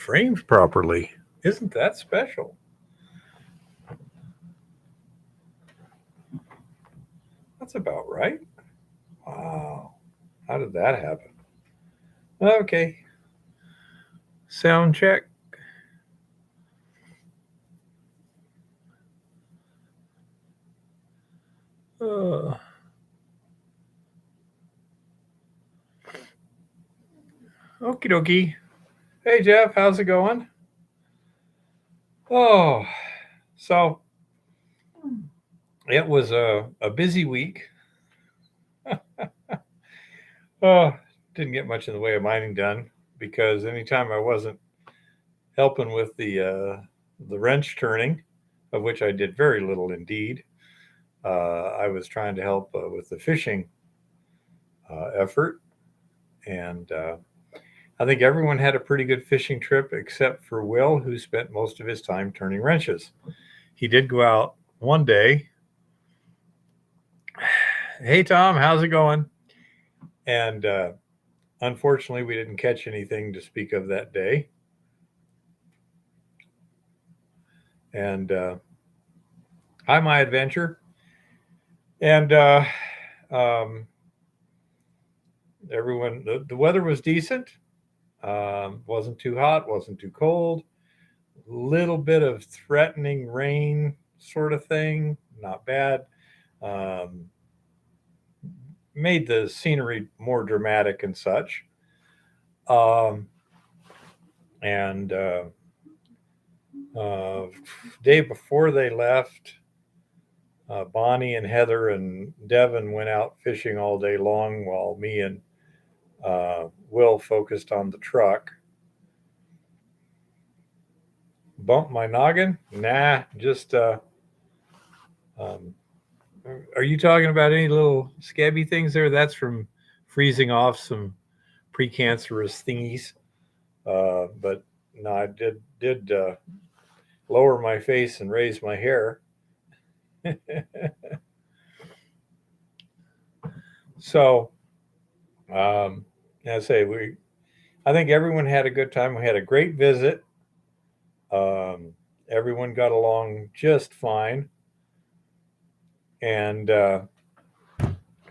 framed properly. Isn't that special? That's about right. Wow. How did that happen? Okay. Sound check. Uh, Okie dokie. Hey, Jeff. How's it going? Oh, so it was a busy week. Oh, didn't get much in the way of mining done because anytime I wasn't helping with the wrench turning, of which I did very little indeed, I was trying to help with the fishing effort, and I think everyone had a pretty good fishing trip except for Will, who spent most of his time turning wrenches. He did go out one day. Hey, Tom, how's it going? And unfortunately, we didn't catch anything to speak of that day. And hi, my adventure. And um, everyone, the weather was decent. Wasn't too hot, wasn't too cold. Little bit of threatening rain, sort of thing. Not bad. Um, Made the scenery more dramatic and such. Um, and uh, Day before they left, Bonnie and Heather and Devin went out fishing all day long while me and Will focused on the truck. Bump my noggin? Nah, just. Um, are you talking about any little scabby things there? That's from freezing off some precancerous thingies. But no, I did lower my face and raise my hair. So, um, I say I think everyone had a good time. We had a great visit. Um, Everyone got along just fine, and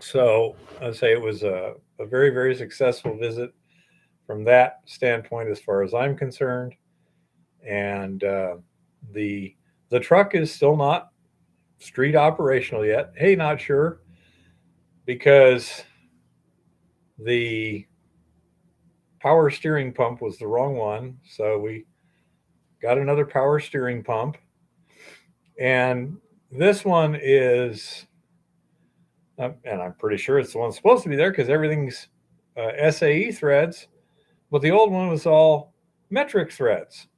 so I say it was a very very successful visit from that standpoint, as far as I'm concerned. And the the truck is still not street operational yet. Hey, not sure because the power steering pump was the wrong one, so we got another power steering pump, and this one is, and I'm pretty sure it's the one supposed to be there because everything's SAE threads, but the old one was all metric threads,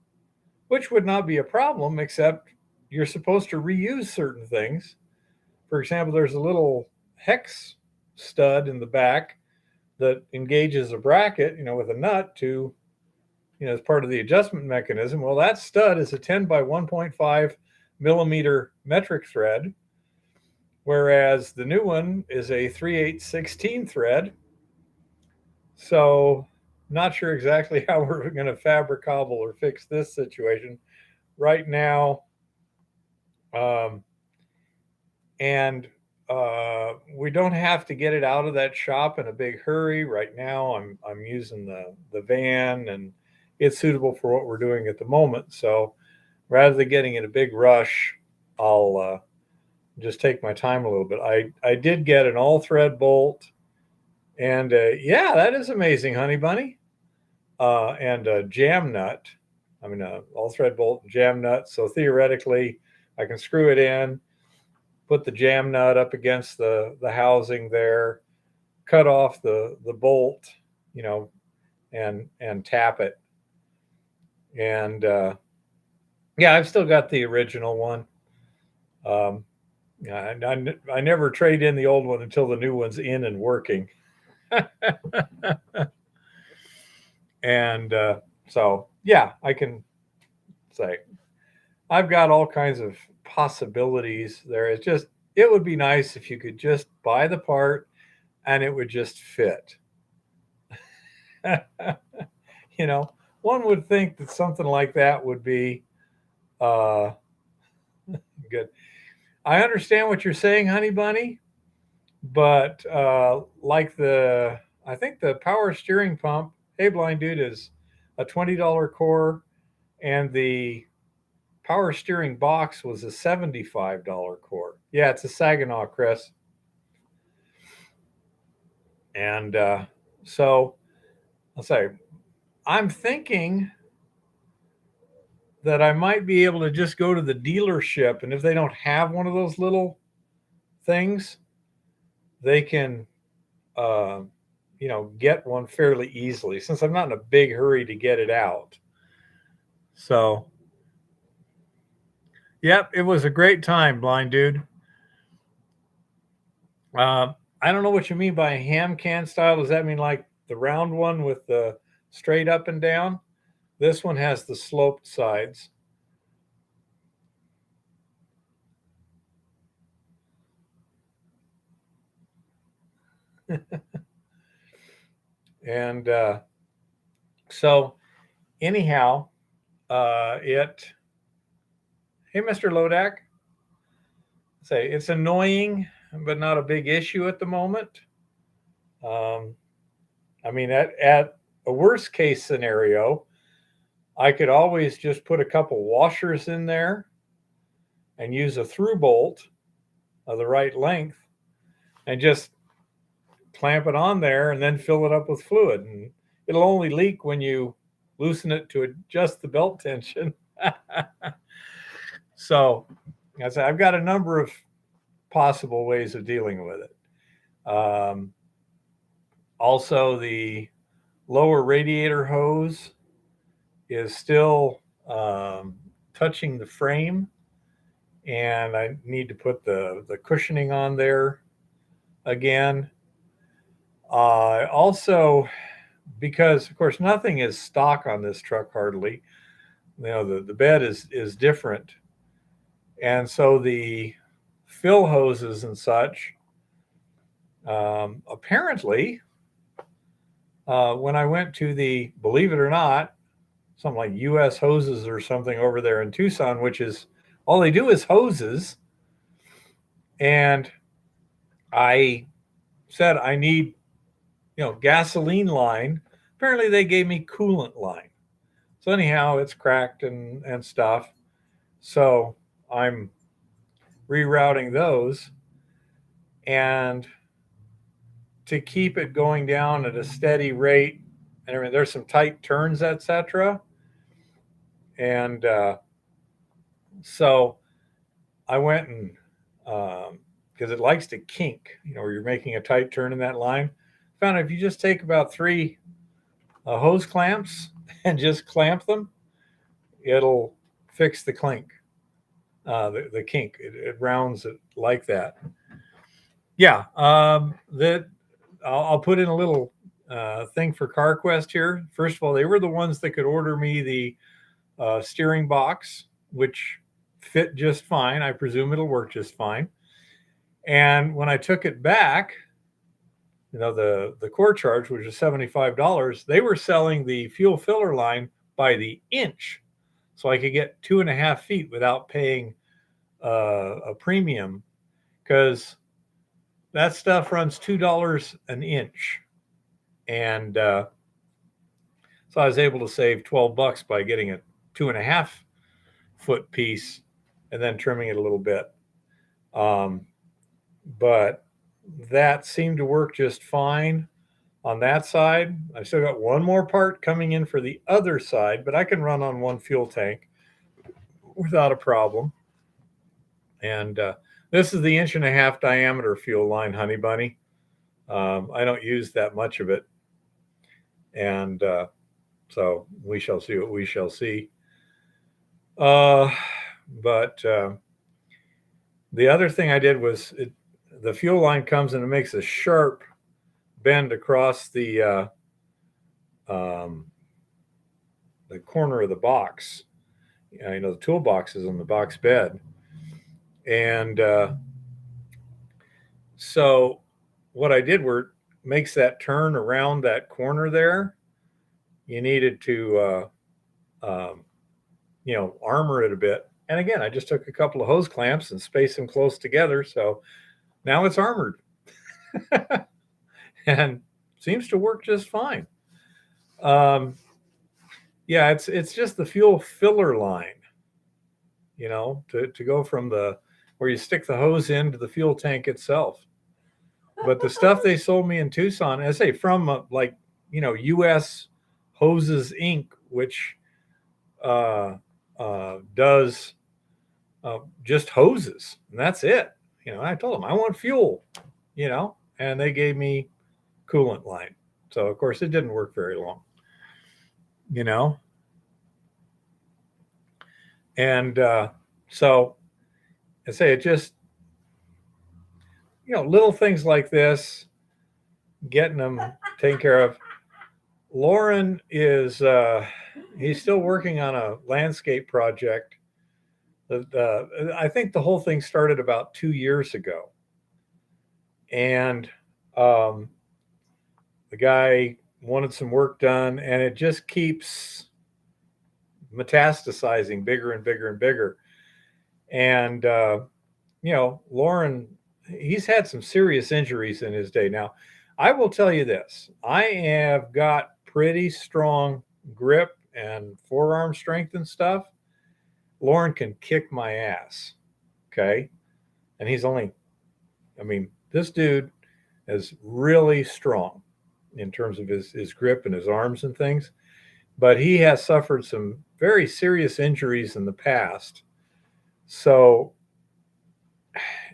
which would not be a problem except you're supposed to reuse certain things. For example, there's a little hex stud in the back that engages a bracket, with a nut to, as part of the adjustment mechanism. Well, that stud is a 10 by 1.5 millimeter metric thread, whereas the new one is a 3/8 16 thread. So, not sure exactly how we're going to fabric cobble or fix this situation right now. Um, and we don't have to get it out of that shop in a big hurry right now. I'm using the van, and it's suitable for what we're doing at the moment. So rather than getting in a big rush, I'll just take my time a little bit. I did get an all thread bolt, and yeah, that is amazing, honey bunny, and a jam nut. I mean, all thread bolt jam nut. So theoretically, I can screw it in, put the jam nut up against the housing there, cut off the bolt, you know, and tap it. And yeah, I've still got the original one. Um, I never trade in the old one until the new one's in and working. And so, yeah, I can say I've got all kinds of possibilities there. It would be nice if you could just buy the part and it would just fit. you know, one would think that something like that would be uh, good. I understand what you're saying, Honey Bunny, but like I think the power steering pump, hey, blind dude, is a $20 core, and the power steering box was a $75 core. Yeah, it's a Saginaw, Chris. And so I'll say, I'm thinking that I might be able to just go to the dealership, and if they don't have one of those little things, they can, uh, get one fairly easily since I'm not in a big hurry to get it out. So, yep, it was a great time, blind dude. I don't know what you mean by ham can style. Does that mean like the round one with the straight up and down? This one has the sloped sides. And so, anyhow, hey, Mr. Lodak, say it's annoying, but not a big issue at the moment. Um, I mean, at a worst case scenario, I could always just put a couple washers in there and use a through bolt of the right length and just clamp it on there and then fill it up with fluid. And it'll only leak when you loosen it to adjust the belt tension. So I've got a number of possible ways of dealing with it. Also, the lower radiator hose is still touching the frame, and I need to put the cushioning on there again. Also, because of course nothing is stock on this truck hardly. The bed is different, and so the fill hoses and such. Apparently, when I went to the, believe it or not, something like U.S. Hoses or something over there in Tucson, which is all they do is hoses, and I said I need gasoline line. Apparently, they gave me coolant line. So anyhow, it's cracked and stuff. So I'm rerouting those, and to keep it going down at a steady rate. And I mean, there's some tight turns, etc. And so I went and because it likes to kink, where you're making a tight turn in that line. Found if you just take about 3 hose clamps and just clamp them, it'll fix the clink, the kink. It rounds it like that. Yeah, that I'll put in a little thing for CarQuest here. First of all, they were the ones that could order me the steering box, which fit just fine. I presume it'll work just fine. And when I took it back, the core charge, which is $75, they were selling the fuel filler line by the inch, so I could get 2.5 feet without paying a premium, because that stuff runs $2 an inch, and so I was able to save $12 by getting a 2.5 foot piece and then trimming it a little bit. But that seemed to work just fine on that side. I still got one more part coming in for the other side, but I can run on one fuel tank without a problem. And this is the 1.5 inch diameter fuel line, Honey Bunny. I don't use that much of it. And so we shall see what we shall see. But the other thing I did was the fuel line comes and it makes a sharp bend across the corner of the box. The toolbox is on the box bed. And so what I did makes that turn around that corner there. You needed to um, armor it a bit. And again, I just took a couple of hose clamps and spaced them close together. So now it's armored and seems to work just fine. Yeah, it's just the fuel filler line, to go from the where you stick the hose into the fuel tank itself. But the stuff they sold me in Tucson, I say from U.S. Hoses Inc., which does just hoses, and that's it. I told them I want fuel, and they gave me coolant line. So of course it didn't work very long, you know, and so I say it just little things like this, getting them taken care of. Lauren is he's still working on a landscape project. I think the whole thing started about 2 years ago, and um, the guy wanted some work done, and it just keeps metastasizing bigger and bigger and bigger. And Lauren, he's had some serious injuries in his day. Now, I will tell you this: I have got pretty strong grip and forearm strength and stuff. Lauren can kick my ass. Okay. And he's only, this dude is really strong in terms of his grip and his arms and things, but he has suffered some very serious injuries in the past. So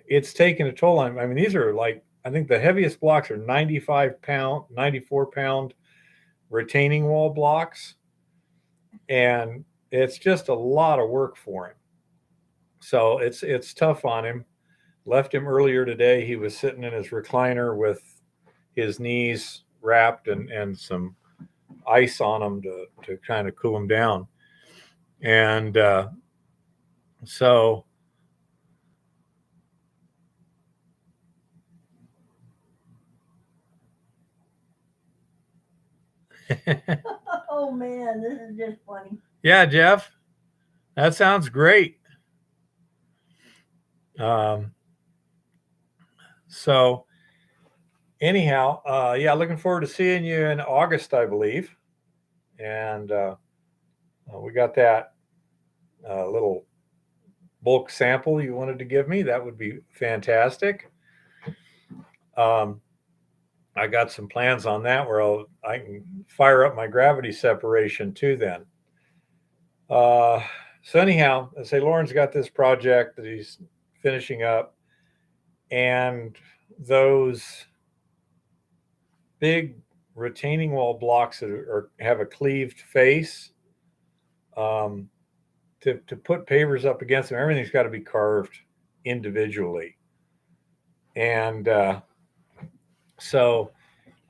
it's taken a toll on him. These are like, I think the heaviest blocks are 95-pound, 94-pound retaining wall blocks. And it's just a lot of work for him. So it's tough on him. Left him earlier today. He was sitting in his recliner with his knees wrapped and some ice on him to kind of cool him down. And so Oh man, this is just funny. Yeah, Jeff, that sounds great. So anyhow, yeah, looking forward to seeing you in August, I believe. And we got that little bulk sample you wanted to give me. That would be fantastic. Um, I got some plans on that where I can fire up my gravity separation too. Then, so anyhow, I say Lauren's got this project that he's finishing up, and those big retaining wall blocks that have a cleaved face. To put pavers up against them, everything's got to be carved individually, and so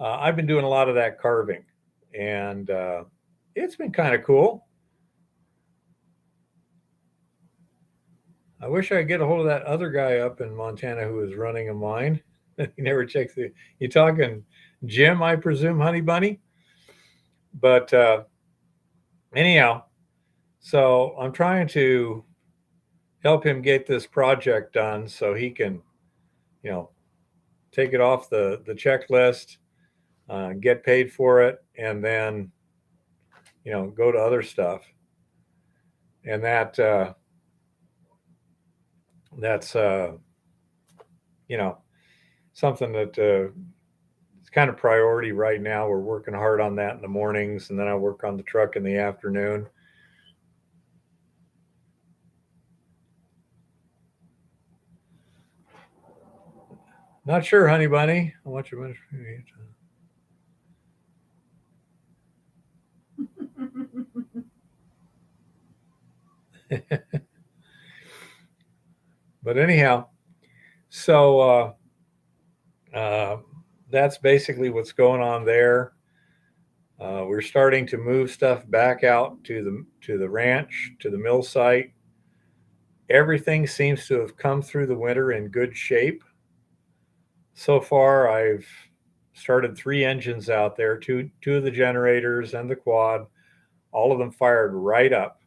I've been doing a lot of that carving, and it's been kind of cool. I wish I could get a hold of that other guy up in Montana who was running a mine. He never checks the. You talking Jim, I presume, Honey Bunny? But anyhow, so I'm trying to help him get this project done so he can, take it off the checklist, get paid for it, and then, go to other stuff. And that's something that it's kind of priority right now. We're working hard on that in the mornings, and then I work on the truck in the afternoon. Not sure, Honey Bunny. I want you to. But anyhow, so that's basically what's going on there. We're starting to move stuff back out to the ranch, to the mill site. Everything seems to have come through the winter in good shape. So far, I've started 3 engines out there, two of the generators and the quad. all of them fired right up.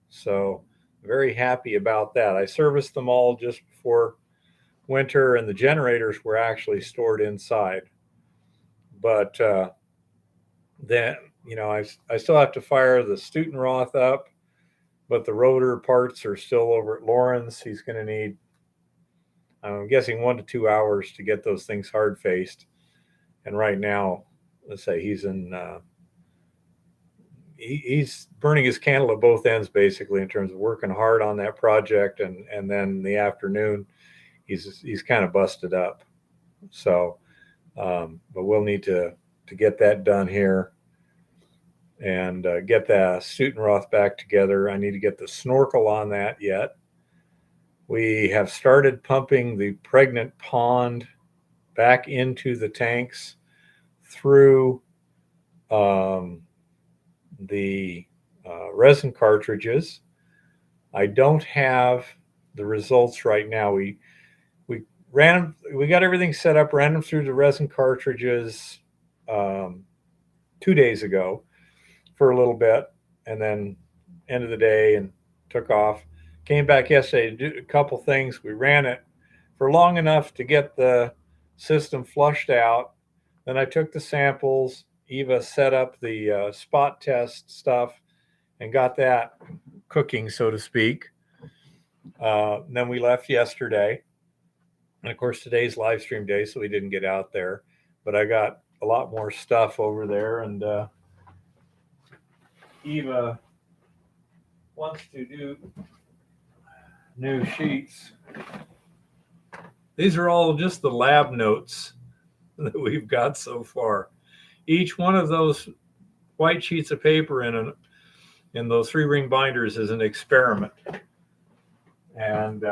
So very happy about that. I serviced them all just before winter, and the generators were actually stored inside. But then, I still have to fire the Stutenroth up, but the rotor parts are still over at Lauren's. He's going to need, I'm guessing, 1 to 2 hours to get those things hard faced. And right now, let's say he's he's burning his candle at both ends, basically, in terms of working hard on that project, and then in the afternoon he's kind of busted up. So but we'll need to get that done here and get the Stutenroth back together. I need to get the snorkel on that yet. We have started pumping the pregnant pond back into the tanks through the resin cartridges. I don't have the results right now. We got everything set up, ran them through the resin cartridges 2 days ago for a little bit, and then end of the day and took off. Came back yesterday to do a couple things. We ran it for long enough to get the system flushed out. Then I took the samples. Eva set up the spot test stuff and got that cooking, so to speak. Then we left yesterday. And of course, today's live stream day, so we didn't get out there. But I got a lot more stuff over there, and Eva wants to do new sheets. These are all just the lab notes that we've got so far. Each one of those white sheets of paper in those 3-ring binders is an experiment, and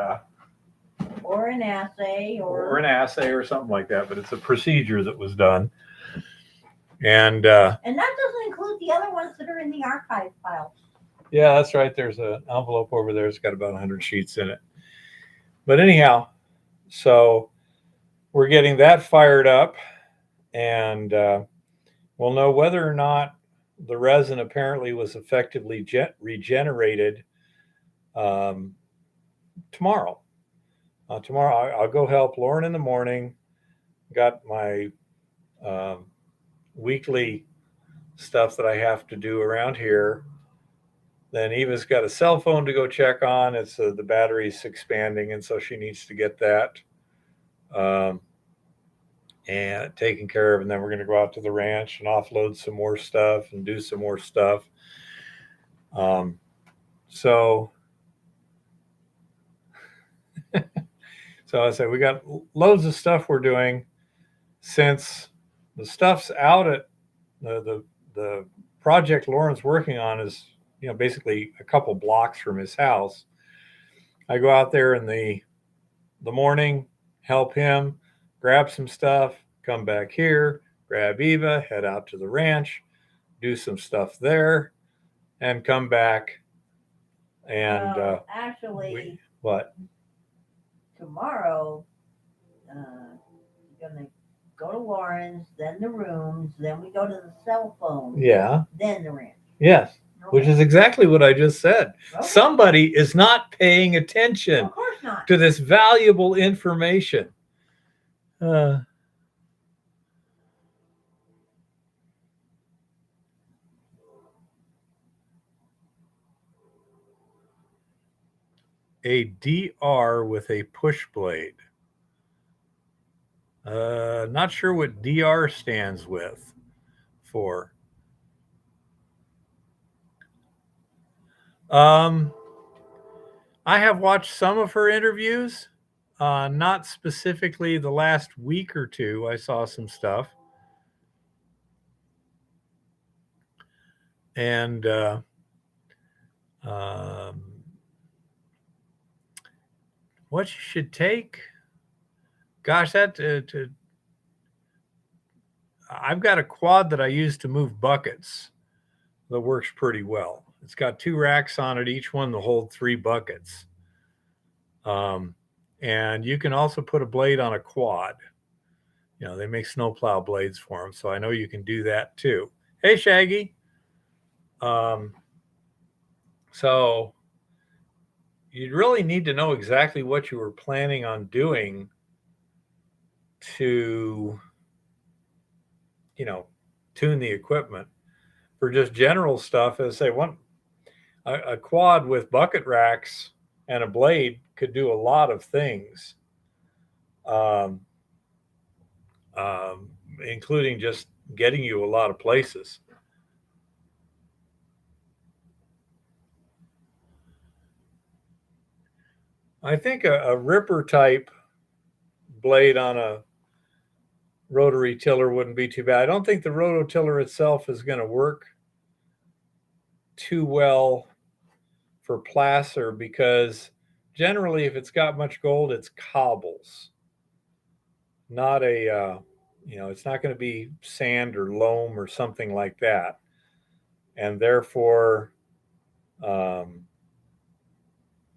or an assay, or an assay or something like that. But it's a procedure that was done, and that doesn't include the other ones that are in the archive files. Yeah, that's right. There's an envelope over there. It's got about 100 sheets in it. But anyhow, so we're getting that fired up, and we'll know whether or not the resin apparently was effectively regenerated tomorrow. Tomorrow I'll go help Lauren in the morning. Got my weekly stuff that I have to do around here. Then Eva's got a cell phone to go check on. It's the battery's expanding, and so she needs to get that and taken care of. And then we're going to go out to the ranch and offload some more stuff and do some more stuff. So I say we got loads of stuff we're doing, since the stuff's out at the project Lauren's working on is, basically a couple blocks from his house. I go out there in the morning, help him, grab some stuff, come back here, grab Eva, head out to the ranch, do some stuff there, and come back. And actually, what? Tomorrow, you're gonna go to Lauren's, then the rooms, then we go to the cell phone. Yeah. Then the ranch. Yes. Which is exactly what I just said. Okay. Somebody is not paying attention Of course not. to this valuable information. A DR with a push blade. Not sure what DR stands for. I have watched some of her interviews, not specifically the last week or two. I saw some stuff. And what you should take, gosh, I've got a quad that I use to move buckets that works pretty well. It's got 2 racks on it, each one to hold 3 buckets. And you can also put a blade on a quad. They make snowplow blades for them, so I know you can do that too. Hey, Shaggy. So you'd really need to know exactly what you were planning on doing to, you know, tune the equipment. For just general stuff, as say a quad with bucket racks and a blade could do a lot of things, um, including just getting you a lot of places. I think a ripper type blade on a rotary tiller wouldn't be too bad. I don't think the rototiller itself is going to work too well for placer because generally, if it's got much gold, it's cobbles, not it's not going to be sand or loam or something like that. And therefore, um,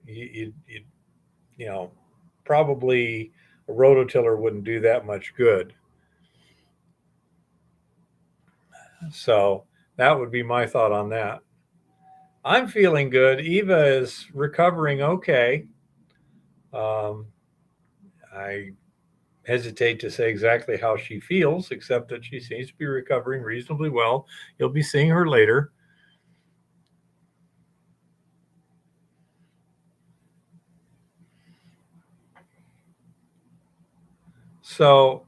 you, you know, probably a rototiller wouldn't do that much good. So that would be my thought on that. I'm feeling good. Eva is recovering okay. Um, I hesitate to say exactly how she feels, except that she seems to be recovering reasonably well. You'll be seeing her later. So,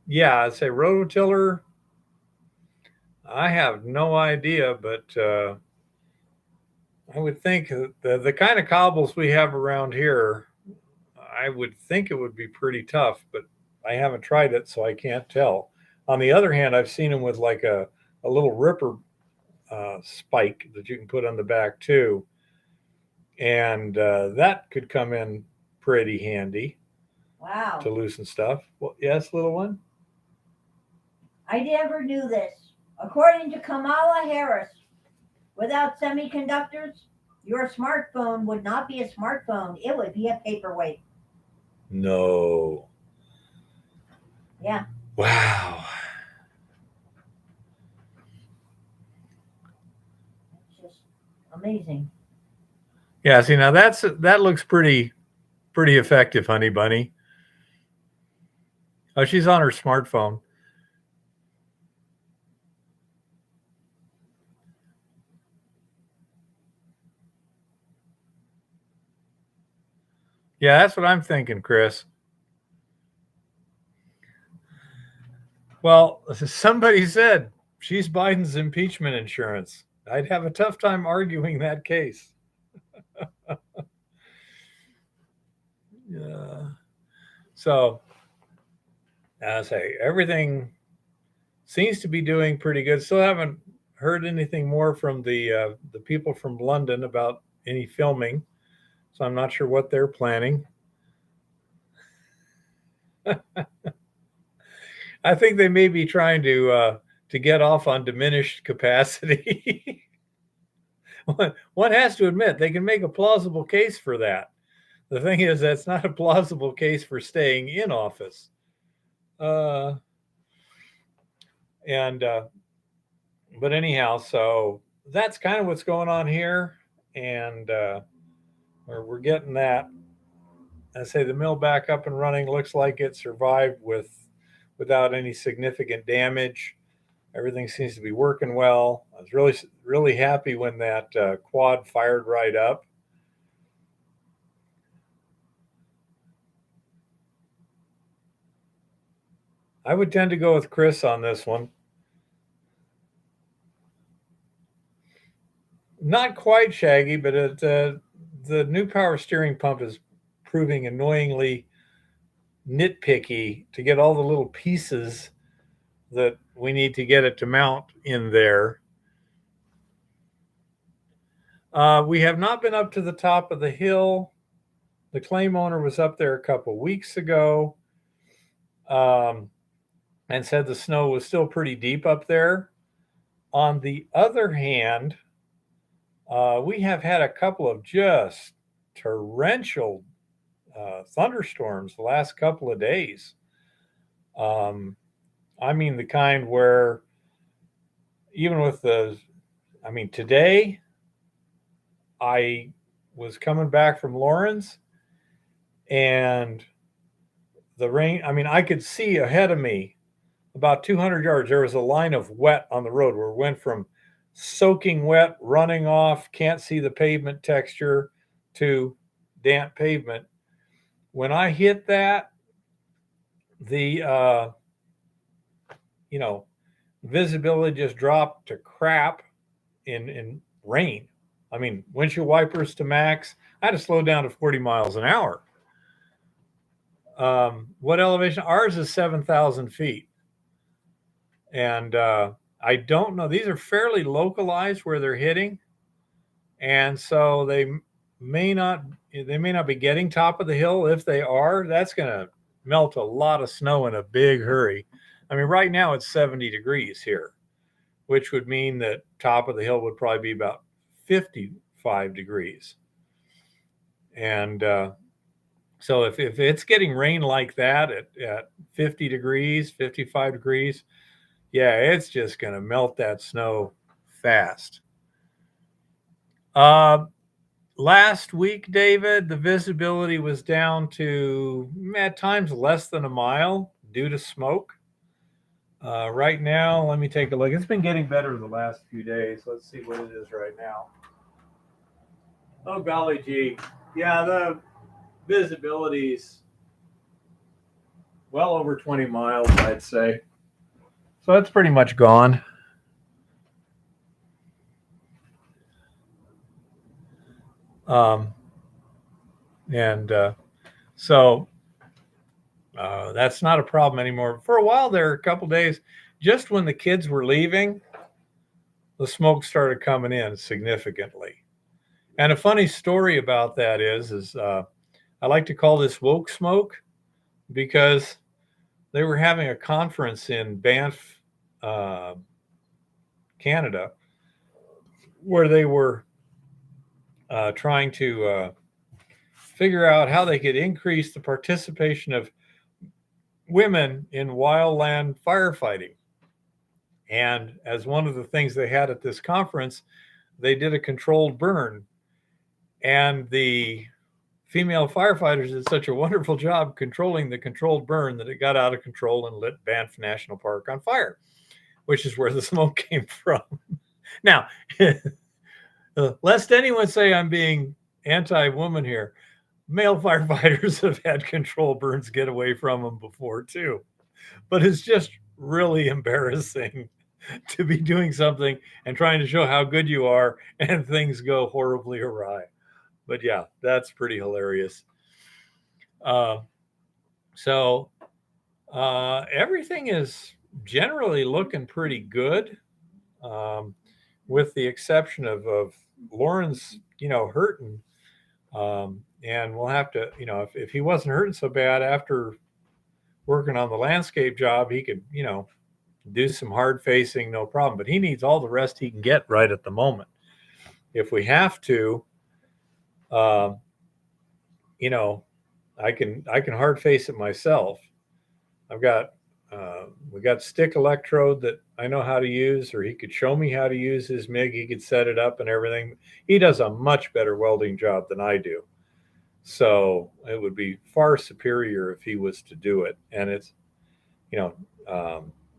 yeah, I'd say rototiller. I have no idea, but I would think the kind of cobbles we have around here, I would think it would be pretty tough, but I haven't tried it, so I can't tell. On the other hand, I've seen them with like a little ripper spike that you can put on the back too, and that could come in pretty handy Wow. to loosen stuff. Well, yes, little one. I never knew this. According to Kamala Harris, without semiconductors, your smartphone would not be a smartphone. It would be a paperweight. No. Yeah. Wow. It's just amazing. Yeah. See, now that looks pretty effective, honey bunny. Oh, she's on her smartphone. Yeah, that's what I'm thinking, Chris. Well, somebody said she's Biden's impeachment insurance. I'd have a tough time arguing that case. Yeah. So, I say everything seems to be doing pretty good. Still haven't heard anything more from the people from London about any filming, so I'm not sure what they're planning. I think they may be trying to get off on diminished capacity. One has to admit they can make a plausible case for that. The thing is, that's not a plausible case for staying in office. Uh, and But anyhow, so that's kind of what's going on here, and we're getting that. I say the mill back up and running. Looks like it survived without any significant damage. Everything seems to be working well. I was really happy when that quad fired right up. I would tend to go with Chris on this one. Not quite Shaggy, but the new power steering pump is proving annoyingly nitpicky to get all the little pieces that we need to get it to mount in there. We have not been up to the top of the hill. The claim owner was up there a couple weeks ago and said the snow was still pretty deep up there. On the other hand, we have had a couple of just torrential thunderstorms the last couple of days. I mean, the kind where even with the I mean, today I was coming back from Lawrence and the rain, I mean, I could see ahead of me about 200 yards. There was a line of wet on the road where it went from soaking wet, running off, can't see the pavement texture to damp pavement. When I hit that, the, you know, visibility just dropped to crap in rain. I mean, windshield wipers to max. I had to slow down to 40 miles an hour. What elevation? Ours is 7,000 feet. And I don't know. These are fairly localized where they're hitting. And so may not they may not be getting top of the hill. If they are, that's going to melt a lot of snow in a big hurry. I mean, right now it's 70 degrees here, which would mean that top of the hill would probably be about 55 degrees. And so if it's getting rain like that at 50 degrees, 55 degrees, yeah, it's just going to melt that snow fast. Last week, David, the visibility was down to at times less than a mile due to smoke. Right now, let me take a look. It's been getting better the last few days. Let's see what it is right now. Oh, golly gee. Yeah, the visibility's well over 20 miles, I'd say. So it's pretty much gone. And so that's not a problem anymore. For a while there, a couple days, just when the kids were leaving, the smoke started coming in significantly. And a funny story about that is I like to call this woke smoke because they were having a conference in Banff, Canada, where they were trying to figure out how they could increase the participation of women in wildland firefighting. And as one of the things they had at this conference, they did a controlled burn. And the female firefighters did such a wonderful job controlling the controlled burn that it got out of control and lit Banff National Park on fire, which is where the smoke came from. Now, lest anyone say I'm being anti-woman here, male firefighters have had controlled burns get away from them before too. But it's just really embarrassing to be doing something and trying to show how good you are and things go horribly awry. But yeah, that's pretty hilarious. So everything is generally looking pretty good, with the exception of Lauren's, hurting. And we'll have to, if he wasn't hurting so bad after working on the landscape job, he could, do some hard facing, no problem. But he needs all the rest he can get right at the moment. If we have to, I can hard face it myself. I've got we got stick electrode that I know how to use, or he could show me how to use his MIG. He could set it up and everything. He does a much better welding job than I do. So it would be far superior if he was to do it. And it's,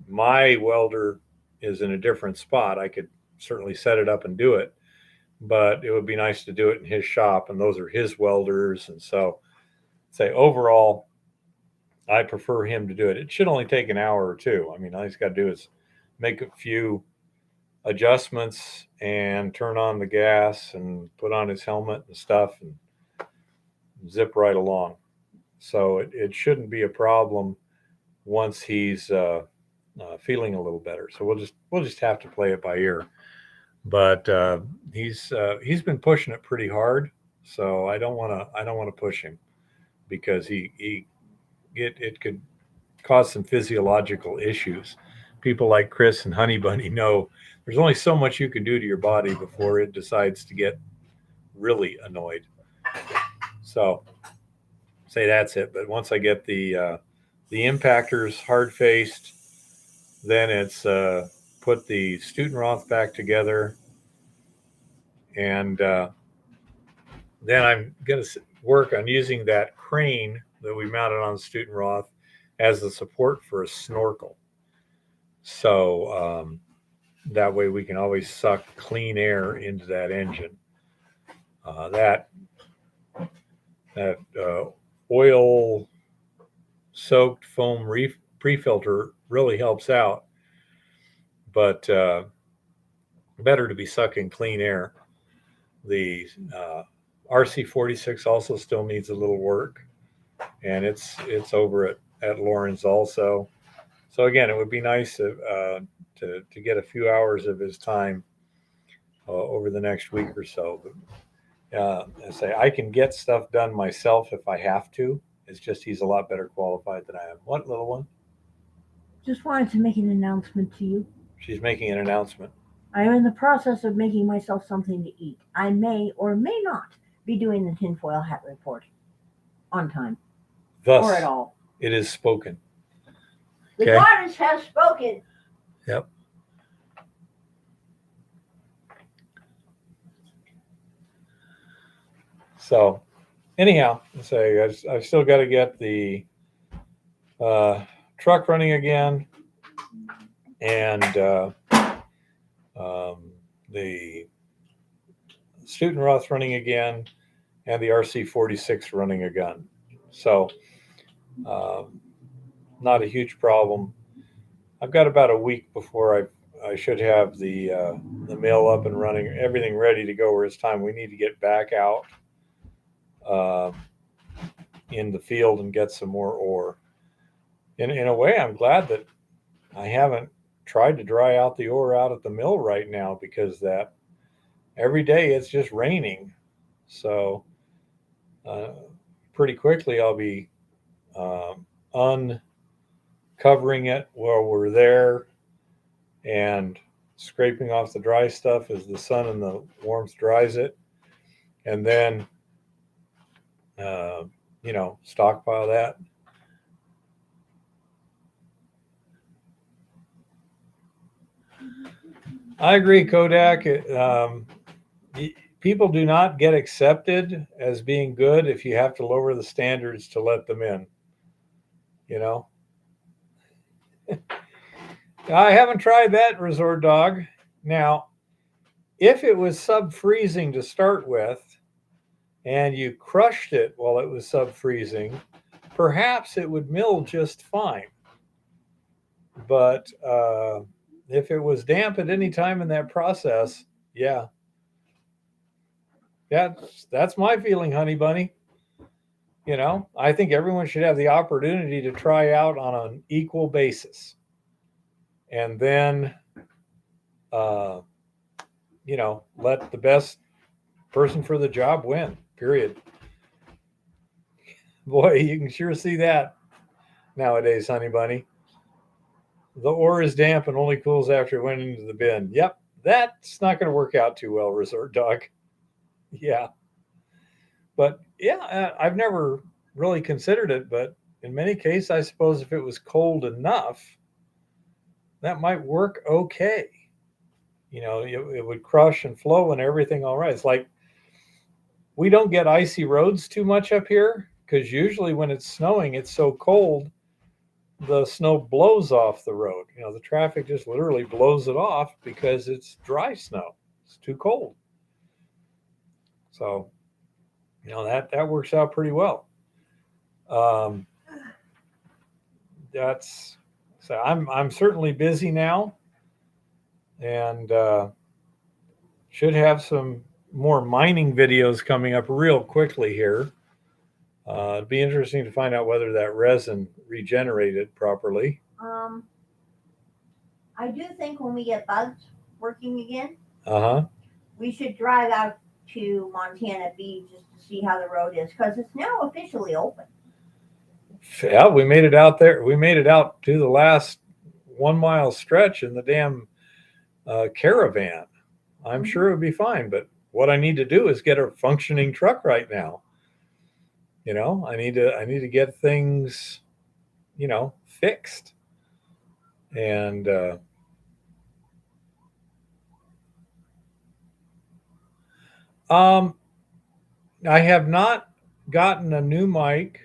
my welder is in a different spot. I could certainly set it up and do it, but it would be nice to do it in his shop. And those are his welders. And so say overall, I prefer him to do it. It should only take an hour or two. I mean, all he's got to do is make a few adjustments and turn on the gas and put on his helmet and stuff and zip right along. So it shouldn't be a problem once he's feeling a little better. So we'll just have to play it by ear. But he's been pushing it pretty hard. So I don't want to push him because it could cause some physiological issues. People like Chris and Honey Bunny know there's only so much you can do to your body before it decides to get really annoyed. So say that's it. But once I get the impactors hard faced, then it's put the Stutenroth back together And then I'm going to work on using that crane that we mounted on the Stutenroth as the support for a snorkel. So that way we can always suck clean air into that engine. That oil soaked foam pre-filter really helps out, but better to be sucking clean air. The RC46 also still needs a little work, and it's over at Lauren's also. So again, it would be nice to get a few hours of his time over the next week or so. But I say I can get stuff done myself if I have to. It's just he's a lot better qualified than I am. What, little one? Just wanted to make an announcement to you. She's making an announcement. I am in the process of making myself something to eat. I may or may not be doing the tinfoil hat report on time. Thus, or at all. It is spoken. The Okay. goddess has spoken. Yep. So, anyhow, I've still got to get the truck running again, and the Stutenroth running again, and the RC46 running again. So, not a huge problem. I've got about a week before I should have the mill up and running, everything ready to go. Where it's time we need to get back out in the field and get some more ore. In a way, I'm glad that I haven't tried to dry out the ore out at the mill right now, because that every day it's just raining. So pretty quickly I'll be uncovering it while we're there and scraping off the dry stuff as the sun and the warmth dries it, and then stockpile that. I agree, Kodak. People do not get accepted as being good if you have to lower the standards to let them in. I haven't tried that, Resort Dog. Now, if it was sub-freezing to start with, and you crushed it while it was sub-freezing, perhaps it would mill just fine. But if it was damp at any time in that process, that's my feeling, honey bunny. I think everyone should have the opportunity to try out on an equal basis. And then, let the best person for the job win, period. Boy, you can sure see that nowadays, honey bunny. The ore is damp and only cools after it went into the bin. Yep, that's not going to work out too well, Resort Dog. Yeah. But yeah, I've never really considered it, but in many cases, I suppose if it was cold enough, that might work okay. It would crush and flow and everything all right. It's like we don't get icy roads too much up here, because usually when it's snowing, it's so cold, the snow blows off the road. The traffic just literally blows it off because it's dry snow. It's too cold. So, that works out pretty well. I'm certainly busy now, and should have some more mining videos coming up real quickly here. It'd be interesting to find out whether that resin regenerated properly. I do think when we get bugs working again, Uh-huh. we should drive out to Montana Beach just to see how the road is, because it's now officially open. Yeah, we made it out there. We made it out to the last 1 mile stretch in the damn caravan. I'm sure it would be fine, but what I need to do is get a functioning truck right now. I need to get things, fixed. And Um, I have not gotten a new mic.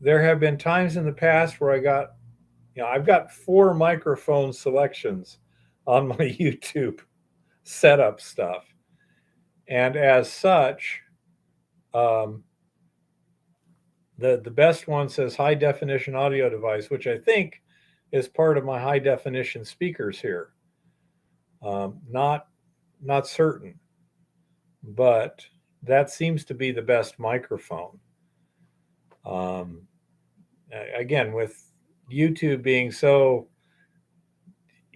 There have been times in the past where I've got 4 microphone selections on my YouTube setup stuff. And as such, um, the best one says high definition audio device, which I think is part of my high definition speakers here. Not certain, but that seems to be the best microphone. Um, Again, with YouTube being so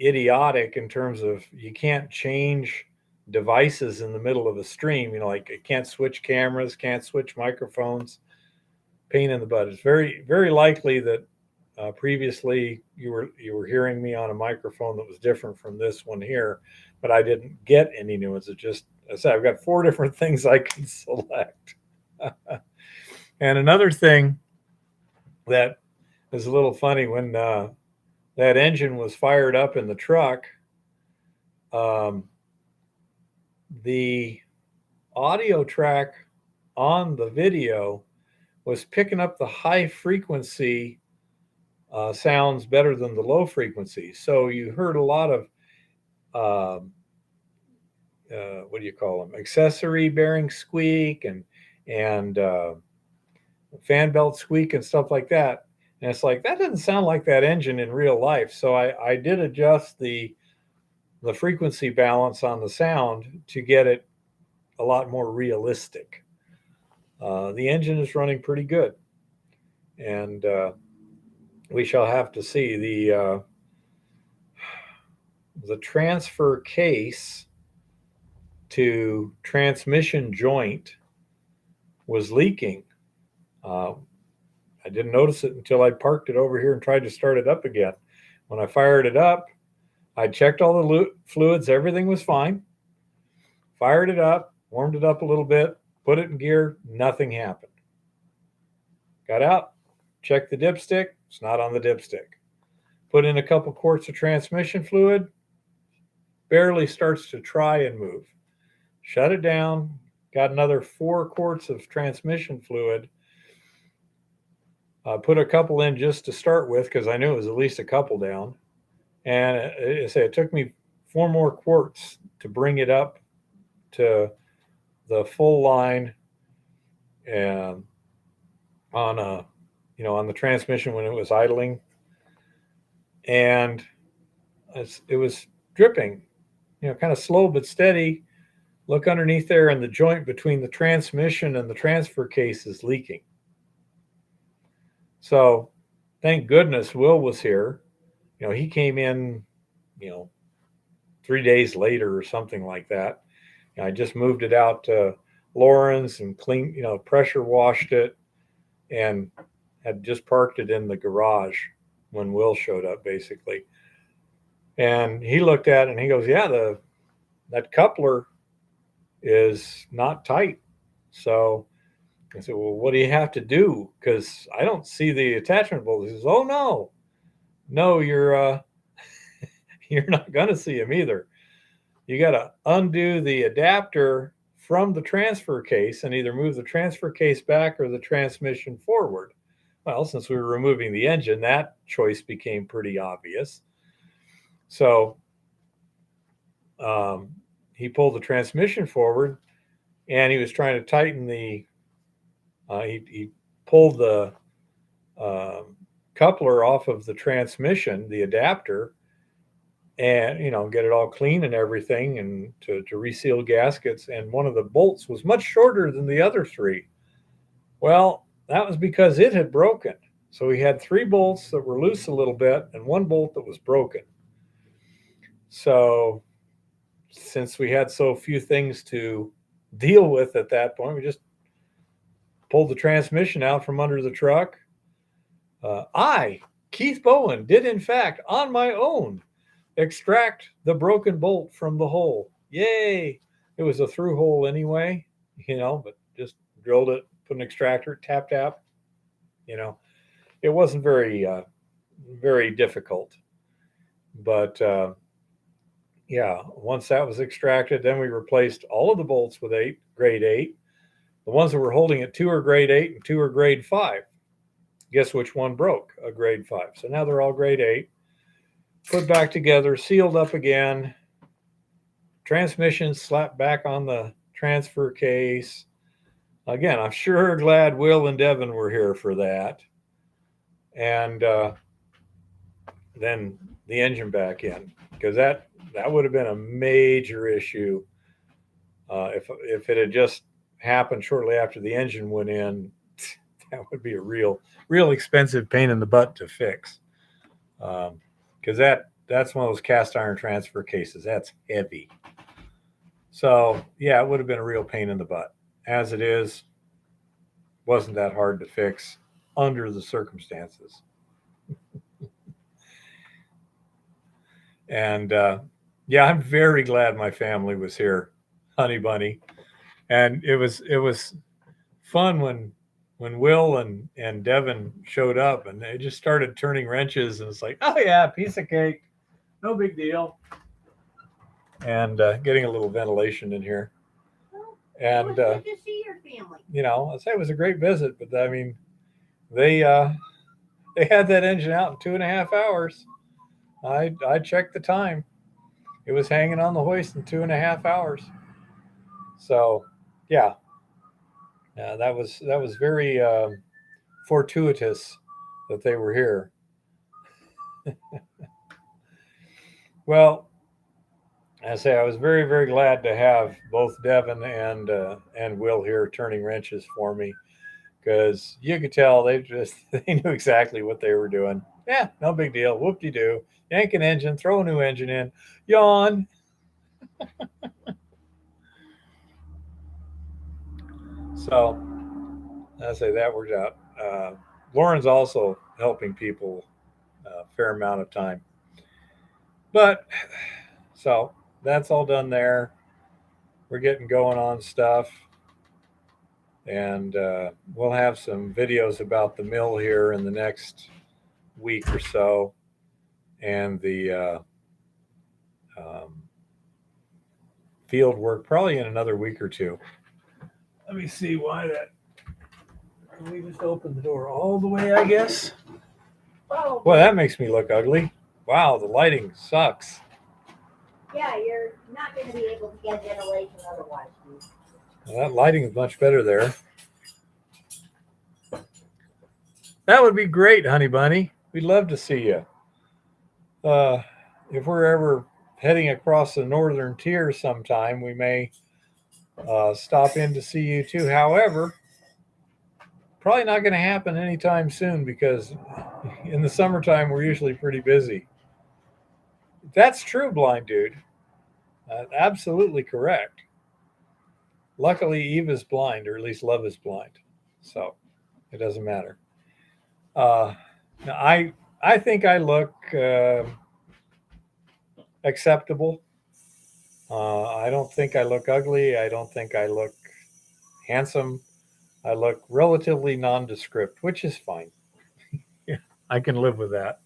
idiotic in terms of you can't change devices in the middle of a stream, like it can't switch cameras, can't switch microphones, pain in the butt. It's very, very likely that previously you were hearing me on a microphone that was different from this one here, but I didn't get any new ones. It just, I said, I've got 4 different things I can select. And another thing that is a little funny, when that engine was fired up in the truck, um, the audio track on the video was picking up the high frequency sounds better than the low frequency. So you heard a lot of um, what do you call them? Accessory bearing squeak and fan belt squeak and stuff like that. And it's like that doesn't sound like that engine in real life. So I did adjust the frequency balance on the sound to get it a lot more realistic. The engine is running pretty good, and we shall have to see. The transfer case to transmission joint was leaking. I didn't notice it until I parked it over here and tried to start it up again. When I fired it up, I checked all the fluids, everything was fine. Fired it up, warmed it up a little bit, put it in gear, nothing happened. Got out, checked the dipstick, it's not on the dipstick. Put in a couple quarts of transmission fluid, barely starts to try and move. Shut it down, got another 4 quarts of transmission fluid. Put a couple in just to start with because I knew it was at least a couple down. And it took me 4 more quarts to bring it up to the full line and on the transmission when it was idling. And it was dripping, kind of slow but steady. Look underneath there, and the joint between the transmission and the transfer case is leaking. So thank goodness Will was here. He came in, 3 days later or something like that. I just moved it out to Lauren's and cleaned, pressure washed it, and had just parked it in the garage when Will showed up, basically. And he looked at it and he goes, yeah, that coupler is not tight. So I said, well, what do you have to do? Because I don't see the attachment bolt. He says, oh, no, you're you're not going to see them either. You got to undo the adapter from the transfer case and either move the transfer case back or the transmission forward. Well, since we were removing the engine, that choice became pretty obvious. So he pulled the transmission forward, and he was trying to tighten he pulled the coupler off of the transmission, the adapter, and get it all clean and everything, and to reseal gaskets. And one of the bolts was much shorter than the other 3. Well, that was because it had broken. So we had 3 bolts that were loose a little bit and 1 bolt that was broken. So since we had so few things to deal with at that point, we just pulled the transmission out from under the truck. Keith Bowen, did in fact on my own extract the broken bolt from the hole. Yay! It was a through hole anyway, but just drilled it, put an extractor, tap. It wasn't very, very difficult. But yeah, once that was extracted, then we replaced all of the bolts with grade 8. The ones that were holding it, 2 are grade 8 and 2 are grade 5. Guess which one broke? A grade 5. So now they're all grade 8. Put back together, sealed up again. Transmission slapped back on the transfer case. Again, I'm sure glad Will and Devin were here for that. And then the engine back in, because that would have been a major issue if it had just happened shortly after the engine went in. That would be a real expensive pain in the butt to fix, because that's one of those cast iron transfer cases. That's heavy. So yeah, it would have been a real pain in the butt. As it is, wasn't that hard to fix under the circumstances. And yeah, I'm very glad my family was here, Honey Bunny. And it was fun when Will and Devin showed up, and they just started turning wrenches, and it's like, oh yeah, piece of cake, no big deal. And getting a little ventilation in here. Well, And it was good to see your family. I say it was a great visit, but I mean, they had that engine out in 2.5 hours. I checked the time. It was hanging on the hoist in 2.5 hours. So, yeah, that was very fortuitous that they were here. Well, I say I was very very glad to have both Devin and Will here turning wrenches for me, because you could tell they knew exactly what they were doing. Yeah, no big deal. Whoop de doo. Yank an engine, throw a new engine in, yawn. So I say that worked out. Lauren's also helping people a fair amount of time. But so that's all done there. We're getting going on stuff. And we'll have some videos about the mill here in the next week or so. And the field work probably in another week or two. Let me see why that. We just opened the door all the way, I guess. Oh, Well, that makes me look ugly. Wow, the lighting sucks. yeah, you're not going to be able to get ventilation otherwise, dude. Well, that lighting is much better there. That would be great, Honey Bunny. We'd love to see you. If we're ever heading across the northern tier sometime, we may stop in to see you too. However, probably not going to happen anytime soon, because in the summertime we're usually pretty busy. That's true, blind dude. Absolutely correct. Luckily, Eve is blind, or at least Love is blind, so it doesn't matter. Uh, I think I look acceptable. I don't think I look ugly. I don't think I look handsome. I look relatively nondescript, which is fine. Yeah, I can live with that.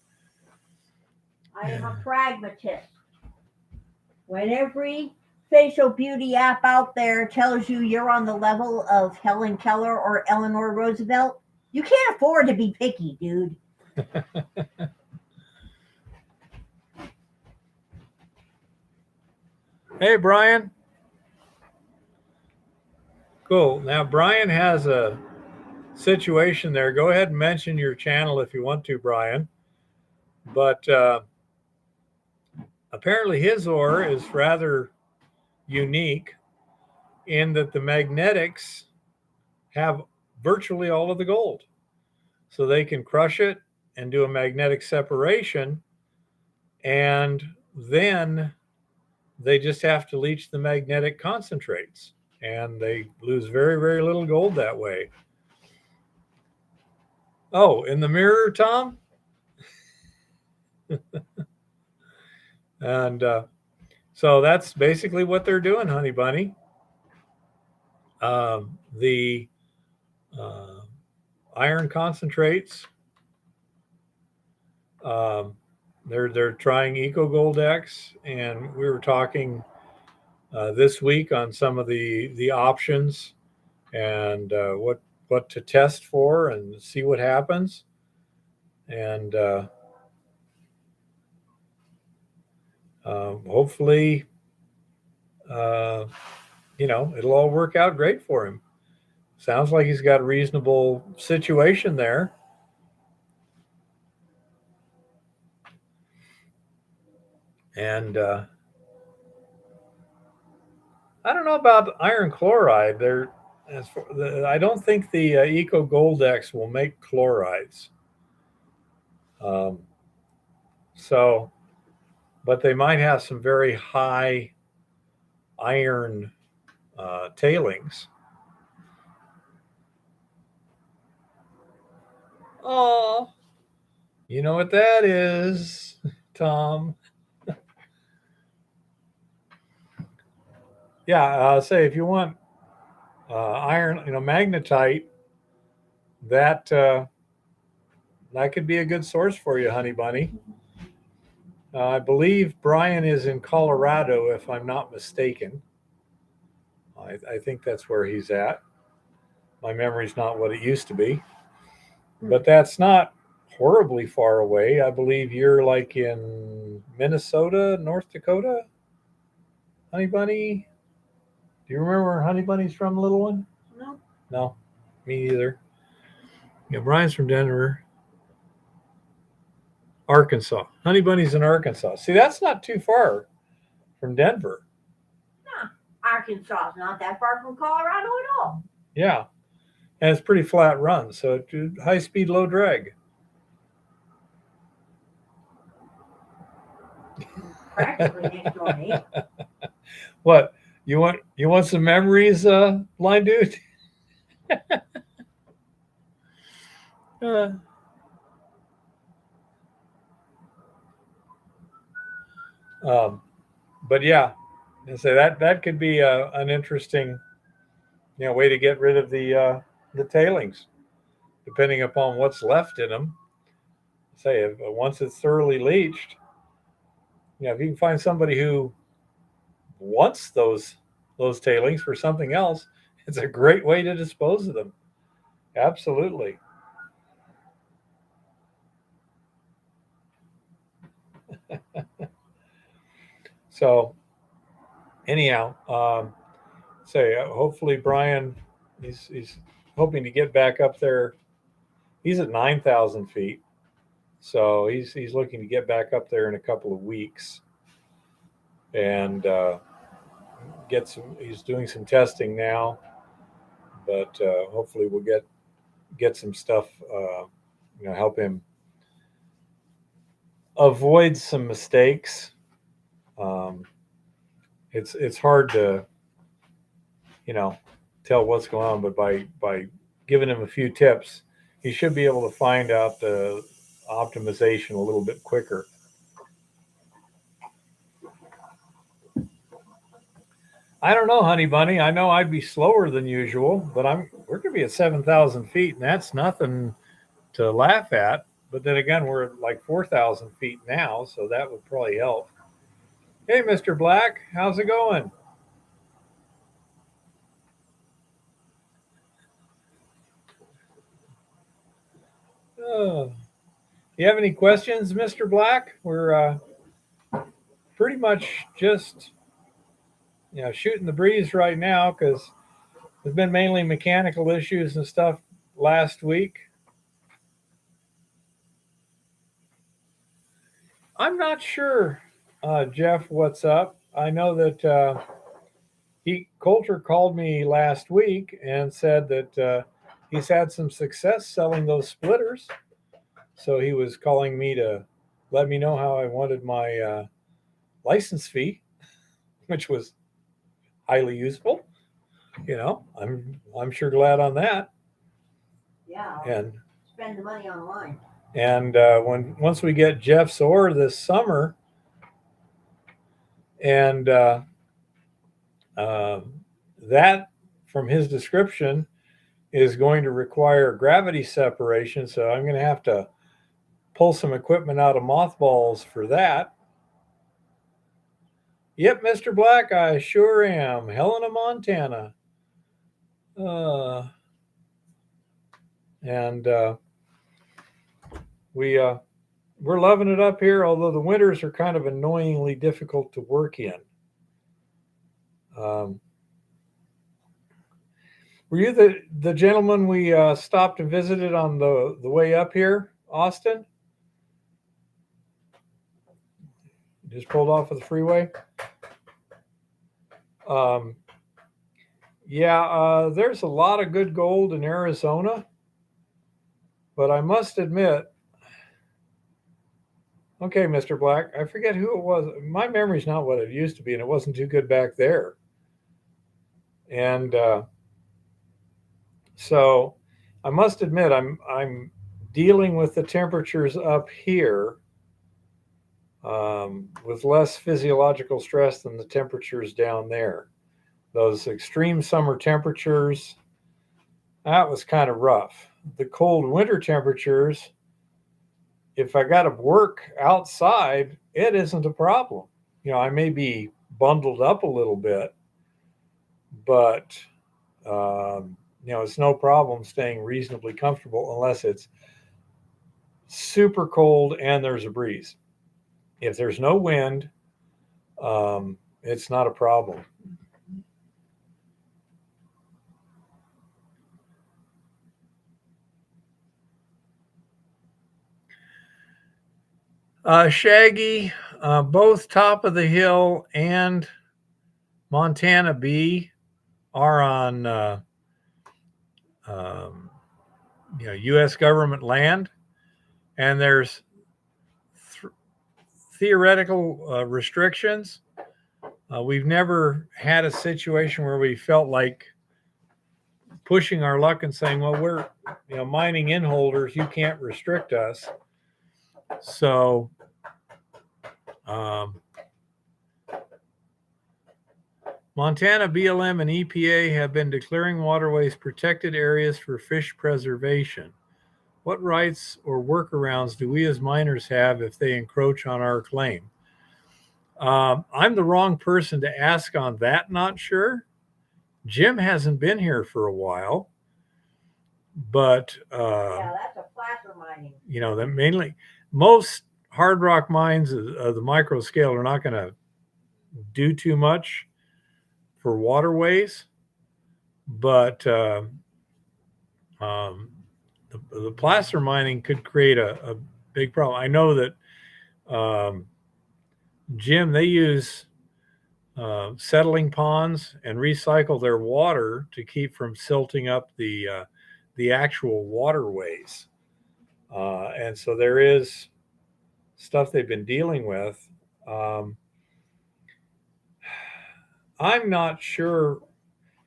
I am a pragmatist. When every facial beauty app out there tells you you're on the level of Helen Keller or Eleanor Roosevelt, you can't afford to be picky, dude. Hey, Brian. Cool. Now, Brian has a situation there. Go ahead and mention your channel if you want to, Brian. But apparently, his ore is rather unique in that the magnetics have virtually all of the gold. So they can crush it and do a magnetic separation, and then they just have to leach the magnetic concentrates, and they lose very, very little gold that way. Oh, in the mirror, Tom? And so that's basically what they're doing, Honey Bunny. The iron concentrates, They're trying Eco Gold X, and we were talking this week on some of the options and what to test for and see what happens. And hopefully, uh, it'll all work out great for him. Sounds like he's got a reasonable situation there. And I don't know about iron chloride. I don't think the Eco Gold X will make chlorides. Um, so, but they might have some very high iron tailings. Oh, you know what that is, Tom? Yeah, say if you want iron, magnetite, that that could be a good source for you, honey bunny. I believe Brian is in Colorado, if I'm not mistaken. I think that's where he's at. My memory's not what it used to be, but that's not horribly far away. I believe you're like in Minnesota, North Dakota, honey bunny. Do you remember where honey bunny's from, little one? No. No, me either. Yeah, Brian's from Denver, Arkansas. Honey bunny's in Arkansas. See, that's not too far from Denver. No. Arkansas is not that far from Colorado at all. Yeah, and it's pretty flat run, so high speed, low drag. Practically next door to me. What you want some memories, blind dude? uh, but yeah, and so that could be an interesting way to get rid of the tailings, depending upon what's left in them. Say if, once it's thoroughly leached, if you can find somebody who wants those tailings for something else, it's a great way to dispose of them. Absolutely. So anyhow, say hopefully Brian, he's hoping to get back up there. He's at 9,000 feet, so he's looking to get back up there in a couple of weeks, and get some. He's doing some testing now, but hopefully we'll get some stuff. Help him avoid some mistakes. Um, it's hard to tell what's going on, but by giving him a few tips, he should be able to find out the optimization a little bit quicker. I don't know, honey bunny. I know I'd be slower than usual, but we're gonna be at 7,000 feet, and that's nothing to laugh at. But then again, we're at like 4,000 feet now, so that would probably help. Hey, Mr. Black, how's it going? Oh, you have any questions, Mr. Black? We're pretty much just shooting the breeze right now because there's been mainly mechanical issues and stuff last week. I'm not sure, Jeff, what's up. I know that Coulter called me last week and said that he's had some success selling those splitters. So he was calling me to let me know how I wanted my license fee, which was highly useful. I'm sure glad on that. Yeah. And spend the money online. And once we get Jeff's ore this summer, and that, from his description, is going to require gravity separation. So I'm going to have to pull some equipment out of mothballs for that. Yep, Mr. Black, I sure am. Helena, Montana. And we're loving it up here, although the winters are kind of annoyingly difficult to work in. Were you the gentleman we stopped and visited on the way up here, Austin? Just pulled off of the freeway? Yeah, there's a lot of good gold in Arizona, but I must admit, okay, Mr. Black, I forget who it was. My memory's not what it used to be, and it wasn't too good back there. And so I must admit, I'm dealing with the temperatures up here with less physiological stress than the temperatures down there. Those extreme summer temperatures, that was kind of rough. The cold winter temperatures, if I got to work outside, it isn't a problem. I may be bundled up a little bit, but it's no problem staying reasonably comfortable unless it's super cold and there's a breeze. If there's no wind, it's not a problem. Shaggy, both Top of the Hill and Montana B are on U.S. government land, and there's theoretical restrictions. We've never had a situation where we felt like pushing our luck and saying, well, we're mining in holders, you can't restrict us. So Montana BLM and EPA have been declaring waterways protected areas for fish preservation. What rights or workarounds do we as miners have if they encroach on our claim? I'm the wrong person to ask on that, not sure. Jim hasn't been here for a while, but yeah, that's a placer mining. That mainly most hard rock mines of the micro scale are not going to do too much for waterways, but the placer mining could create a big problem. I know that Jim, they use settling ponds and recycle their water to keep from silting up the actual waterways. And so there is stuff they've been dealing with. I'm not sure,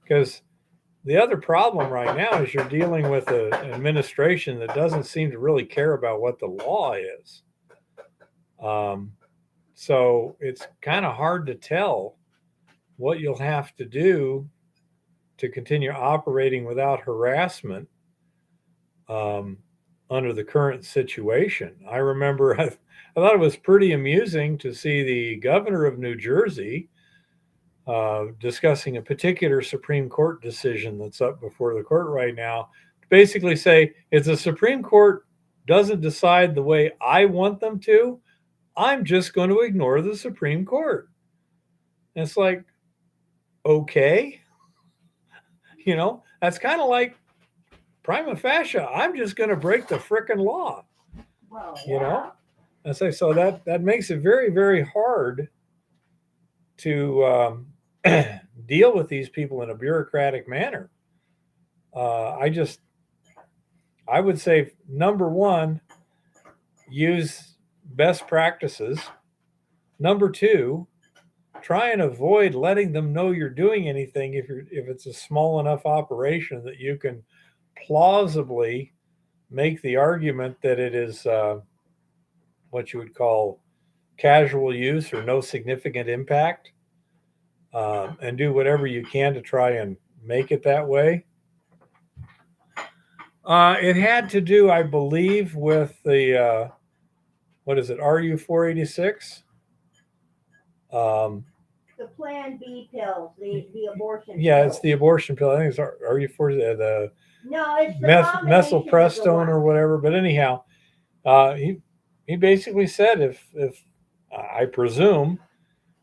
because the other problem right now is you're dealing with an administration that doesn't seem to really care about what the law is. So it's kind of hard to tell what you'll have to do to continue operating without harassment under the current situation. I remember I thought it was pretty amusing to see the governor of New Jersey discussing a particular Supreme Court decision that's up before the court right now, to basically say, if the Supreme Court doesn't decide the way I want them to, I'm just going to ignore the Supreme Court. And it's like, okay, that's kind of like prima facie, I'm just going to break the frickin' law. Well, yeah. I say, so that makes it very, very hard to deal with these people in a bureaucratic manner. I would say, number one, use best practices. Number two, try and avoid letting them know you're doing anything if it's a small enough operation that you can plausibly make the argument that it is what you would call casual use or no significant impact, and do whatever you can to try and make it that way. It had to do, I believe, with the what is it, RU 486? The Plan B pills, the abortion Yeah, pills. it's the abortion pill. I think it's RU 4, the No, it's the combination of the methylprestone or one. whatever. But anyhow, he basically said if I presume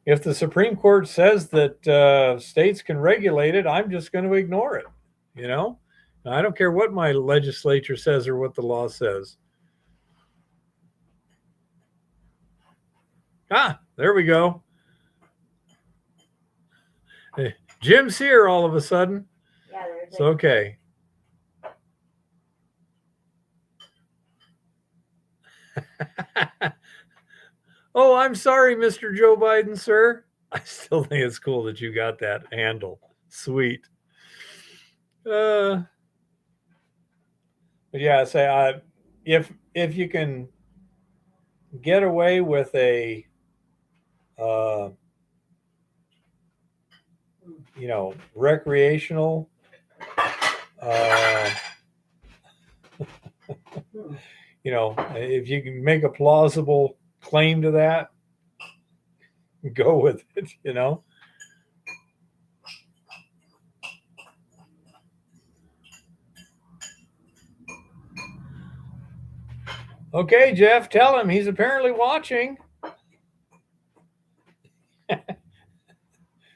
if the Supreme Court says that states can regulate it, I'm just going to ignore it. You know, I don't care what my legislature says or what the law says. Ah, there we go. Hey, Jim's here all of a sudden. Yeah, there's It's okay. Oh, I'm sorry, Mr. Joe Biden, sir. I still think it's cool that you got that handle. Sweet. But yeah, say if you can get away with a recreational if you can make a plausible claim to that, go with it. Okay, Jeff, tell him he's apparently watching.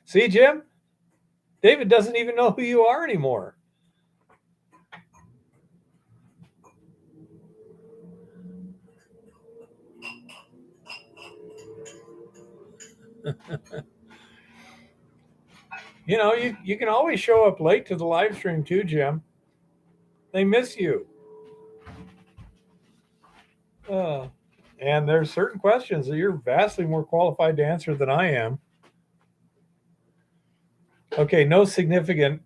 See, Jim? David doesn't even know who you are anymore. You can always show up late to the live stream too, Jim. They miss you. And there's certain questions that you're vastly more qualified to answer than I am. Okay, no significant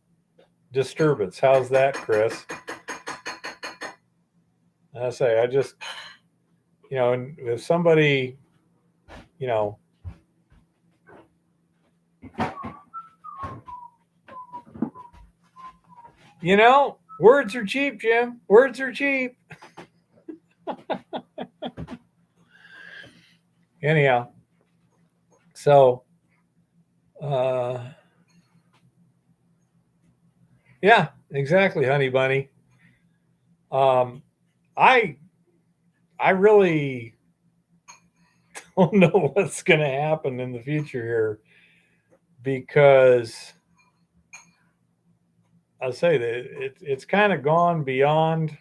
disturbance. How's that, Chris? I say, if somebody, words are cheap, Jim. Words are cheap. Anyhow, so, yeah, exactly, honey bunny. I really don't know what's going to happen in the future here, because I'll say that it's kind of gone beyond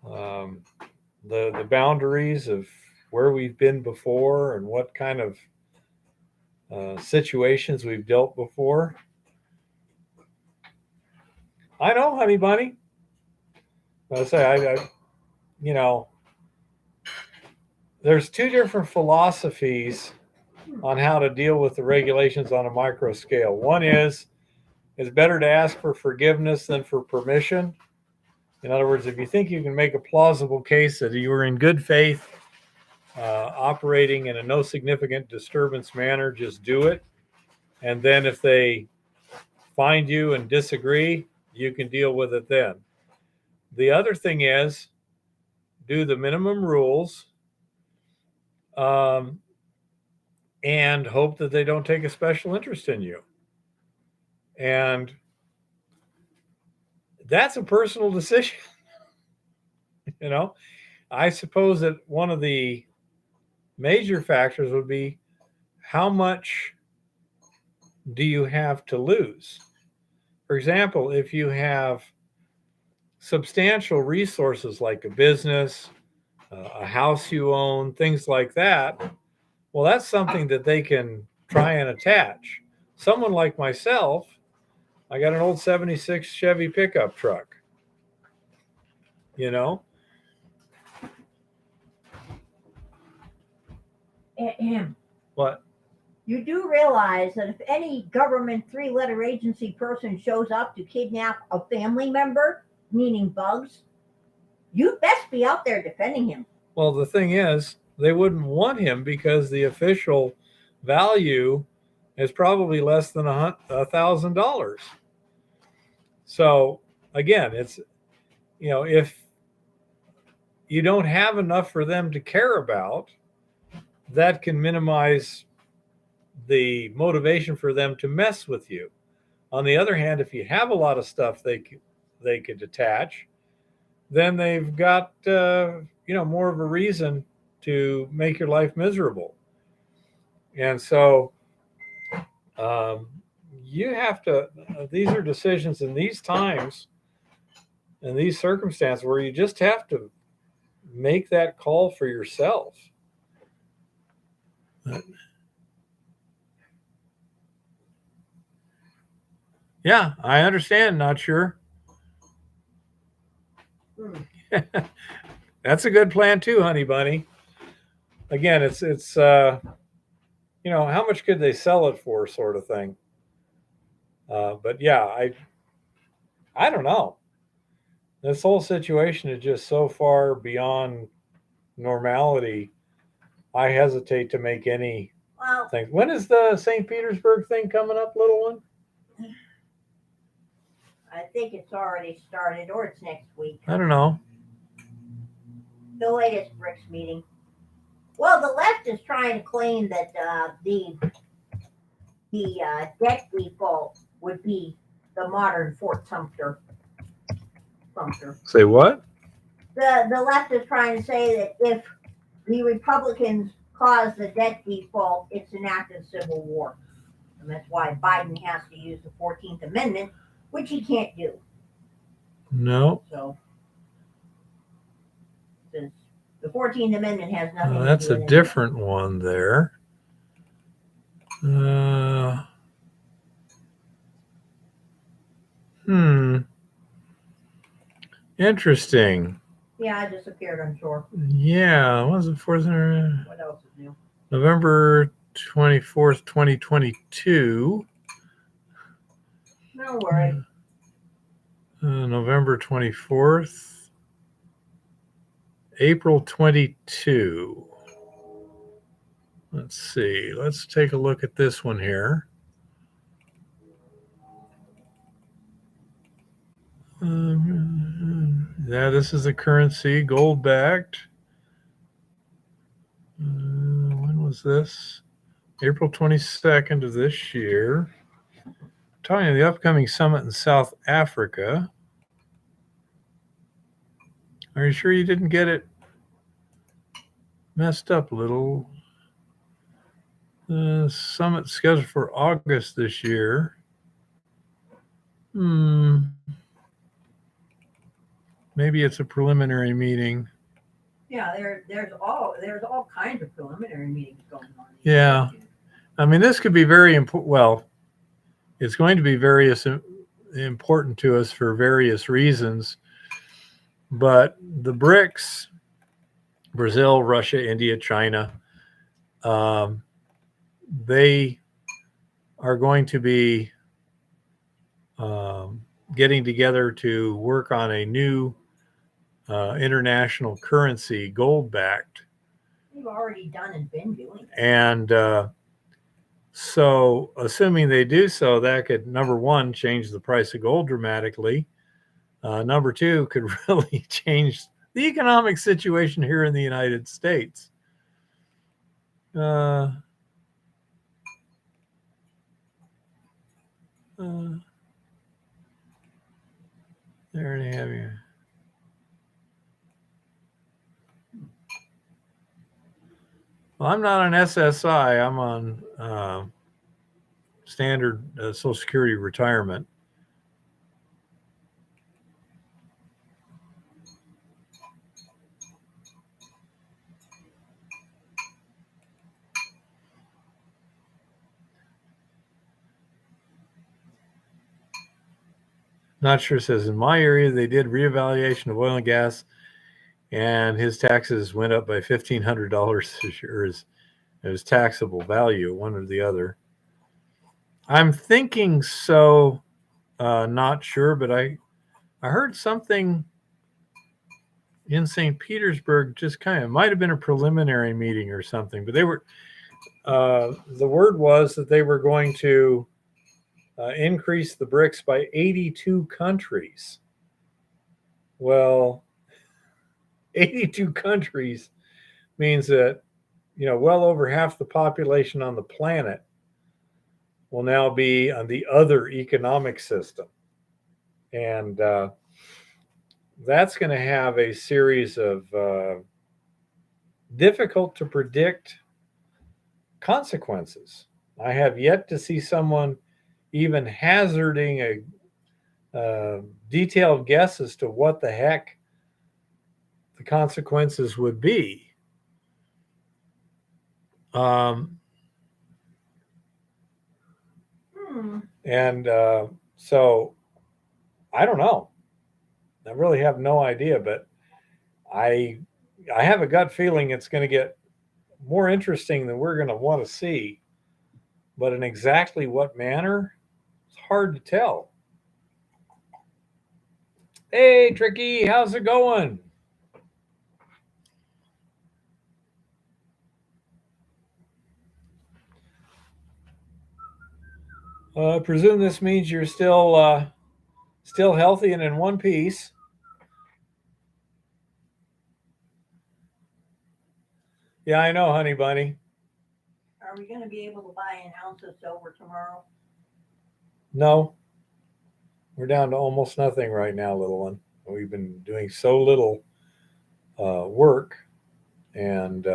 the boundaries of where we've been before and what kind of situations we've dealt before. I know, honey bunny. I say, there's two different philosophies on how to deal with the regulations on a micro scale. One is it's better to ask for forgiveness than for permission. In other words, if you think you can make a plausible case that you were in good faith, operating in a no significant disturbance manner, just do it. And then if they find you and disagree, you can deal with it then. The other thing is do the minimum rules and hope that they don't take a special interest in you. And that's a personal decision. I suppose that one of the major factors would be how much do you have to lose? For example, if you have substantial resources like a business, a house you own, things like that, well, that's something that they can try and attach. Someone like myself, I got an old 76 Chevy pickup truck. What? You do realize that if any government 3-letter agency person shows up to kidnap a family member, meaning Bugs, you best be out there defending him. Well, the thing is, they wouldn't want him because the official value is probably less than $1,000. So again, it's, you don't have enough for them to care about, that can minimize the motivation for them to mess with you. On the other hand, if you have a lot of stuff they could attach, then they've got more of a reason to make your life miserable. And so um, you have to. These are decisions in these times and these circumstances where you just have to make that call for yourself. Yeah, I understand. Not sure. That's a good plan too, honey bunny. Again, it's how much could they sell it for, sort of thing. But yeah, I don't know. This whole situation is just so far beyond normality. I hesitate to make any things. When is the St. Petersburg thing coming up, little one? I think it's already started, or it's next week. I don't know. The latest BRICS meeting. Well, the left is trying to claim that the debt default would be the modern Fort Sumter. Say what? The left is trying to say that if the Republicans cause the debt default, it's an act of civil war. And that's why Biden has to use the 14th Amendment, which he can't do. No. So, the 14th Amendment has nothing to do that's with a it. different one there. Interesting. Yeah, it disappeared, I'm sure. Yeah, what was it for? What else is new? November 24th, 2022. No worry. November 24th. April 22. Let's see. Let's take a look at this one here. Yeah, this is the currency, gold backed. When was this? April 22nd of this year. Talking of the upcoming summit in South Africa. Are you sure you didn't get it messed up a little? Summit scheduled for August this year. Maybe it's a preliminary meeting. Yeah, there's all kinds of preliminary meetings going on. Yeah, I mean, this could be very important. Well, it's going to be important to us for various reasons. But the BRICS, Brazil, Russia, India, China, they are going to be getting together to work on a new international currency, gold-backed. We've already done and been doing it. And so, assuming they do so, that could, number one, change the price of gold dramatically. Number two, could really change the economic situation here in the United States. There they have you. Well, I'm not on SSI. I'm on standard Social Security retirement. Not sure. Says in my area they did reevaluation of oil and gas, and his taxes went up by $1,500 this year. His taxable value, one or the other. I'm thinking so. Not sure, but I heard something in St. Petersburg. Just kind of might have been a preliminary meeting or something, but they were. The word was that they were going to increase the BRICS by 82 countries. Well, 82 countries means that, well over half the population on the planet will now be on the other economic system. And that's going to have a series of difficult to predict consequences. I have yet to see someone even hazarding a detailed guess as to what the heck the consequences would be. And so I don't know. I really have no idea, but I have a gut feeling it's going to get more interesting than we're going to want to see. But in exactly what manner, it's hard to tell. Hey, Tricky, how's it going? I presume this means you're still healthy and in one piece. Yeah, I know, honey bunny. Are we going to be able to buy an ounce of silver tomorrow? No. We're down to almost nothing right now, little one. We've been doing so little work, and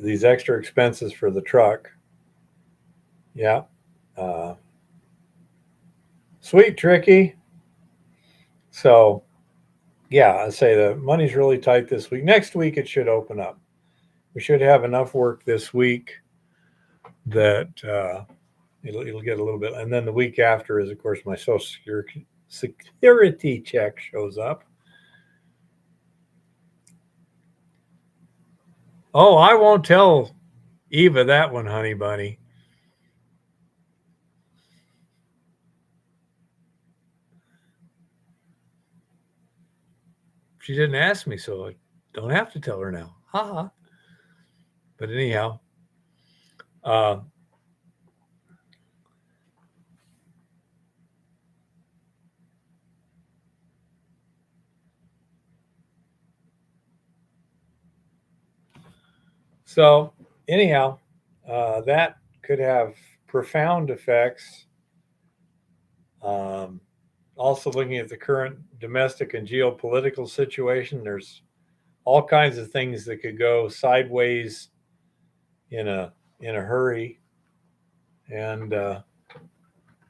these extra expenses for the truck. Yeah. Sweet, Tricky. So, yeah, I say the money's really tight this week. Next week, it should open up. We should have enough work this week that it'll get a little bit. And then the week after is, of course, my Social Security check shows up. Oh, I won't tell Eva that one, honey bunny. She didn't ask me, so I don't have to tell her now. Ha ha. But anyhow, so anyhow, that could have profound effects. Also, looking at the current domestic and geopolitical situation, there's all kinds of things that could go sideways in a hurry. And matter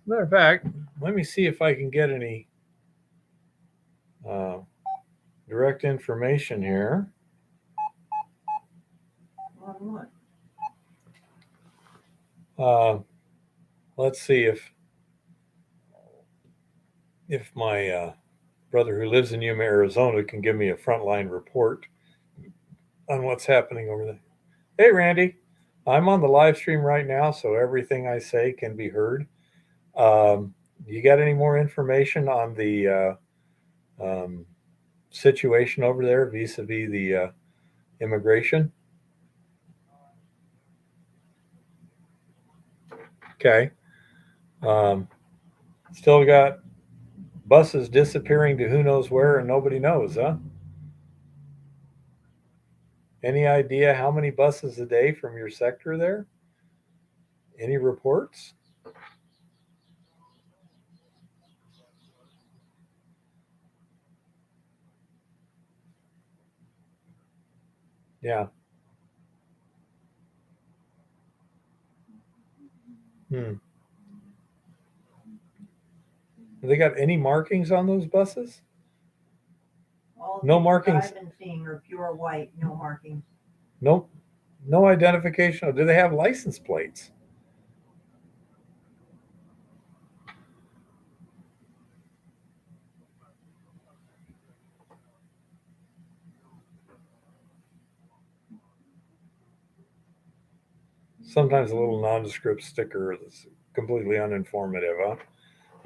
of fact, let me see if I can get any direct information here. Let's see if my brother who lives in Yuma, Arizona, can give me a frontline report on what's happening over there. Hey, Randy, I'm on the live stream right now, so everything I say can be heard. You got any more information on the situation over there vis-a-vis the immigration? Okay. Still got buses disappearing to who knows where and nobody knows, huh? Any idea how many buses a day from your sector there? Any reports? Yeah. Have they got any markings on those buses? No markings. I've been seeing are pure white, no markings. Nope. No identification. Do they have license plates? Sometimes a little nondescript sticker that's completely uninformative, huh?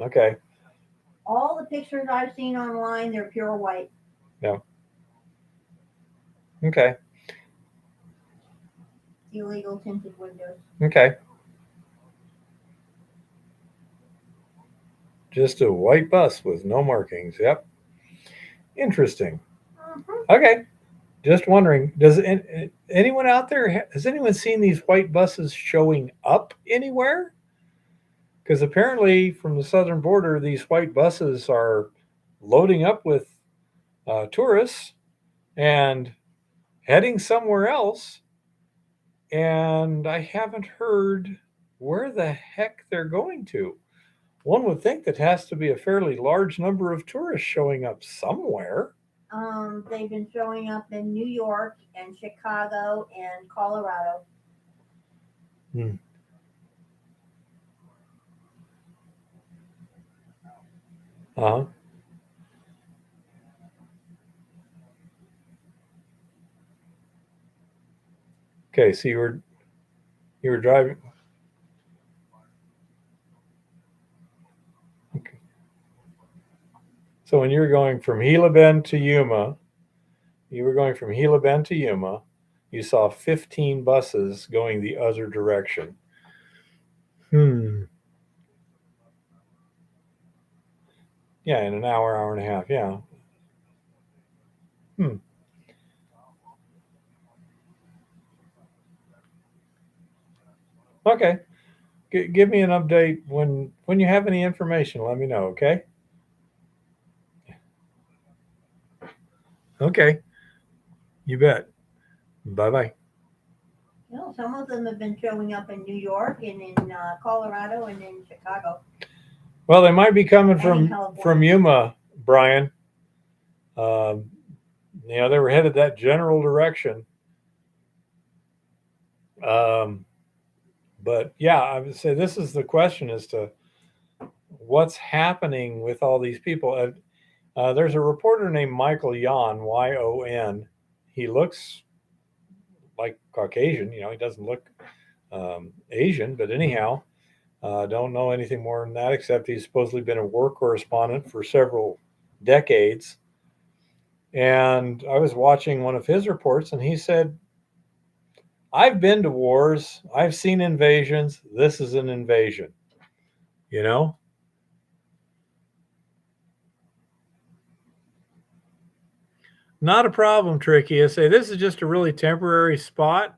Okay. All the pictures I've seen online, they're pure white. Yeah. Okay. Illegal tinted windows. Okay. Just a white bus with no markings. Yep. Interesting. Mhm. Okay. Just wondering, anyone out there, has anyone seen these white buses showing up anywhere? Because apparently from the southern border, these white buses are loading up with tourists and heading somewhere else. And I haven't heard where the heck they're going to. One would think that has to be a fairly large number of tourists showing up somewhere. They've been showing up in New York and Chicago and Colorado. Hmm. Uh-huh. Okay, so you were driving. Okay. So when you were going from Gila Bend to Yuma, you were going from Gila Bend to Yuma. You saw 15 buses going the other direction. Hmm. Yeah, in an hour, hour and a half. Yeah. Hmm. Okay. Give me an update when you have any information. Let me know. Okay. Okay. You bet. Bye bye. Some of them have been showing up in New York and in Colorado and in Chicago Well, they might be coming and in from California. Yuma, Brian. Um, they were headed that general direction. Um, but yeah, I would say this is the question as to what's happening with all these people. There's a reporter named Michael Yon, Yon. He looks like Caucasian. He doesn't look Asian, but anyhow, don't know anything more than that except he's supposedly been a war correspondent for several decades. And I was watching one of his reports, and he said, I've been to wars, I've seen invasions. This is an invasion. You know, not a problem, Tricky. I say this is just a really temporary spot.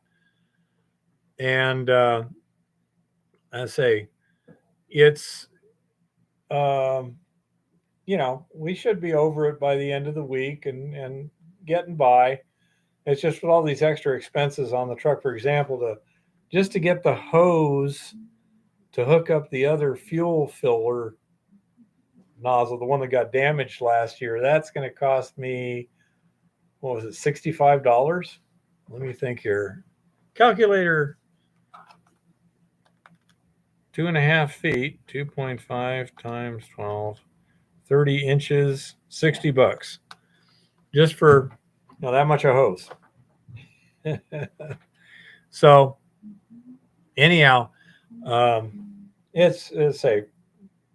And I say it's, um, we should be over it by the end of the week and getting by. It's just with all these extra expenses on the truck, for example, to get the hose to hook up the other fuel filler nozzle, the one that got damaged last year, that's going to cost me, what was it, $65? Let me think here. Calculator, 2.5 feet, 2.5 times 12, 30 inches, $60 just for that much of hose. So, anyhow, it's a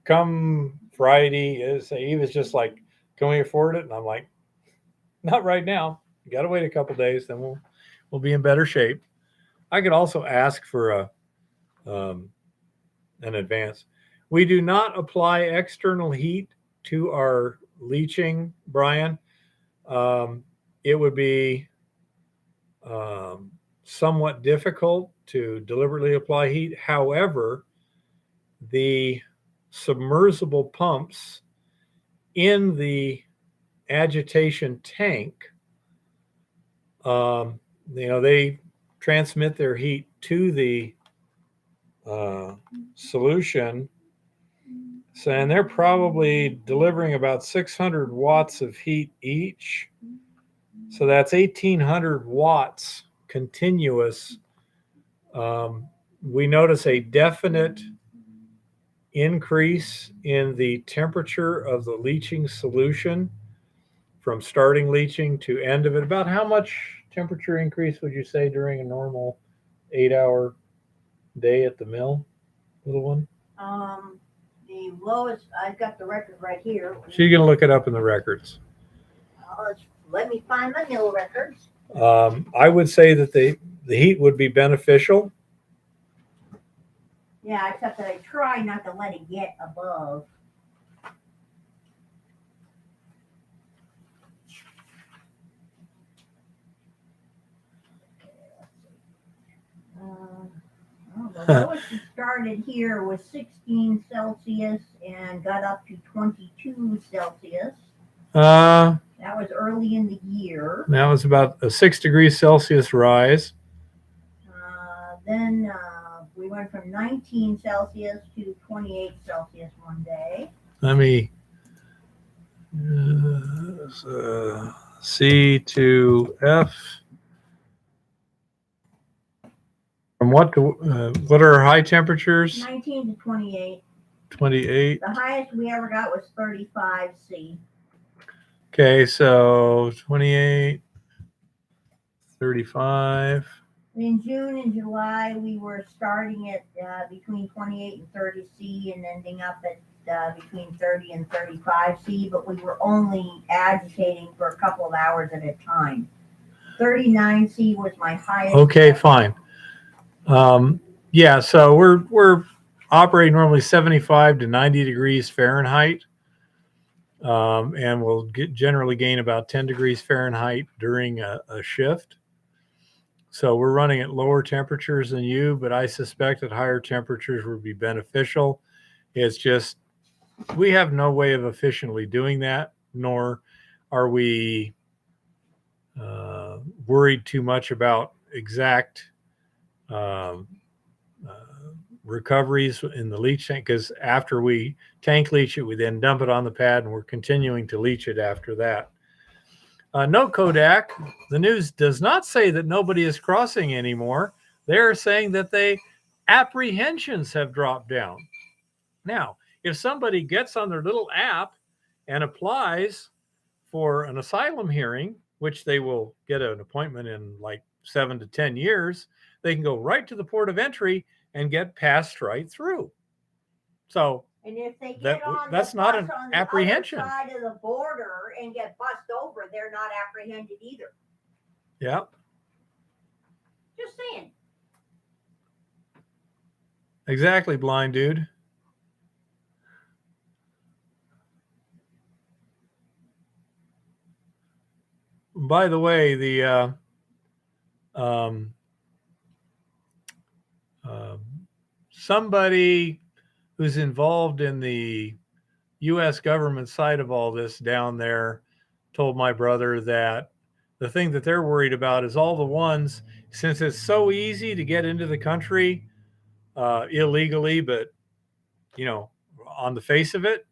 come Friday, Eve is just like, can we afford it? And I'm like, not right now. You got to wait a couple days, then we'll be in better shape. I could also ask for um, an advance. We do not apply external heat to our leaching, Brian. Um, it would be um, somewhat difficult to deliberately apply heat. However, the submersible pumps in the agitation tank, um, they transmit their heat to the uh, solution. So, and they're probably delivering about 600 watts of heat each. So that's 1,800 watts continuous. We notice a definite increase in the temperature of the leaching solution from starting leaching to end of it. About how much temperature increase would you say during a normal 8 hour day at the mill, little one? Um, the lowest, I've got the record right here. So you're going to look it up in the records. Let me find my mill records. I would say that the heat would be beneficial. Yeah, except that I try not to let it get above. The lowest it started here was 16 Celsius and got up to 22 Celsius. That That was early in the year. was about a 6 degrees Celsius rise. Then we went from 19 Celsius to 28 Celsius one day. Let me C to F. From what to what are high temperatures? 19 to 28. 28. The highest we ever got was 35 C. Okay, so 28, 35. In June and July, we were starting at between 28 and 30 C and ending up at between 30 and 35 C, but we were only agitating for a couple of hours at a time. 39 C was my highest. Okay, fine. Yeah, so we're operating normally 75 to 90 degrees Fahrenheit, and we'll generally gain about 10 degrees Fahrenheit during a shift. So we're running at lower temperatures than you, but I suspect that higher temperatures would be beneficial. It's just we have no way of efficiently doing that, nor are we worried too much about exact recoveries in the leach tank, because after we tank leach it, we then dump it on the pad and we're continuing to leach it after that. No, Kodak, the news does not say that nobody is crossing anymore. They're saying that apprehensions have dropped down. Now, if somebody gets on their little app and applies for an asylum hearing, which they will get an appointment in like 7 to 10 years, they can go right to the port of entry and get passed right through. So, and if they get that's not an apprehension. Other side of the border and get bussed over, they're not apprehended either. Yep. Just saying. Exactly, blind dude. By the way, the somebody who's involved in the U.S. government side of all this down there told my brother that the thing that they're worried about is all the ones, since it's so easy to get into the country illegally, but, you know, on the face of it,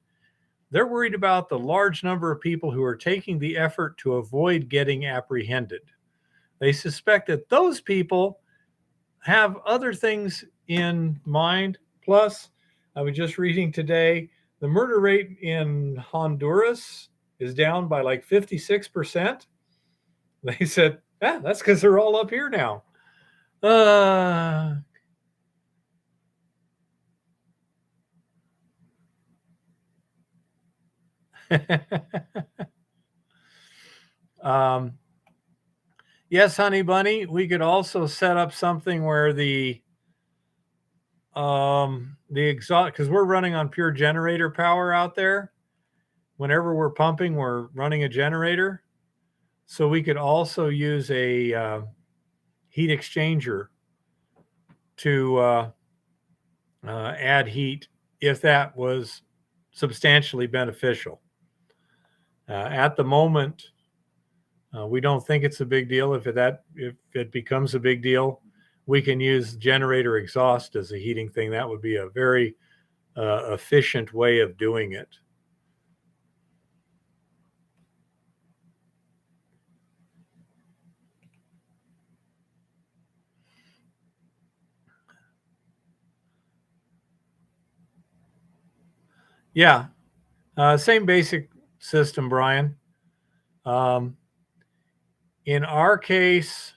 they're worried about the large number of people who are taking the effort to avoid getting apprehended. They suspect that those people have other things in mind. Plus, I was just reading today, the murder rate in Honduras is down by like 56%. They said, that's because they're all up here now. Yes, honey bunny, we could also set up something where the exhaust, because we're running on pure generator power out there. Whenever we're pumping, we're running a generator. So we could also use a heat exchanger to add heat if that was substantially beneficial. At the moment, we don't think it's a big deal. If it becomes a big deal, we can use generator exhaust as a heating thing. That would be a very efficient way of doing it. Yeah, same basic system, Brian. In our case,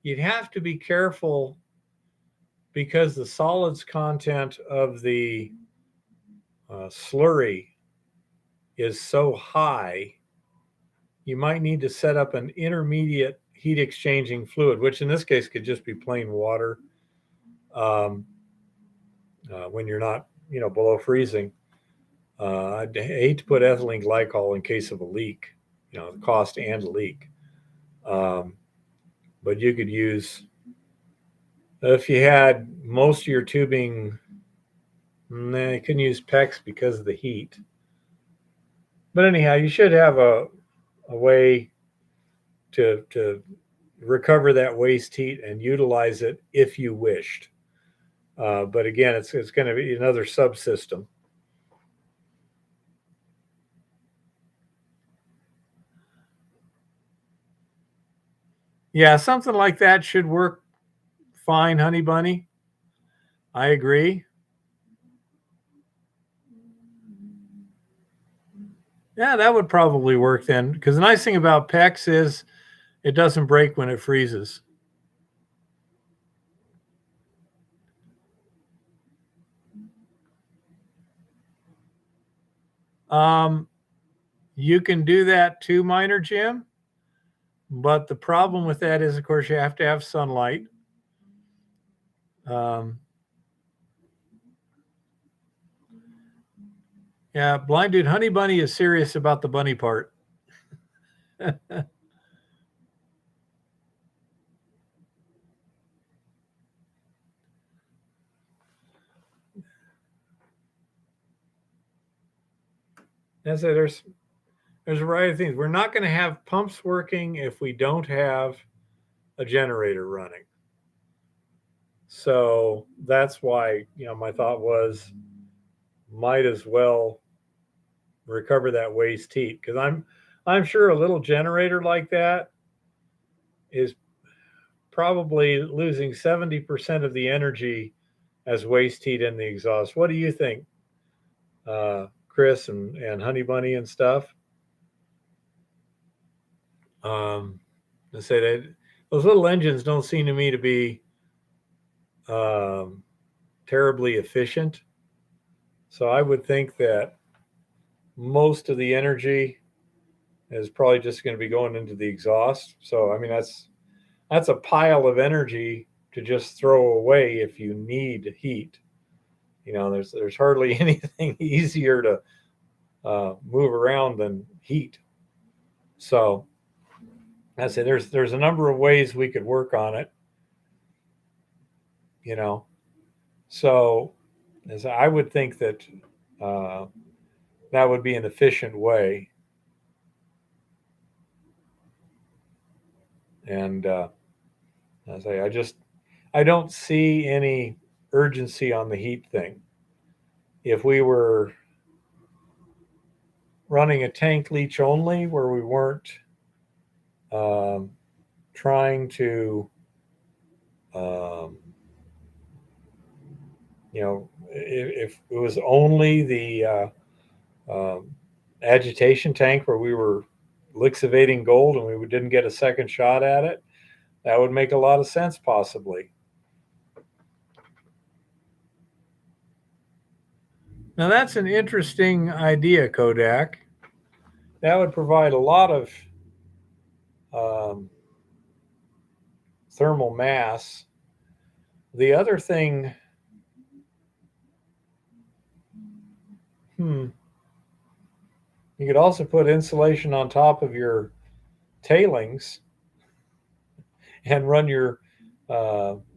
you'd have to be careful because the solids content of the slurry is so high, you might need to set up an intermediate heat exchanging fluid, which in this case could just be plain water when you're not, below freezing. I'd hate to put ethylene glycol in case of a leak, the cost and a leak. but you could use, if you had most of your tubing, nah, you couldn't use PEX because of the heat. But anyhow, you should have a way to recover that waste heat and utilize it if you wished. But again, it's going to be another subsystem. Yeah, something like that should work fine, Honey Bunny. I agree. Yeah, that would probably work then. Because the nice thing about PEX is it doesn't break when it freezes. Um, you can do that too, Miner Jim. But the problem with that is, of course, you have to have sunlight. Um, yeah, Blind Dude, Honey Bunny is serious about the bunny part. And so there's a variety of things. We're not going to have pumps working if we don't have a generator running. So that's why, my thought was might as well recover that waste heat, because I'm sure a little generator like that is probably losing 70% of the energy as waste heat in the exhaust. What do you think, Chris and Honey Bunny and stuff? To say that those little engines don't seem to me to be um, terribly efficient. So I would think that most of the energy is probably just going to be going into the exhaust. So I mean that's a pile of energy to just throw away if you need heat. There's hardly anything easier to move around than heat. So I say there's a number of ways we could work on it. You know, so as I would think that uh, that would be an efficient way. And I don't see any urgency on the heat thing. If we were running a tank leach only, where we weren't um, trying to, um, if it was only the agitation tank where we were lixivating gold and we didn't get a second shot at it, that would make a lot of sense, possibly. Now, that's an interesting idea, Kodak. That would provide a lot of um, thermal mass. The other thing, you could also put insulation on top of your tailings and run your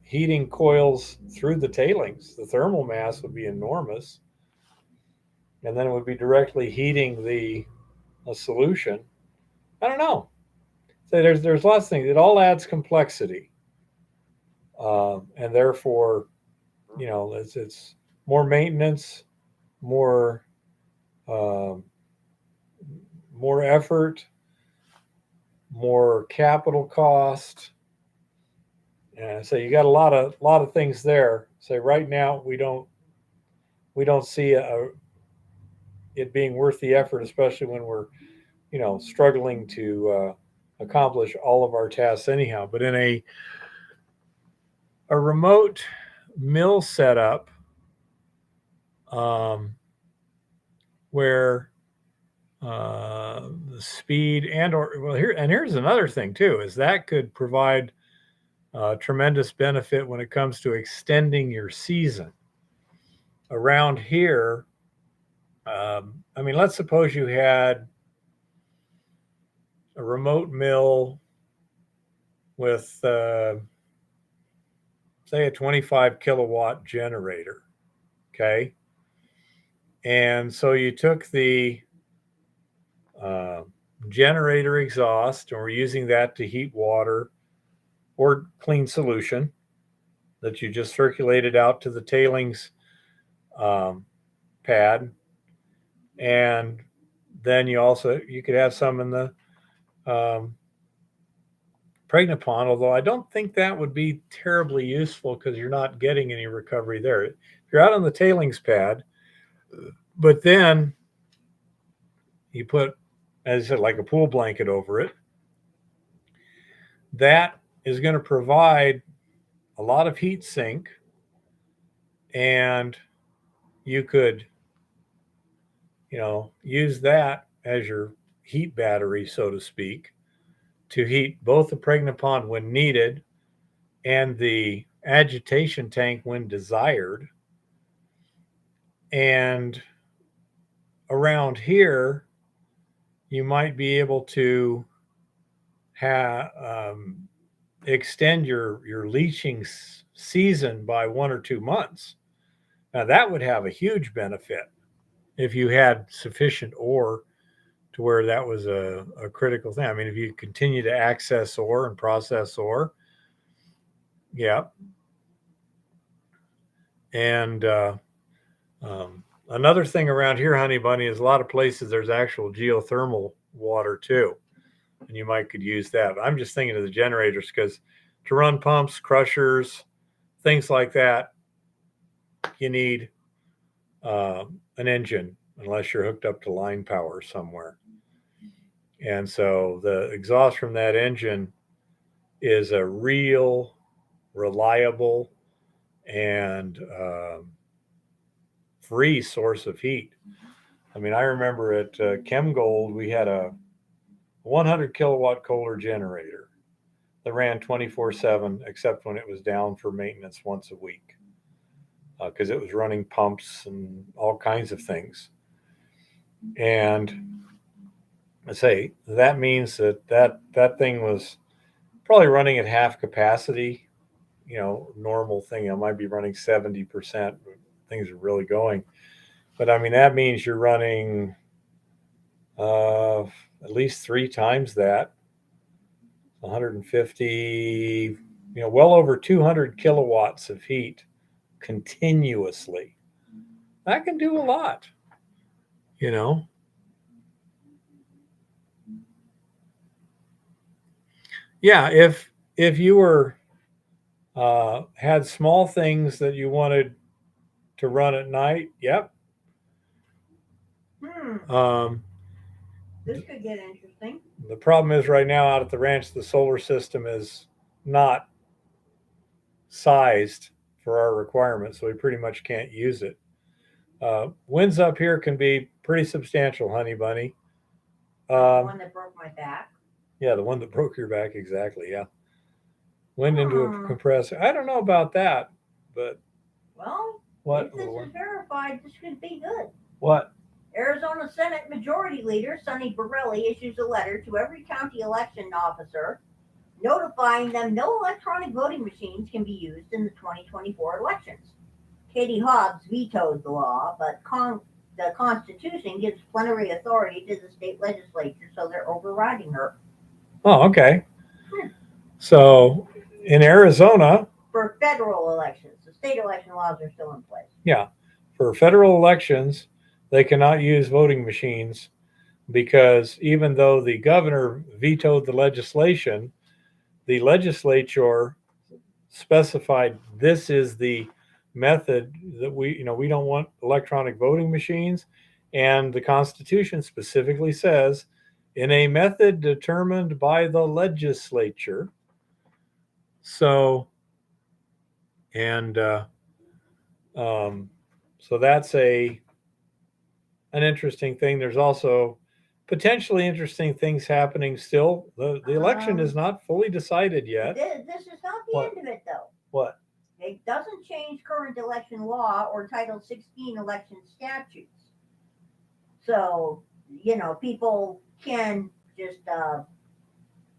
heating coils through the tailings. The thermal mass would be enormous, and then it would be directly heating the solution. I don't know. So there's lots of things. It all adds complexity, and therefore, it's more maintenance, more um, more effort, more capital cost. And so you got a lot of things there. So right now we don't see it being worth the effort, especially when we're struggling to accomplish all of our tasks anyhow. But in a remote mill setup, where the speed here's another thing too, is that could provide tremendous benefit when it comes to extending your season around here. I mean, let's suppose you had a remote mill with, say, a 25 kilowatt generator. Okay. And so you took the uh, generator exhaust, and we're using that to heat water or clean solution that you just circulated out to the tailings um, pad. And then you could have some in the um, pregnant pond, although I don't think that would be terribly useful because you're not getting any recovery there. If you're out on the tailings pad, but then you put, as I said, like a pool blanket over it, that is going to provide a lot of heat sink, and you could, use that as your heat battery, so to speak, to heat both the pregnant pond when needed and the agitation tank when desired. And around here, you might be able to have extend your leaching season by 1 or 2 months. Now that would have a huge benefit if you had sufficient ore to where that was a critical thing. I mean, if you continue to access ore and process ore, yeah. And another thing around here, Honey Bunny, is a lot of places there's actual geothermal water too, and you might could use that. But I'm just thinking of the generators because to run pumps, crushers, things like that, you need an engine unless you're hooked up to line power somewhere. And so the exhaust from that engine is a real reliable and free source of heat. I mean, I remember at ChemGold, we had a 100 kilowatt Kohler generator that ran 24/7, except when it was down for maintenance once a week, because it was running pumps and all kinds of things. And I say that means that thing was probably running at half capacity. Normal thing, it might be running 70%. Things are really going. But I mean, that means you're running at least 3 times that, 150, well over 200 kilowatts of heat continuously. That can do a lot, you know. Yeah, if you were had small things that you wanted to run at night, yep. Um, This could get interesting. the problem is right now out at the ranch, the solar system is not sized for our requirements, so we pretty much can't use it. Winds up here can be pretty substantial, Honey Bunny. The one that broke my back. Yeah, the one that broke your back, exactly. Yeah, wind into a compressor. I don't know about that, but if this is verified, this could be good. What? Arizona Senate Majority Leader Sonny Borelli issues a letter to every county election officer notifying them no electronic voting machines can be used in the 2024 elections. Katie Hobbs vetoed the law, but the Constitution gives plenary authority to the state legislature, so they're overriding her. Oh, okay. So in Arizona, for federal elections, the state election laws are still in place. Yeah, for federal elections, they cannot use voting machines because even though the governor vetoed the legislation, the legislature specified this is the method that we don't want electronic voting machines, and the Constitution specifically says in a method determined by the legislature. So so that's an interesting thing. There's also potentially interesting things happening still. The election is not fully decided yet. This is not the end of it, though. What? It doesn't change current election law or Title 16 election statutes. So, people can just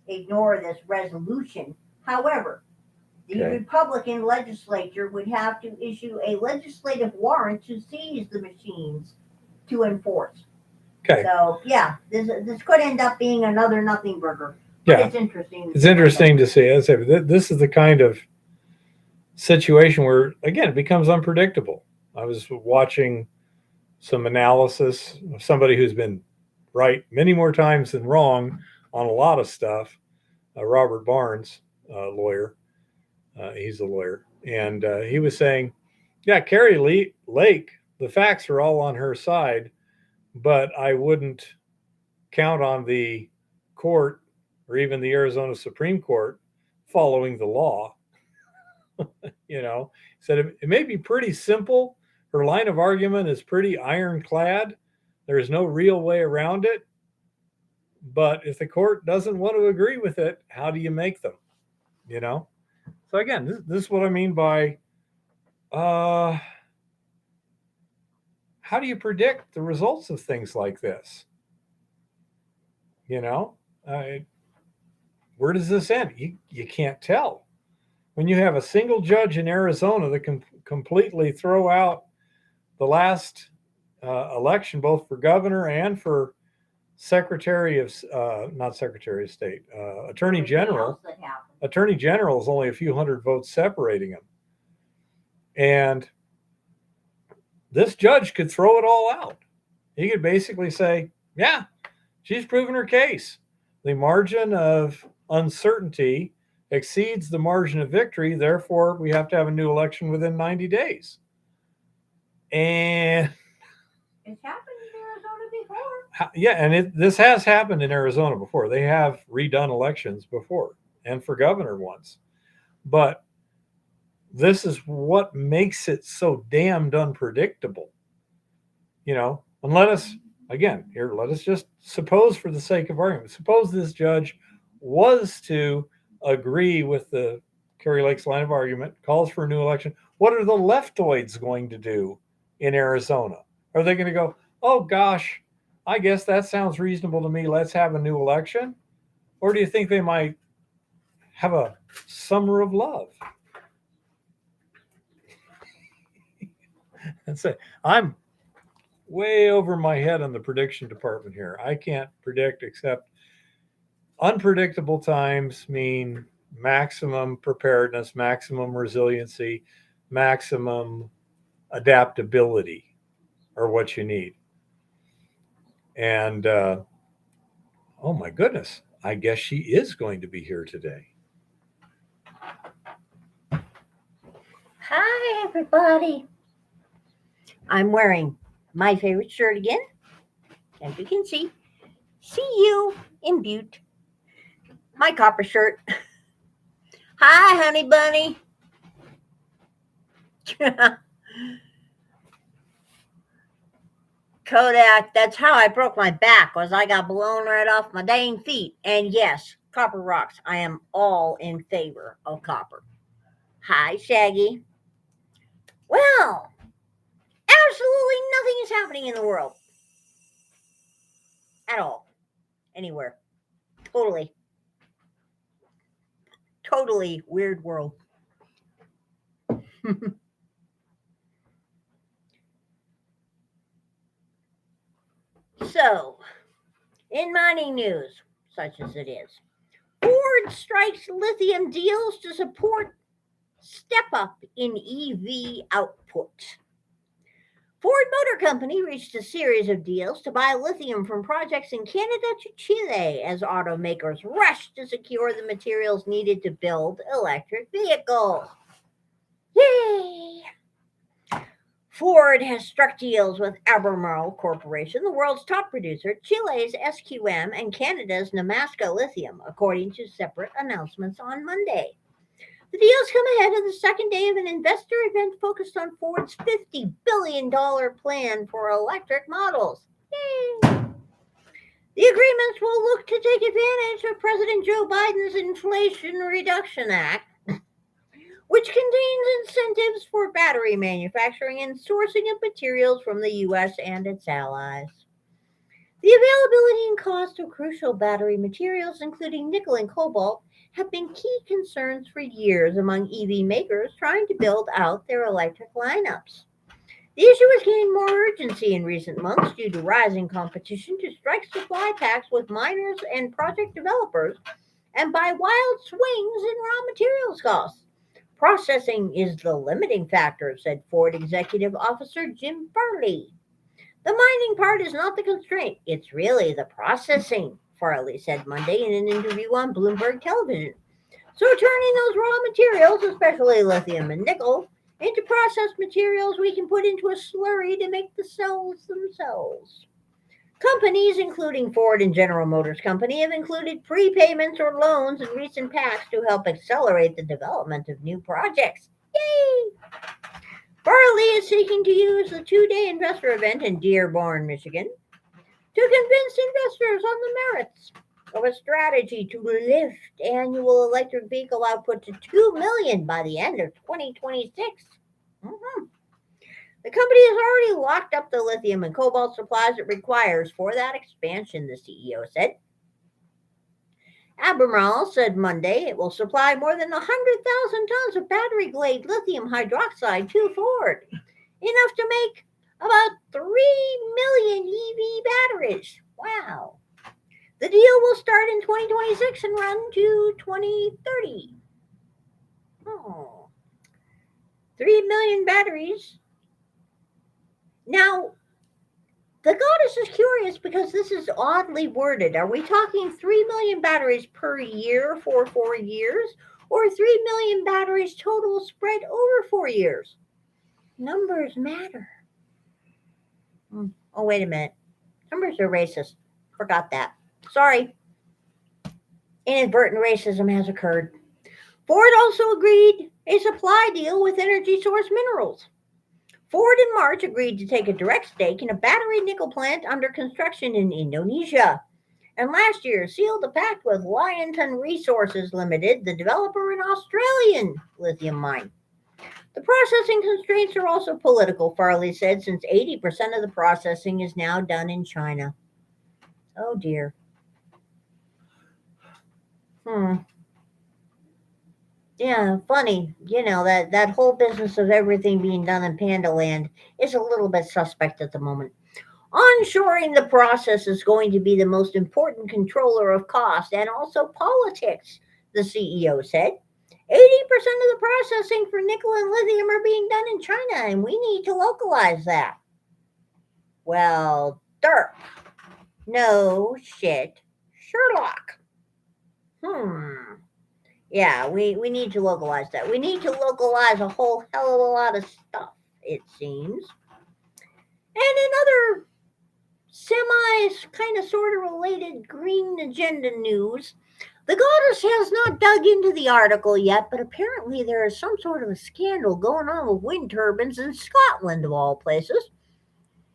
ignore this resolution However, the Okay. Republican legislature would have to issue a legislative warrant to seize the machines to enforce. Okay. So yeah, this could end up being another nothing burger. But Yeah. it's interesting. It's interesting to see. As I say, this is the kind of situation where, again, it becomes unpredictable. I was watching some analysis of somebody who's been right many more times than wrong on a lot of stuff. Robert Barnes, lawyer. He's a lawyer. And he was saying, yeah, Carrie Lake, the facts are all on her side, but I wouldn't count on the court or even the Arizona Supreme Court following the law. You know, he said it may be pretty simple. Her line of argument is pretty ironclad. There's no real way around it. But if the court doesn't want to agree with it, how do you make them? You know? So again, this is what I mean by how do you predict the results of things like this? You know, where does this end? You can't tell. When you have a single judge in Arizona that can completely throw out the last election, both for governor and for Secretary of not Secretary of State, Attorney General. Attorney General is only a few hundred votes separating them, and this judge could throw it all out. He could basically say, "Yeah, she's proven her case. The margin of uncertainty exceeds the margin of victory. Therefore, we have to have a new election within 90 days." And it's happened in Arizona before. Yeah, and this has happened in Arizona before. They have redone elections before, and for governor once. But this is what makes it so damned unpredictable. You know, and let us just suppose, for the sake of argument, suppose this judge was to agree with the Carrie Lake's line of argument, calls for a new election. What are the leftoids going to do in Arizona? Are they going to go, oh gosh, I guess that sounds reasonable to me, let's have a new election? Or do you think they might have a summer of love? And say, I'm way over my head on the prediction department here. I can't predict, except unpredictable times mean maximum preparedness, maximum resiliency, maximum adaptability are what you need. And oh my goodness, I guess she is going to be here today. Hi, everybody. I'm wearing my favorite shirt again. As you can see you in Butte. My copper shirt. Hi, honey bunny. Kodak, that's how I broke my back, was I got blown right off my dang feet. And yes, copper rocks. I am all in favor of copper. Hi, Shaggy. Well, absolutely nothing is happening in the world. At all. Anywhere. Totally weird world. So, in mining news, such as it is, Ford strikes lithium deals to support step up in EV output. Ford Motor Company reached a series of deals to buy lithium from projects in Canada to Chile as automakers rush to secure the materials needed to build electric vehicles. Yay! Ford has struck deals with Albemarle Corporation, the world's top producer, Chile's SQM, and Canada's Nemaska Lithium, according to separate announcements on Monday. The deals come ahead of the second day of an investor event focused on Ford's $50 billion plan for electric models. Yay! The agreements will look to take advantage of President Joe Biden's Inflation Reduction Act, which contains incentives for battery manufacturing and sourcing of materials from the U.S. and its allies. The availability and cost of crucial battery materials, including nickel and cobalt, have been key concerns for years among EV makers trying to build out their electric lineups. The issue has gained more urgency in recent months due to rising competition to strike supply pacts with miners and project developers and by wild swings in raw materials costs. Processing is the limiting factor, said Ford Executive Officer Jim Farley. The mining part is not the constraint, it's really the processing, Farley said Monday in an interview on Bloomberg Television. So turning those raw materials, especially lithium and nickel, into processed materials we can put into a slurry to make the cells themselves. Companies, including Ford and General Motors Company, have included prepayments or loans in recent pacts to help accelerate the development of new projects. Yay! Farley is seeking to use the two-day investor event in Dearborn, Michigan, to convince investors on the merits of a strategy to lift annual electric vehicle output to 2 million by the end of 2026. The company has already locked up the lithium and cobalt supplies it requires for that expansion, the CEO said. Albemarle said Monday it will supply more than 100,000 tons of battery-grade lithium hydroxide to Ford, enough to make about 3 million EV batteries. Wow. The deal will start in 2026 and run to 2030. Oh. 3 million batteries. Now, the goddess is curious because this is oddly worded. Are we talking 3 million batteries per year for 4 years, or 3 million batteries total spread over 4 years? Numbers matter. Oh, wait a minute. Numbers are racist. Forgot that. Sorry. Inadvertent racism has occurred. Ford also agreed a supply deal with Energy Source Minerals. Ford in March agreed to take a direct stake in a battery nickel plant under construction in Indonesia, and last year sealed a pact with Lionton Resources Limited, the developer an Australian lithium mine. The processing constraints are also political, Farley said, since 80% of the processing is now done in China. Oh dear. Yeah, funny. That whole business of everything being done in Panda Land is a little bit suspect at the moment. Onshoring the process is going to be the most important controller of cost and also politics, the CEO said. 80% of the processing for nickel and lithium are being done in China, and we need to localize that. Well, Dirk. No shit, Sherlock. Yeah, we need to localize that. We need to localize a whole hell of a lot of stuff, it seems. And in other kind of sort of related green agenda news, the goddess has not dug into the article yet, but apparently there is some sort of a scandal going on with wind turbines in Scotland, of all places.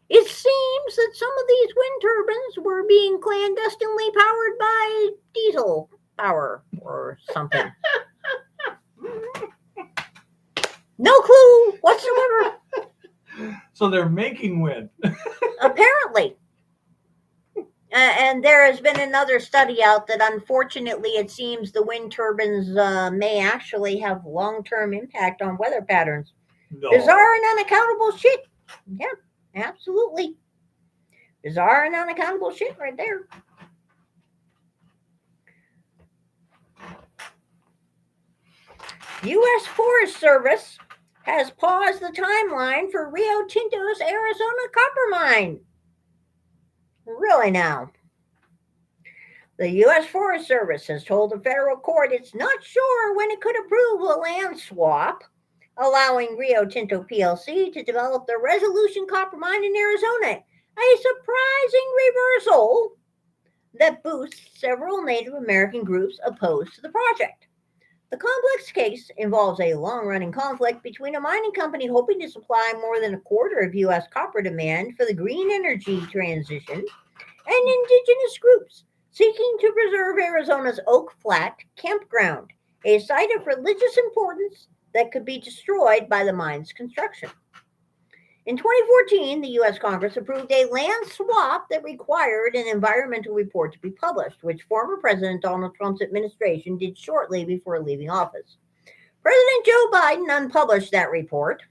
It seems that some of these wind turbines were being clandestinely powered by diesel power or something. No clue whatsoever. So they're making wind. Apparently. And there has been another study out that unfortunately it seems the wind turbines may actually have long-term impact on weather patterns. No. Bizarre and unaccountable shit. Yeah, absolutely. Bizarre and unaccountable shit right there. U.S. Forest Service has paused the timeline for Rio Tinto's Arizona copper mine. Really now? The U.S. Forest Service has told the federal court it's not sure when it could approve a land swap, allowing Rio Tinto plc to develop the Resolution copper mine in Arizona, a surprising reversal that boosts several Native American groups opposed to the project. The complex case involves a long-running conflict between a mining company hoping to supply more than a quarter of U.S. copper demand for the green energy transition and indigenous groups seeking to preserve Arizona's Oak Flat campground, a site of religious importance that could be destroyed by the mine's construction. In 2014, the U.S. Congress approved a land swap that required an environmental report to be published, which former President Donald Trump's administration did shortly before leaving office. President Joe Biden unpublished that report.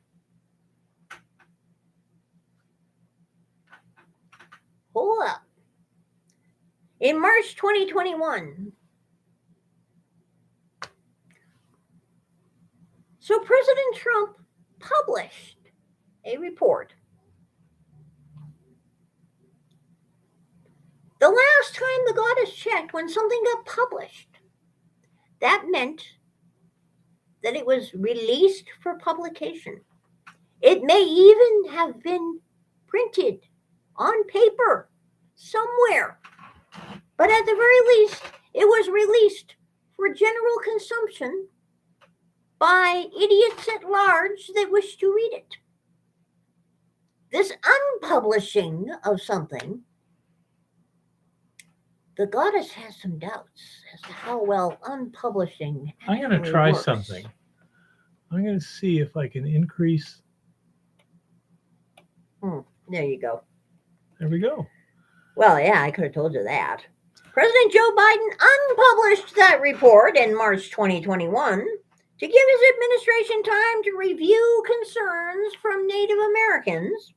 Hold up. In March 2021, so President Trump published a report. The last time the goddess checked when something got published, that meant that it was released for publication. It may even have been printed on paper somewhere, but at the very least, it was released for general consumption by idiots at large that wish to read it. This unpublishing of something, the goddess has some doubts as to how well unpublishing I'm going to actually try works. something. I'm going to see if I can increase. There you go. There we go. Well, yeah, I could have told you that. President Joe Biden unpublished that report in March 2021 to give his administration time to review concerns from Native Americans,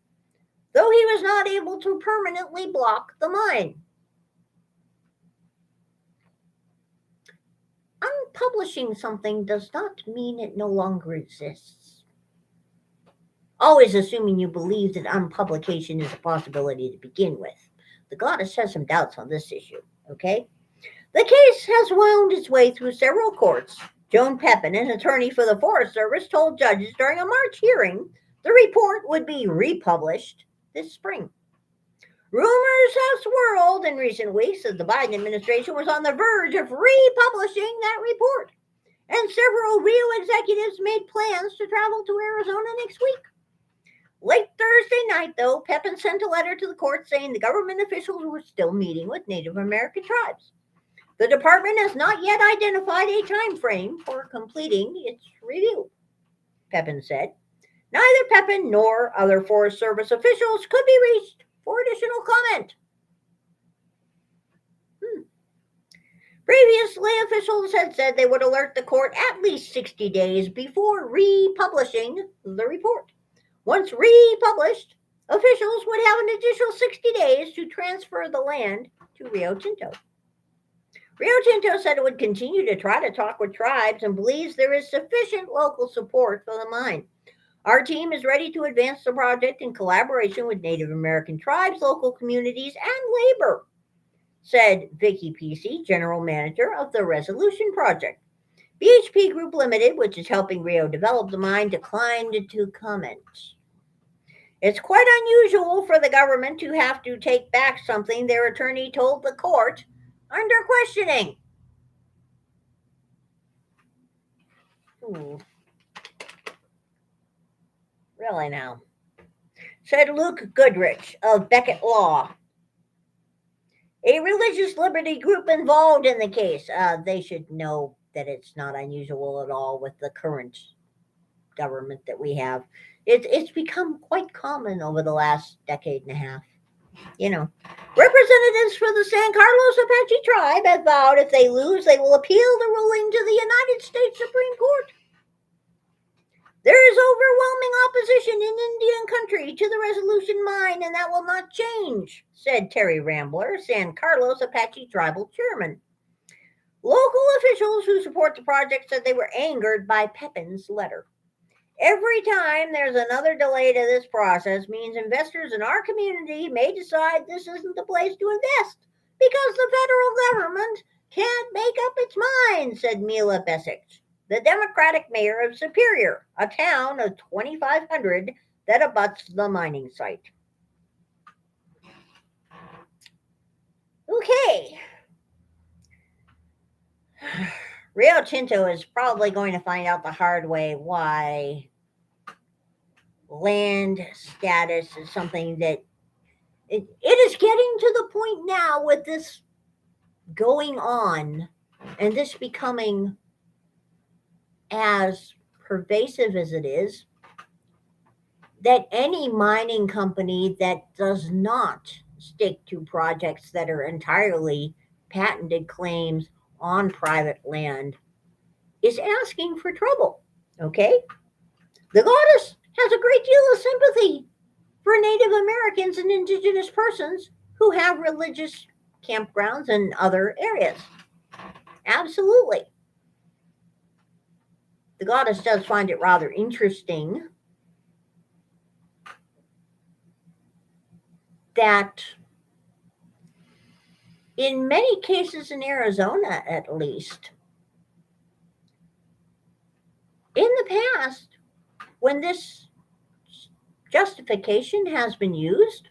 though he was not able to permanently block the mine. Unpublishing something does not mean it no longer exists. Always assuming you believe that unpublication is a possibility to begin with. The goddess has some doubts on this issue, okay? The case has wound its way through several courts. Joan Pepin, an attorney for the Forest Service, told judges during a March hearing the report would be republished this spring. Rumors have swirled in recent weeks that the Biden administration was on the verge of republishing that report, and several Rio executives made plans to travel to Arizona next week. Late Thursday night, though, Pepin sent a letter to the court saying the government officials were still meeting with Native American tribes. The department has not yet identified a time frame for completing its review, Pepin said. Neither Pepin nor other Forest Service officials could be reached for additional comment. Previously, officials had said they would alert the court at least 60 days before republishing the report. Once republished, officials would have an additional 60 days to transfer the land to Rio Tinto. Rio Tinto said it would continue to try to talk with tribes and believes there is sufficient local support for the mine. Our team is ready to advance the project in collaboration with Native American tribes, local communities, and labor, said Vicky Pesce, general manager of the Resolution Project. BHP Group Limited, which is helping Rio develop the mine, declined to comment. It's quite unusual for the government to have to take back something their attorney told the court under questioning. Really now, said Luke Goodrich of Beckett Law, a religious liberty group involved in the case. They should know that it's not unusual at all with the current government that we have. It's become quite common over the last decade and a half. You know, representatives for the San Carlos Apache tribe have vowed if they lose, they will appeal the ruling to the United States Supreme Court. There is overwhelming opposition in Indian country to the Resolution mine, and that will not change, said Terry Rambler, San Carlos Apache tribal chairman. Local officials who support the project said they were angered by Pepin's letter. Every time there's another delay to this process means investors in our community may decide this isn't the place to invest because the federal government can't make up its mind, said Mila Besic, the Democratic mayor of Superior, a town of 2,500 that abuts the mining site. Okay. Rio Tinto is probably going to find out the hard way why land status is something that it is getting to the point now with this going on and this becoming as pervasive as it is, that any mining company that does not stick to projects that are entirely patented claims on private land is asking for trouble. Okay? The goddess has a great deal of sympathy for Native Americans and indigenous persons who have religious campgrounds and other areas. Absolutely. The goddess does find it rather interesting that in many cases in Arizona, at least, in the past, when this justification has been used,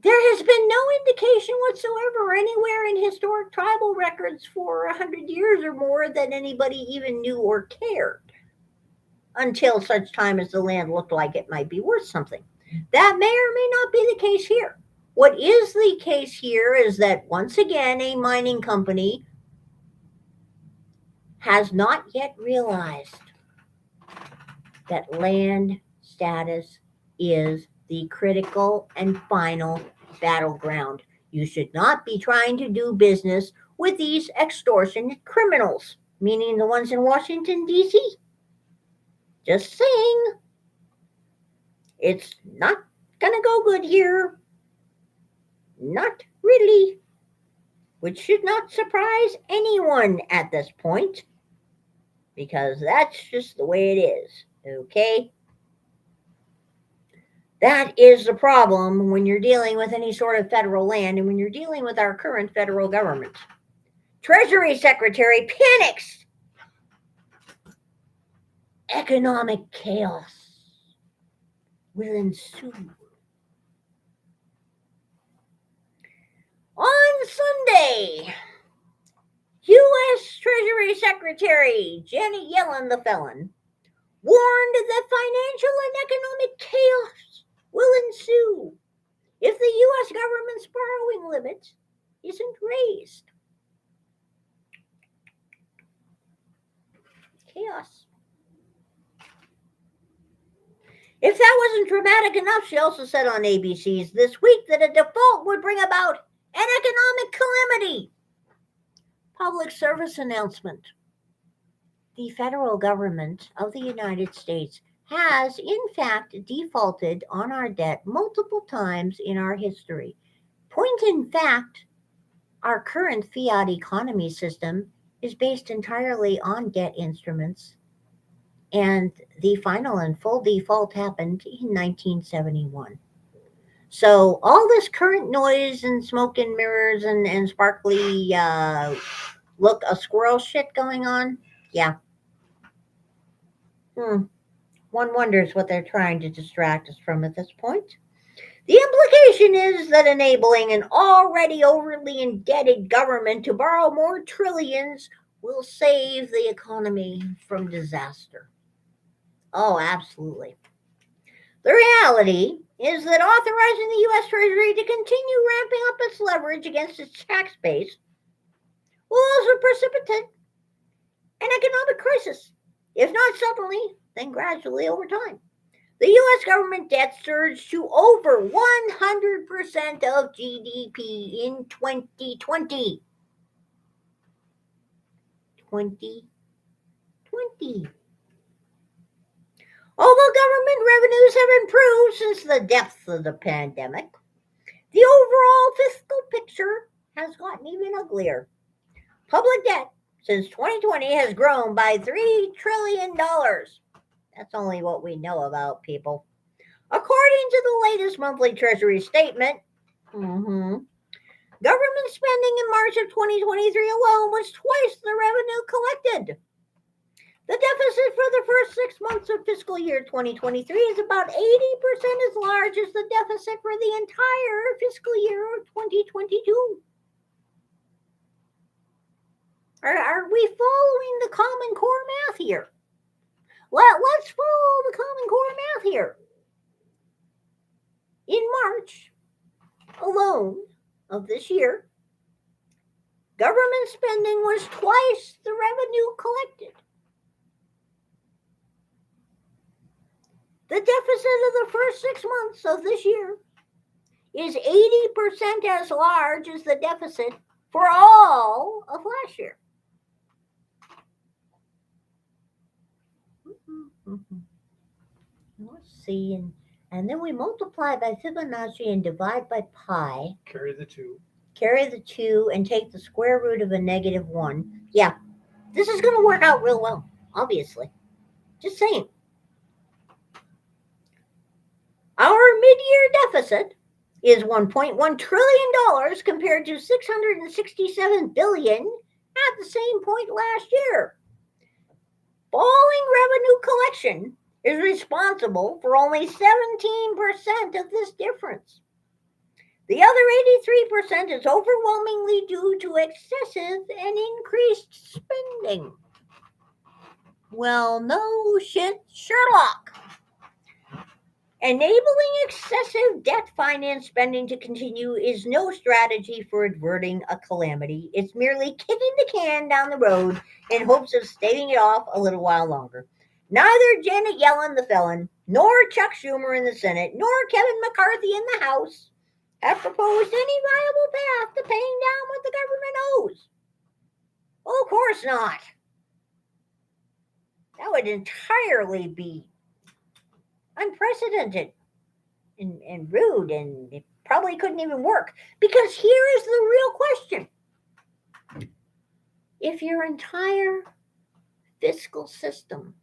there has been no indication whatsoever anywhere in historic tribal records for 100 years or more that anybody even knew or cared until such time as the land looked like it might be worth something. That may or may not be the case here. What is the case here is that once again, a mining company has not yet realized that land status is the critical and final battleground. You should not be trying to do business with these extortionate criminals, meaning the ones in Washington, D.C. Just saying. It's not going to go good here. Not really. Which should not surprise anyone at this point, because that's just the way it is. Okay? That is the problem when you're dealing with any sort of federal land and when you're dealing with our current federal government. Treasury Secretary panics. Economic chaos will ensue. On Sunday, U.S. Treasury Secretary Janet Yellen, the felon, warned that financial and economic chaos will ensue if the U.S. government's borrowing limit isn't raised. Chaos. If that wasn't dramatic enough, she also said on ABC's This Week that a default would bring about an economic calamity. Public service announcement. The federal government of the United States has, in fact, defaulted on our debt multiple times in our history. Point in fact, our current fiat economy system is based entirely on debt instruments, and the final and full default happened in 1971. So all this current noise and smoke and mirrors and sparkly look a squirrel shit going on, yeah. One wonders what they're trying to distract us from at this point. The implication is that enabling an already overly indebted government to borrow more trillions will save the economy from disaster. Oh, absolutely. The reality is that authorizing the U.S. Treasury to continue ramping up its leverage against its tax base will also precipitate an economic crisis, if not suddenly, then gradually over time. The U.S. government debt surged to over 100% of GDP in 2020. 2020. Although government revenues have improved since the depths of the pandemic, the overall fiscal picture has gotten even uglier. Public debt since 2020 has grown by $3 trillion. That's only what we know about, people. According to the latest monthly Treasury statement, government spending in March of 2023 alone was twice the revenue collected. The deficit for the first 6 months of fiscal year 2023 is about 80% as large as the deficit for the entire fiscal year of 2022. Are we following the Common Core math here? Let's follow the Common Core math here. In March alone of this year, government spending was twice the revenue collected. The deficit of the first 6 months of this year is 80% as large as the deficit for all of last year. Let's see, and then we multiply by Fibonacci and divide by pi. Carry the 2. Carry the 2 and take the square root of a -1. Yeah, this is going to work out real well, obviously. Just saying. Our mid-year deficit is $1.1 trillion compared to $667 billion at the same point last year. Falling revenue collection is responsible for only 17% of this difference. The other 83% is overwhelmingly due to excessive and increased spending. Well, no shit, Sherlock. Enabling excessive debt finance spending to continue is no strategy for averting a calamity. It's merely kicking the can down the road in hopes of staving it off a little while longer. Neither Janet Yellen, the felon, nor Chuck Schumer in the Senate, nor Kevin McCarthy in the House have proposed any viable path to paying down what the government owes. Well, of course not. That would entirely be unprecedented and rude, and it probably couldn't even work. Because here is the real question. If your entire fiscal system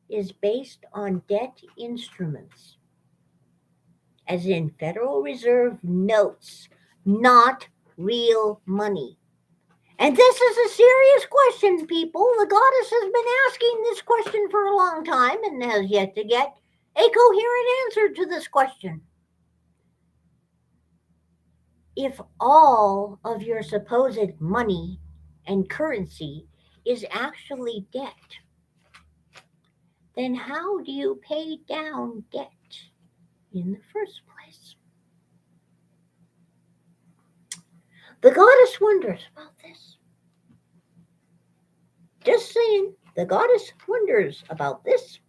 is based on debt instruments, as in Federal Reserve notes, not real money. And this is a serious question, people. The goddess has been asking this question for a long time and has yet to get a coherent answer to this question. If all of your supposed money and currency is actually debt, then how do you pay down debt in the first place? The goddess wonders about this. Just saying, the goddess wonders about this.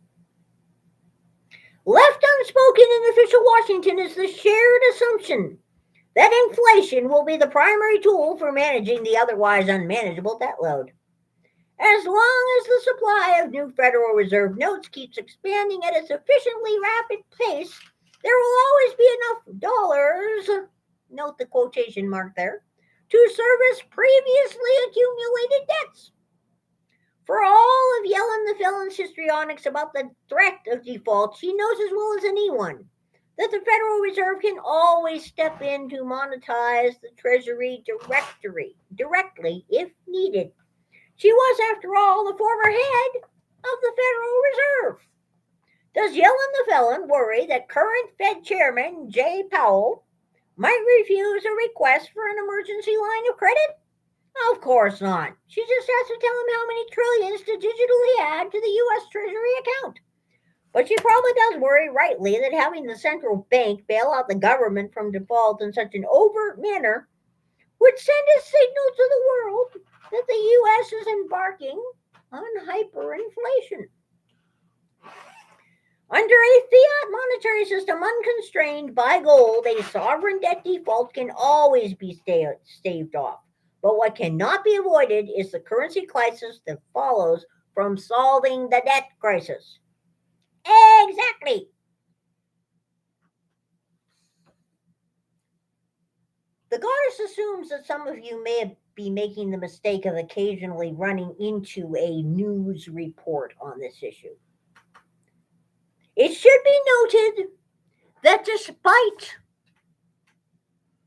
Left unspoken in official Washington is the shared assumption that inflation will be the primary tool for managing the otherwise unmanageable debt load. As long as the supply of new Federal Reserve notes keeps expanding at a sufficiently rapid pace, there will always be enough dollars, note the quotation mark there, to service previously accumulated debts. For all of Yellen the felon's histrionics about the threat of default, she knows as well as anyone that the Federal Reserve can always step in to monetize the Treasury directly if needed. She was, after all, the former head of the Federal Reserve. Does Yellen the felon worry that current Fed Chairman Jay Powell might refuse a request for an emergency line of credit? Of course not. She just has to tell him how many trillions to digitally add to the U.S. Treasury account. But she probably does worry rightly that having the central bank bail out the government from default in such an overt manner would send a signal to the world that the U.S. is embarking on hyperinflation. Under a fiat monetary system unconstrained by gold, a sovereign debt default can always be staved off. But what cannot be avoided is the currency crisis that follows from solving the debt crisis. Exactly. The goddess assumes that some of you may be making the mistake of occasionally running into a news report on this issue. It should be noted that despite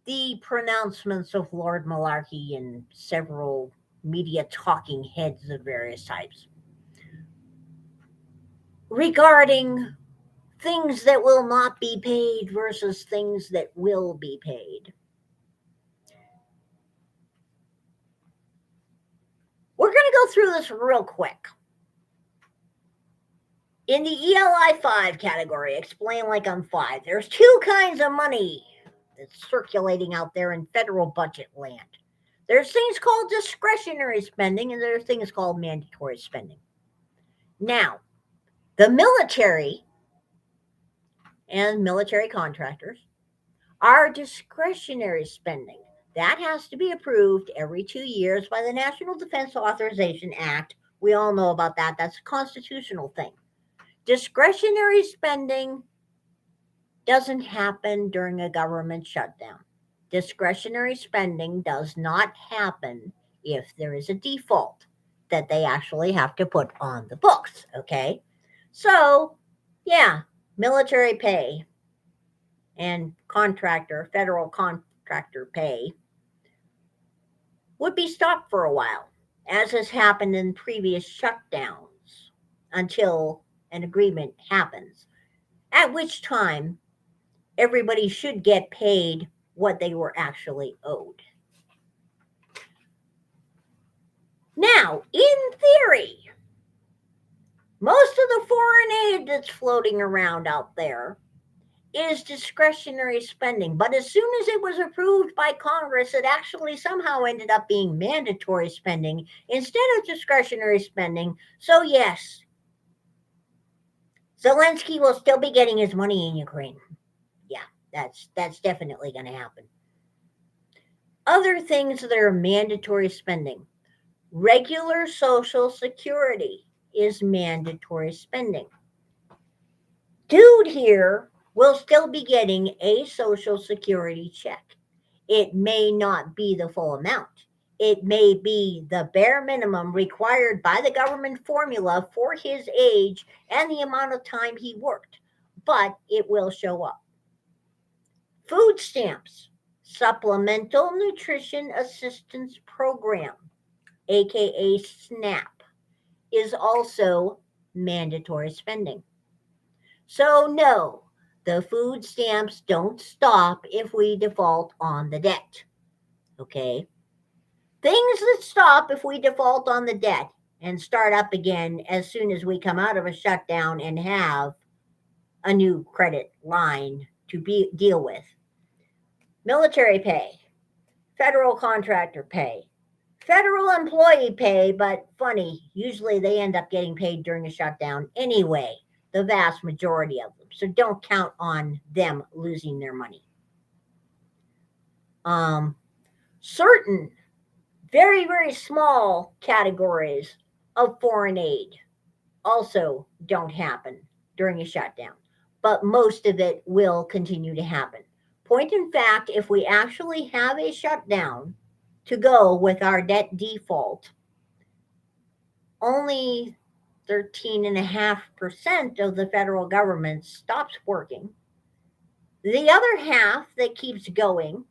the pronouncements of Lord Malarkey and several media talking heads of various types regarding things that will not be paid versus things that will be paid, we're going to go through this real quick. In the ELI 5 category, explain like I'm 5, there's two kinds of money that's circulating out there in federal budget land. There's things called discretionary spending, and there's things called mandatory spending. Now, the military and military contractors are discretionary spending. That has to be approved every 2 years by the National Defense Authorization Act. We all know about that. That's a constitutional thing. Discretionary spending doesn't happen during a government shutdown. Discretionary spending does not happen if there is a default that they actually have to put on the books. Okay. So, yeah, military pay and federal contractor pay would be stopped for a while, as has happened in previous shutdowns until an agreement happens, at which time everybody should get paid what they were actually owed. Now, in theory, most of the foreign aid that's floating around out there is discretionary spending. But as soon as it was approved by Congress, it actually somehow ended up being mandatory spending instead of discretionary spending. So, yes, Zelensky will still be getting his money in Ukraine. Yeah, that's definitely going to happen. Other things that are mandatory spending. Regular Social Security is mandatory spending. Dude here will still be getting a Social Security check. It may not be the full amount. It may be the bare minimum required by the government formula for his age and the amount of time he worked, but it will show up. Food stamps, Supplemental Nutrition Assistance Program, aka SNAP, is also mandatory spending. So, no, the food stamps don't stop if we default on the debt. Okay? Things that stop if we default on the debt and start up again as soon as we come out of a shutdown and have a new credit line to deal with. Military pay, federal contractor pay, federal employee pay, but funny, usually they end up getting paid during a shutdown anyway, the vast majority of them. So don't count on them losing their money. Certain very, very small categories of foreign aid also don't happen during a shutdown, but most of it will continue to happen. Point in fact, if we actually have a shutdown to go with our debt default, only 13.5% of the federal government stops working. The other half that keeps going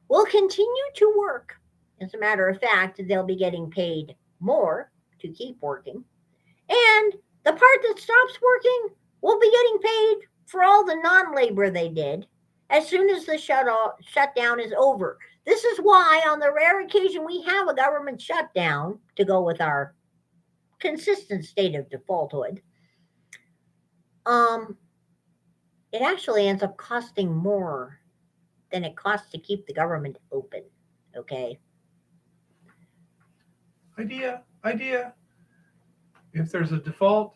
will continue to work. As a matter of fact, they'll be getting paid more to keep working. And the part that stops working will be getting paid for all the non-labor they did as soon as the shutdown is over. This is why, on the rare occasion we have a government shutdown to go with our consistent state of defaulthood, it actually ends up costing more than it costs to keep the government open. Okay. Idea. If there's a default,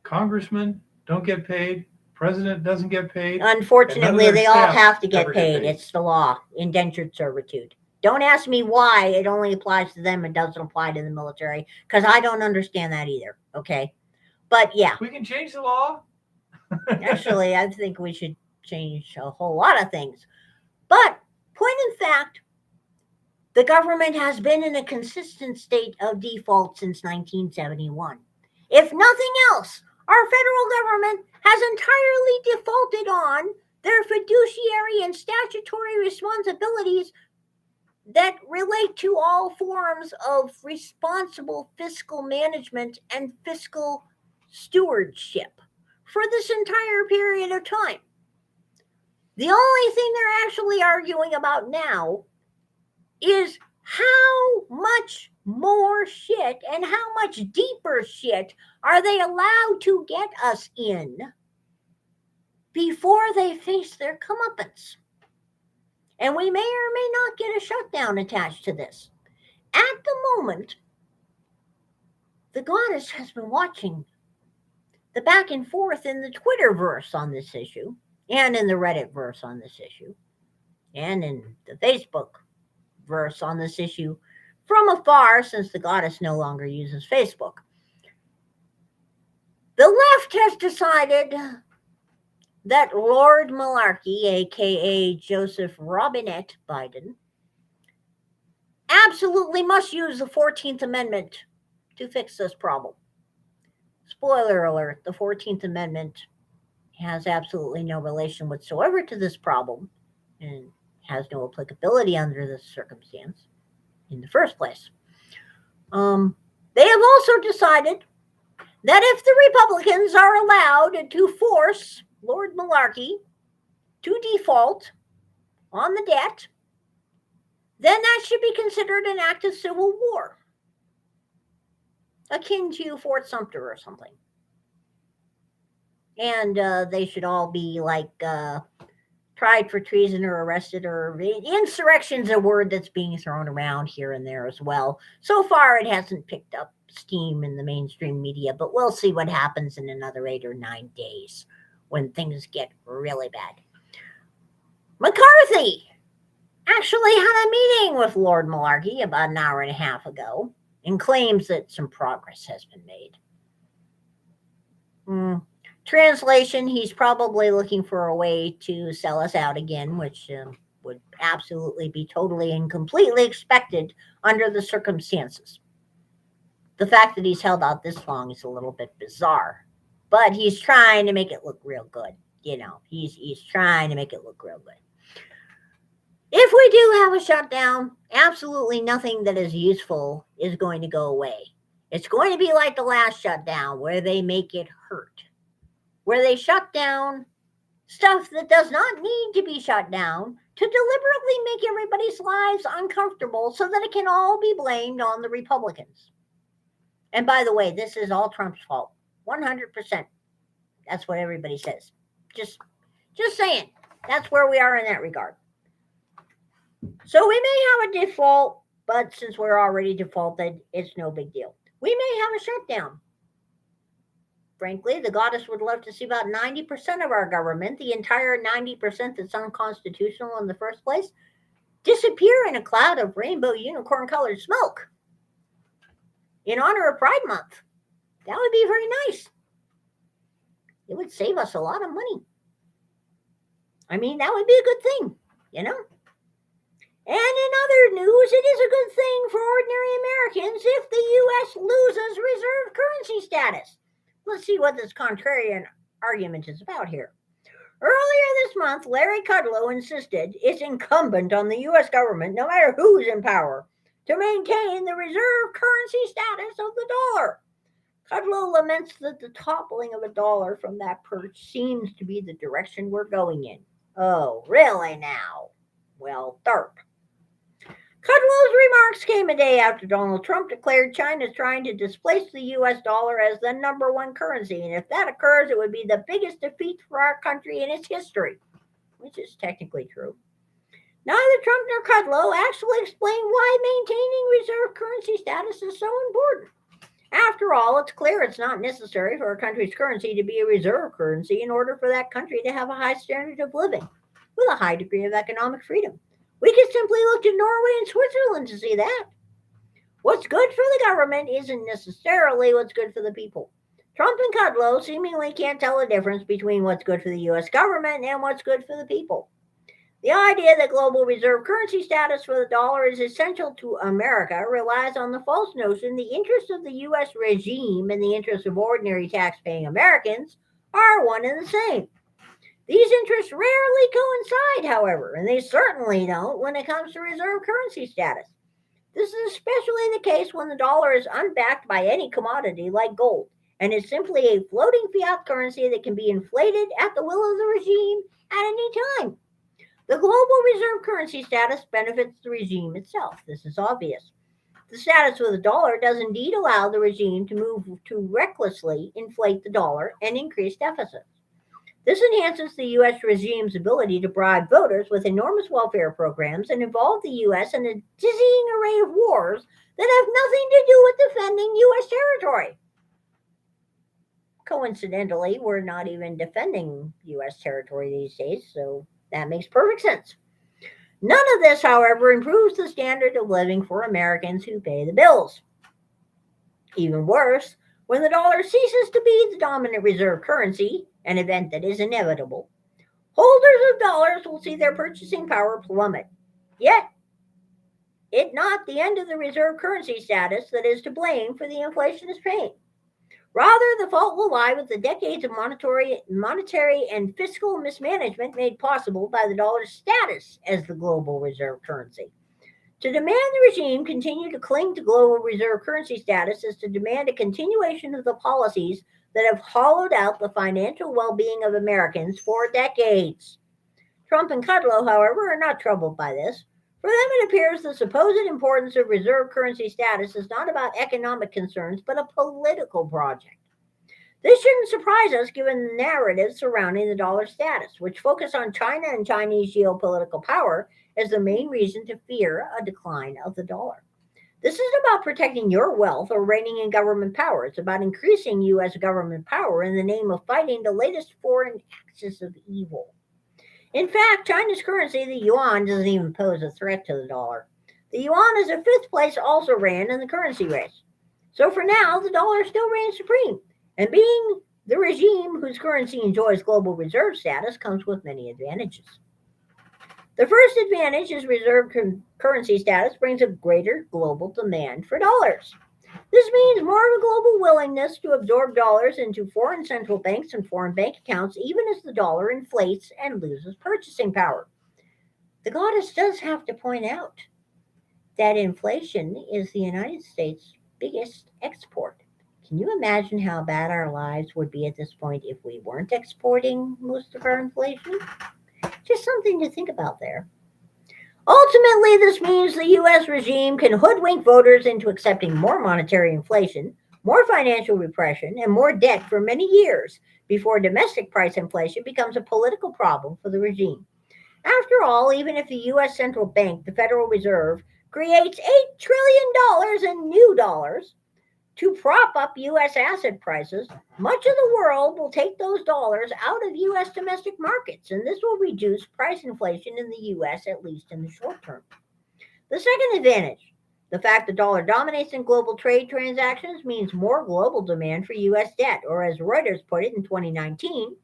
congressmen don't get paid, president doesn't get paid. Unfortunately, they all have to get paid. paid. It's the law, indentured servitude. Don't ask me why it only applies to them and doesn't apply to the military, because I don't understand that either. Okay. But yeah. We can change the law. Actually, I think we should change a whole lot of things. But point in fact, the government has been in a consistent state of default since 1971. If nothing else, our federal government has entirely defaulted on their fiduciary and statutory responsibilities that relate to all forms of responsible fiscal management and fiscal stewardship for this entire period of time. The only thing they're actually arguing about now is how much more shit and how much deeper shit are they allowed to get us in before they face their comeuppance. And we may or may not get a shutdown attached to this. At the moment, the goddess has been watching the back and forth in the Twitterverse on this issue. and in the Reddit verse on this issue, and in the Facebook verse on this issue from afar, since the goddess no longer uses Facebook. The left has decided that Lord Malarkey, aka Joseph Robinette Biden, absolutely must use the 14th Amendment to fix this problem. Spoiler alert, the 14th Amendment has absolutely no relation whatsoever to this problem and has no applicability under this circumstance in the first place. They have also decided that if the Republicans are allowed to force Lord Malarkey to default on the debt, then that should be considered an act of civil war, akin to Fort Sumter or something. And they should all be like tried for treason or arrested, or insurrection's a word that's being thrown around here and there as well. So far, it hasn't picked up steam in the mainstream media, but we'll see what happens in another 8 or 9 days when things get really bad. McCarthy actually had a meeting with Lord Malarkey about an hour and a half ago and claims that some progress has been made. Translation, he's probably looking for a way to sell us out again, which would absolutely be totally and completely expected under the circumstances. The fact that he's held out this long is a little bit bizarre, but he's trying to make it look real good. You know, he's trying to make it look real good. If we do have a shutdown, absolutely nothing that is useful is going to go away. It's going to be like the last shutdown where they make it hurt, where they shut down stuff that does not need to be shut down to deliberately make everybody's lives uncomfortable so that it can all be blamed on the Republicans. And by the way, this is all Trump's fault. 100%. That's what everybody says. Just saying. That's where we are in that regard. So we may have a default, but since we're already defaulted, it's no big deal. We may have a shutdown. Frankly, the goddess would love to see about 90% of our government, the entire 90% that's unconstitutional in the first place, disappear in a cloud of rainbow unicorn-colored smoke in honor of Pride Month. That would be very nice. It would save us a lot of money. I mean, that would be a good thing, you know? And in other news, it is a good thing for ordinary Americans if the U.S. loses reserve currency status. Let's see what this contrarian argument is about here. Earlier this month, Larry Kudlow insisted it's incumbent on the U.S. government, no matter who's in power, to maintain the reserve currency status of the dollar. Kudlow laments that the toppling of a dollar from that perch seems to be the direction we're going in. Oh, really now? Well, derp. Kudlow's remarks came a day after Donald Trump declared China's trying to displace the U.S. dollar as the number one currency, and if that occurs, it would be the biggest defeat for our country in its history, which is technically true. Neither Trump nor Kudlow actually explained why maintaining reserve currency status is so important. After all, it's clear it's not necessary for a country's currency to be a reserve currency in order for that country to have a high standard of living with a high degree of economic freedom. We could simply look to Norway and Switzerland to see that. What's good for the government isn't necessarily what's good for the people. Trump and Kudlow seemingly can't tell the difference between what's good for the U.S. government and what's good for the people. The idea that global reserve currency status for the dollar is essential to America relies on the false notion the interests of the U.S. regime and the interests of ordinary tax-paying Americans are one and the same. These interests rarely coincide, however, and they certainly don't when it comes to reserve currency status. This is especially the case when the dollar is unbacked by any commodity like gold and is simply a floating fiat currency that can be inflated at the will of the regime at any time. The global reserve currency status benefits the regime itself. This is obvious. The status of the dollar does indeed allow the regime to move to recklessly inflate the dollar and increase deficits. This enhances the U.S. regime's ability to bribe voters with enormous welfare programs and involve the U.S. in a dizzying array of wars that have nothing to do with defending U.S. territory. Coincidentally, we're not even defending U.S. territory these days, so that makes perfect sense. None of this, however, improves the standard of living for Americans who pay the bills. Even worse, when the dollar ceases to be the dominant reserve currency, an event that is inevitable, holders of dollars will see their purchasing power plummet. Yet, it not the end of the reserve currency status that is to blame for the inflationist pain. Rather, the fault will lie with the decades of monetary and fiscal mismanagement made possible by the dollar's status as the global reserve currency. To demand the regime continue to cling to global reserve currency status is to demand a continuation of the policies that have hollowed out the financial well-being of Americans for decades. Trump and Kudlow, however, are not troubled by this. For them, it appears the supposed importance of reserve currency status is not about economic concerns, but a political project. This shouldn't surprise us given the narratives surrounding the dollar status, which focus on China and Chinese geopolitical power as the main reason to fear a decline of the dollar. This isn't about protecting your wealth or reigning in government power. It's about increasing U.S. government power in the name of fighting the latest foreign axis of evil. In fact, China's currency, the yuan, doesn't even pose a threat to the dollar. The yuan is a fifth place also ran in the currency race. So for now, the dollar still reigns supreme. And being the regime whose currency enjoys global reserve status comes with many advantages. The first advantage is reserve currency status brings a greater global demand for dollars. This means more of a global willingness to absorb dollars into foreign central banks and foreign bank accounts, even as the dollar inflates and loses purchasing power. The goddess does have to point out that inflation is the United States' biggest export. Can you imagine how bad our lives would be at this point if we weren't exporting most of our inflation? Just something to think about there. Ultimately, this means the U.S. regime can hoodwink voters into accepting more monetary inflation, more financial repression, and more debt for many years before domestic price inflation becomes a political problem for the regime. After all, even if the U.S. central bank, the Federal Reserve, creates $8 trillion in new dollars to prop up U.S. asset prices, much of the world will take those dollars out of U.S. domestic markets, and this will reduce price inflation in the U.S., at least in the short term. The second advantage, the fact the dollar dominates in global trade transactions, means more global demand for U.S. debt, or as Reuters put it in 2019,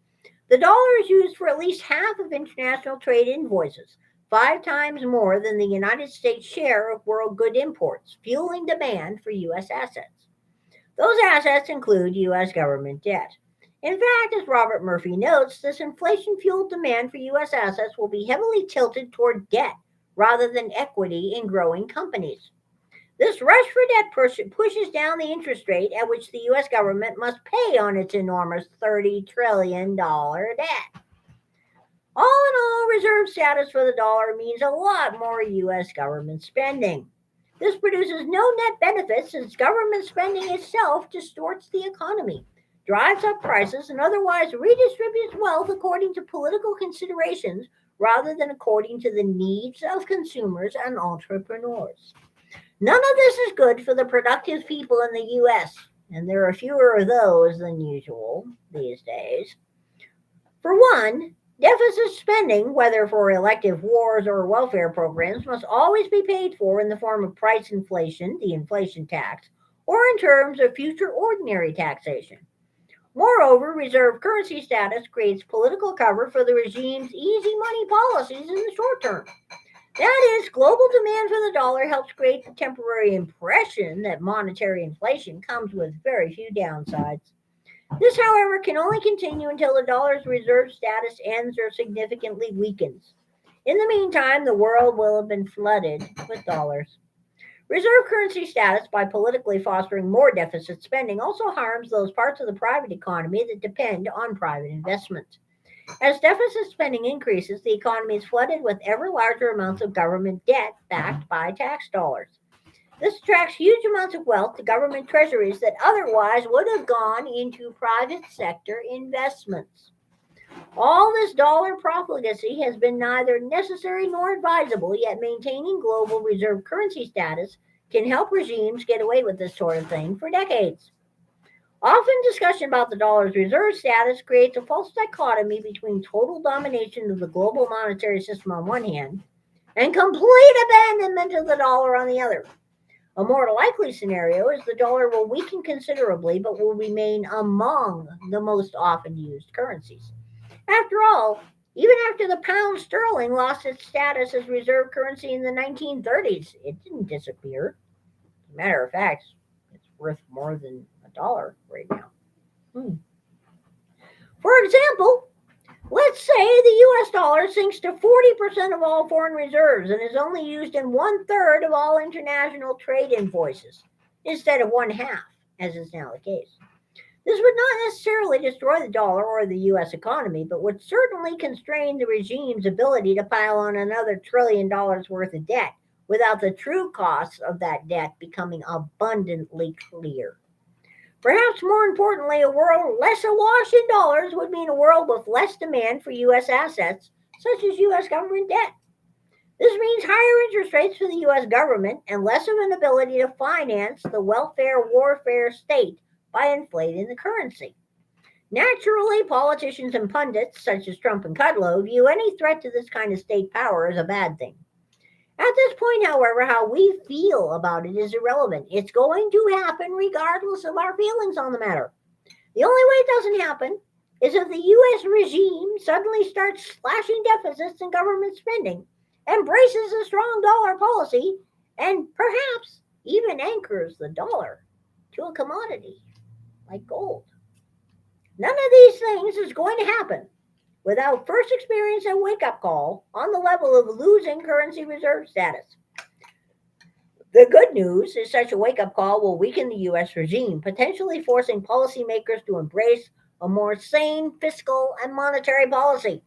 the dollar is used for at least half of international trade invoices, 5 times more than the United States' share of world good imports, fueling demand for U.S. assets. Those assets include U.S. government debt. In fact, as Robert Murphy notes, this inflation-fueled demand for U.S. assets will be heavily tilted toward debt rather than equity in growing companies. This rush for debt pushes down the interest rate at which the U.S. government must pay on its enormous $30 trillion debt. All in all, reserve status for the dollar means a lot more U.S. government spending. This produces no net benefits since government spending itself distorts the economy, drives up prices, and otherwise redistributes wealth according to political considerations rather than according to the needs of consumers and entrepreneurs. None of this is good for the productive people in the U.S., and there are fewer of those than usual these days. For one, deficit spending, whether for elective wars or welfare programs, must always be paid for in the form of price inflation, the inflation tax, or in terms of future ordinary taxation. Moreover, reserve currency status creates political cover for the regime's easy money policies in the short term. That is, global demand for the dollar helps create the temporary impression that monetary inflation comes with very few downsides. This, however, can only continue until the dollar's reserve status ends or significantly weakens. In the meantime, the world will have been flooded with dollars. Reserve currency status, by politically fostering more deficit spending, also harms those parts of the private economy that depend on private investment. As deficit spending increases, the economy is flooded with ever larger amounts of government debt backed by tax dollars. This attracts huge amounts of wealth to government treasuries that otherwise would have gone into private sector investments. All this dollar profligacy has been neither necessary nor advisable, yet maintaining global reserve currency status can help regimes get away with this sort of thing for decades. Often discussion about the dollar's reserve status creates a false dichotomy between total domination of the global monetary system on one hand and complete abandonment of the dollar on the other. A more likely scenario is the dollar will weaken considerably but will remain among the most often used currencies. After all, even after the pound sterling lost its status as reserve currency in the 1930s, it didn't disappear. As a matter of fact, it's worth more than a dollar right now. For example, let's say the US dollar sinks to 40% of all foreign reserves and is only used in 1/3 of all international trade invoices, instead of 1/2, as is now the case. This would not necessarily destroy the dollar or the US economy, but would certainly constrain the regime's ability to pile on another $1 trillion worth of debt without the true costs of that debt becoming abundantly clear. Perhaps more importantly, a world less awash in dollars would mean a world with less demand for US assets, such as US government debt. This means higher interest rates for the US government and less of an ability to finance the welfare warfare state by inflating the currency. Naturally, politicians and pundits, such as Trump and Kudlow, view any threat to this kind of state power as a bad thing. At this point, however, how we feel about it is irrelevant. It's going to happen regardless of our feelings on the matter. The only way it doesn't happen is if the US regime suddenly starts slashing deficits in government spending, embraces a strong dollar policy, and perhaps even anchors the dollar to a commodity like gold. None of these things is going to happen without first experiencing a wake-up call on the level of losing currency reserve status. The good news is such a wake-up call will weaken the US regime, potentially forcing policymakers to embrace a more sane fiscal and monetary policy.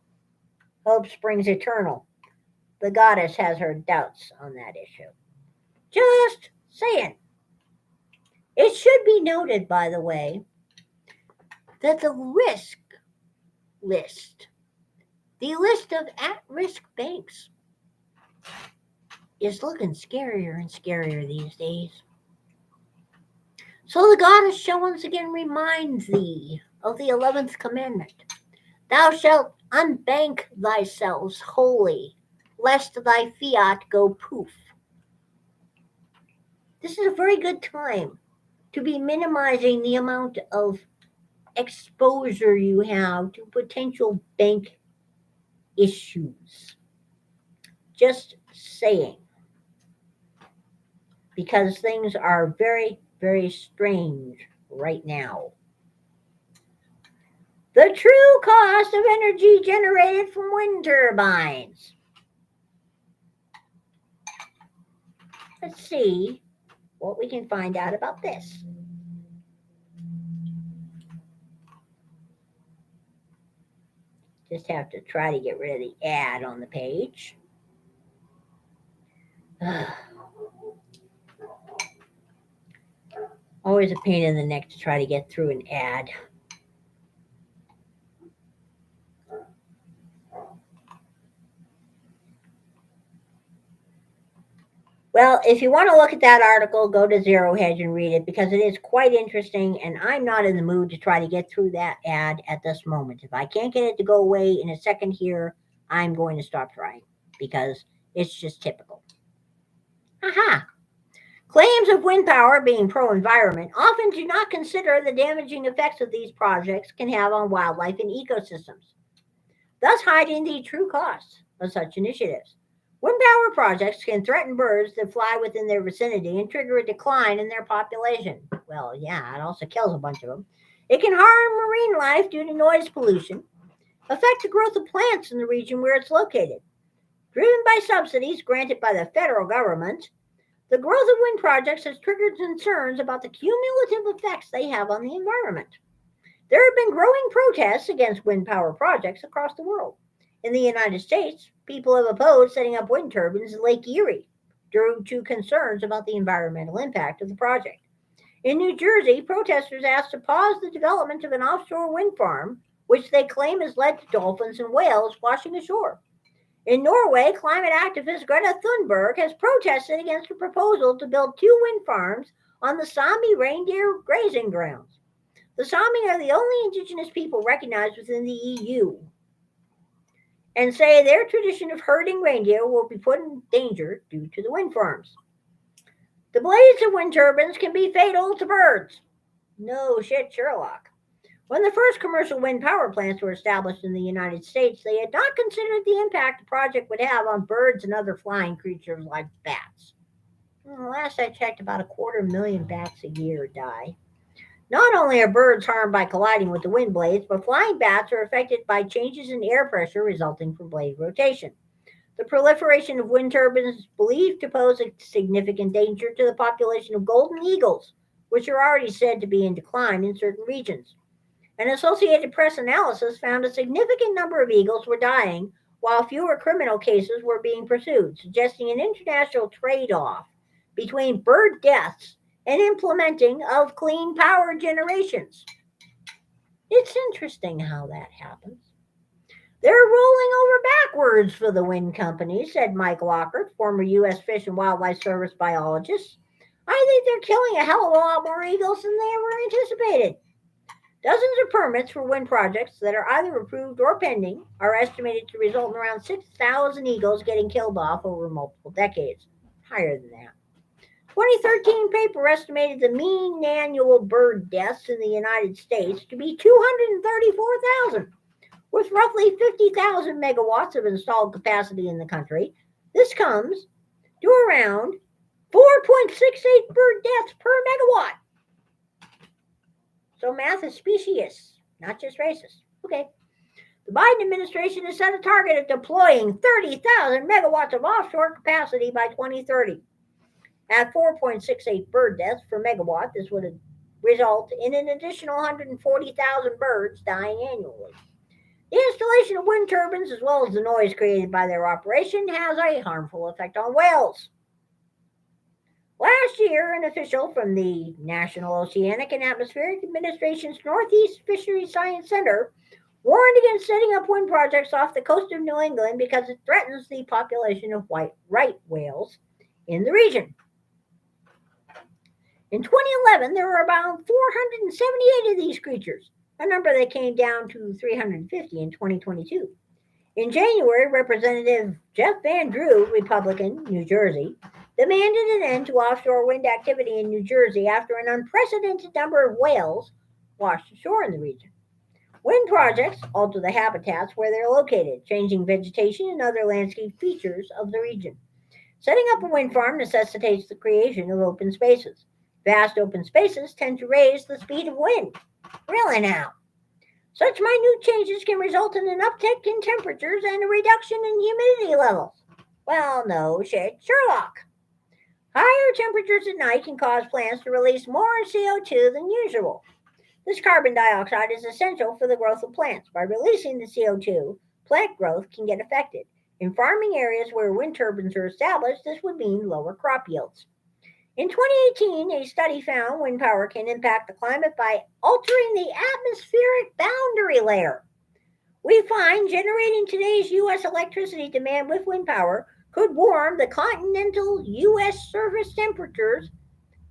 Hope springs eternal. The goddess has her doubts on that issue. Just saying. It should be noted, by the way, that the risk list, the list of at-risk banks, is looking scarier and scarier these days. So the goddess shall once again remind thee of the 11th commandment. Thou shalt unbank thyself wholly, lest thy fiat go poof. This is a very good time to be minimizing the amount of exposure you have to potential bank issues. Just saying. Because things are very, very strange right now. The true cost of energy generated from wind turbines. Let's see what we can find out about this. Just have to try to get rid of the ad on the page. Always a pain in the neck to try to get through an ad. Well, if you want to look at that article, go to Zero Hedge and read it because it is quite interesting, and I'm not in the mood to try to get through that ad at this moment. If I can't get it to go away in a second here, I'm going to stop trying because it's just typical. Aha! Claims of wind power being pro-environment often do not consider the damaging effects of these projects can have on wildlife and ecosystems, thus hiding the true costs of such initiatives. Wind power projects can threaten birds that fly within their vicinity and trigger a decline in their population. Well, yeah, it also kills a bunch of them. It can harm marine life due to noise pollution, affect the growth of plants in the region where it's located. Driven by subsidies granted by the federal government, the growth of wind projects has triggered concerns about the cumulative effects they have on the environment. There have been growing protests against wind power projects across the world. In the United States, people have opposed setting up wind turbines in Lake Erie due to concerns about the environmental impact of the project. In New Jersey, protesters asked to pause the development of an offshore wind farm, which they claim has led to dolphins and whales washing ashore. In Norway, climate activist Greta Thunberg has protested against a proposal to build 2 wind farms on the Sami reindeer grazing grounds. The Sami are the only indigenous people recognized within the EU, and say their tradition of herding reindeer will be put in danger due to the wind farms. The blades of wind turbines can be fatal to birds. No shit, Sherlock. When the first commercial wind power plants were established in the United States, they had not considered the impact the project would have on birds and other flying creatures like bats. Last I checked, about 250,000 bats a year die. Not only are birds harmed by colliding with the wind blades, but flying bats are affected by changes in air pressure resulting from blade rotation. The proliferation of wind turbines is believed to pose a significant danger to the population of golden eagles, which are already said to be in decline in certain regions. An Associated Press analysis found a significant number of eagles were dying, while fewer criminal cases were being pursued, suggesting an international trade-off between bird deaths and implementing of clean power generations. It's interesting how that happens. They're rolling over backwards for the wind companies, said Mike Lockhart, former U.S. Fish and Wildlife Service biologist. I think they're killing a hell of a lot more eagles than they ever anticipated. Dozens of permits for wind projects that are either approved or pending are estimated to result in around 6,000 eagles getting killed off over multiple decades. Higher than that. 2013 paper estimated the mean annual bird deaths in the United States to be 234,000. With roughly 50,000 megawatts of installed capacity in the country, this comes to around 4.68 bird deaths per megawatt. So math is specious, not just racist. Okay. The Biden administration has set a target of deploying 30,000 megawatts of offshore capacity by 2030. At 4.68 bird deaths per megawatt, this would result in an additional 140,000 birds dying annually. The installation of wind turbines, as well as the noise created by their operation, has a harmful effect on whales. Last year, an official from the National Oceanic and Atmospheric Administration's Northeast Fisheries Science Center warned against setting up wind projects off the coast of New England because it threatens the population of white right whales in the region. In 2011, there were about 478 of these creatures, a number that came down to 350 in 2022. In January, Representative Jeff Van Drew, Republican, New Jersey, demanded an end to offshore wind activity in New Jersey after an unprecedented number of whales washed ashore in the region. Wind projects alter the habitats where they're located, changing vegetation and other landscape features of the region. Setting up a wind farm necessitates the creation of open spaces. Vast open spaces tend to raise the speed of wind. Really now? Such minute changes can result in an uptick in temperatures and a reduction in humidity levels. Well, no shit, Sherlock. Higher temperatures at night can cause plants to release more CO2 than usual. This carbon dioxide is essential for the growth of plants. By releasing the CO2, plant growth can get affected. In farming areas where wind turbines are established, this would mean lower crop yields. In 2018, a study found wind power can impact the climate by altering the atmospheric boundary layer. We find generating today's U.S. electricity demand with wind power could warm the continental U.S. surface temperatures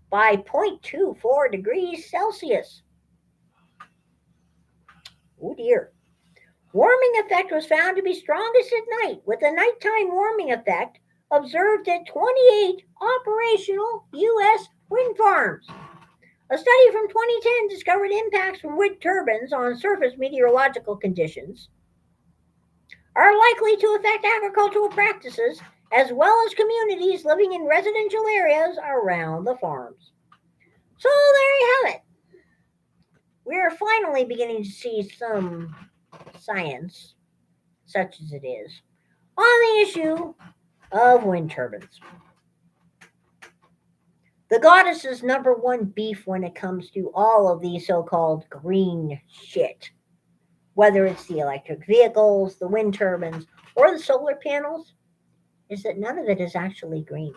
by 0.24 degrees Celsius. Oh dear. Warming effect was found to be strongest at night, with the nighttime warming effect observed at 28 operational U.S. wind farms. A study from 2010 discovered impacts from wind turbines on surface meteorological conditions are likely to affect agricultural practices as well as communities living in residential areas around the farms. So there you have it. We're finally beginning to see some science, such as it is, on the issue of wind turbines. The goddess's number one beef when it comes to all of these so-called green shit, whether it's the electric vehicles, the wind turbines, or the solar panels, is that none of it is actually green.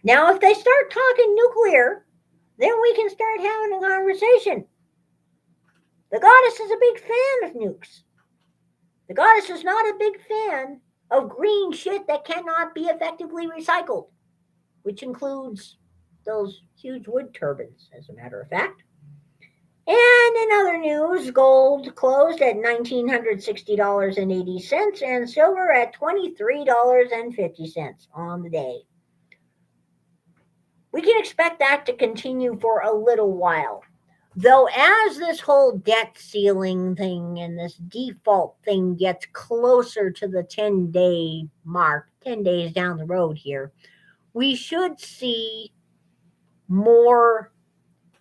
Now, if they start talking nuclear, then we can start having a conversation. The goddess is a big fan of nukes. The goddess is not a big fan of green shit that cannot be effectively recycled, which includes those huge wood turbines, as a matter of fact. And in other news, gold closed at $1,960.80 and silver at $23.50 on the day. We can expect that to continue for a little while. Though, as this whole debt ceiling thing and this default thing gets closer to the 10-day mark, 10 days down the road here, we should see more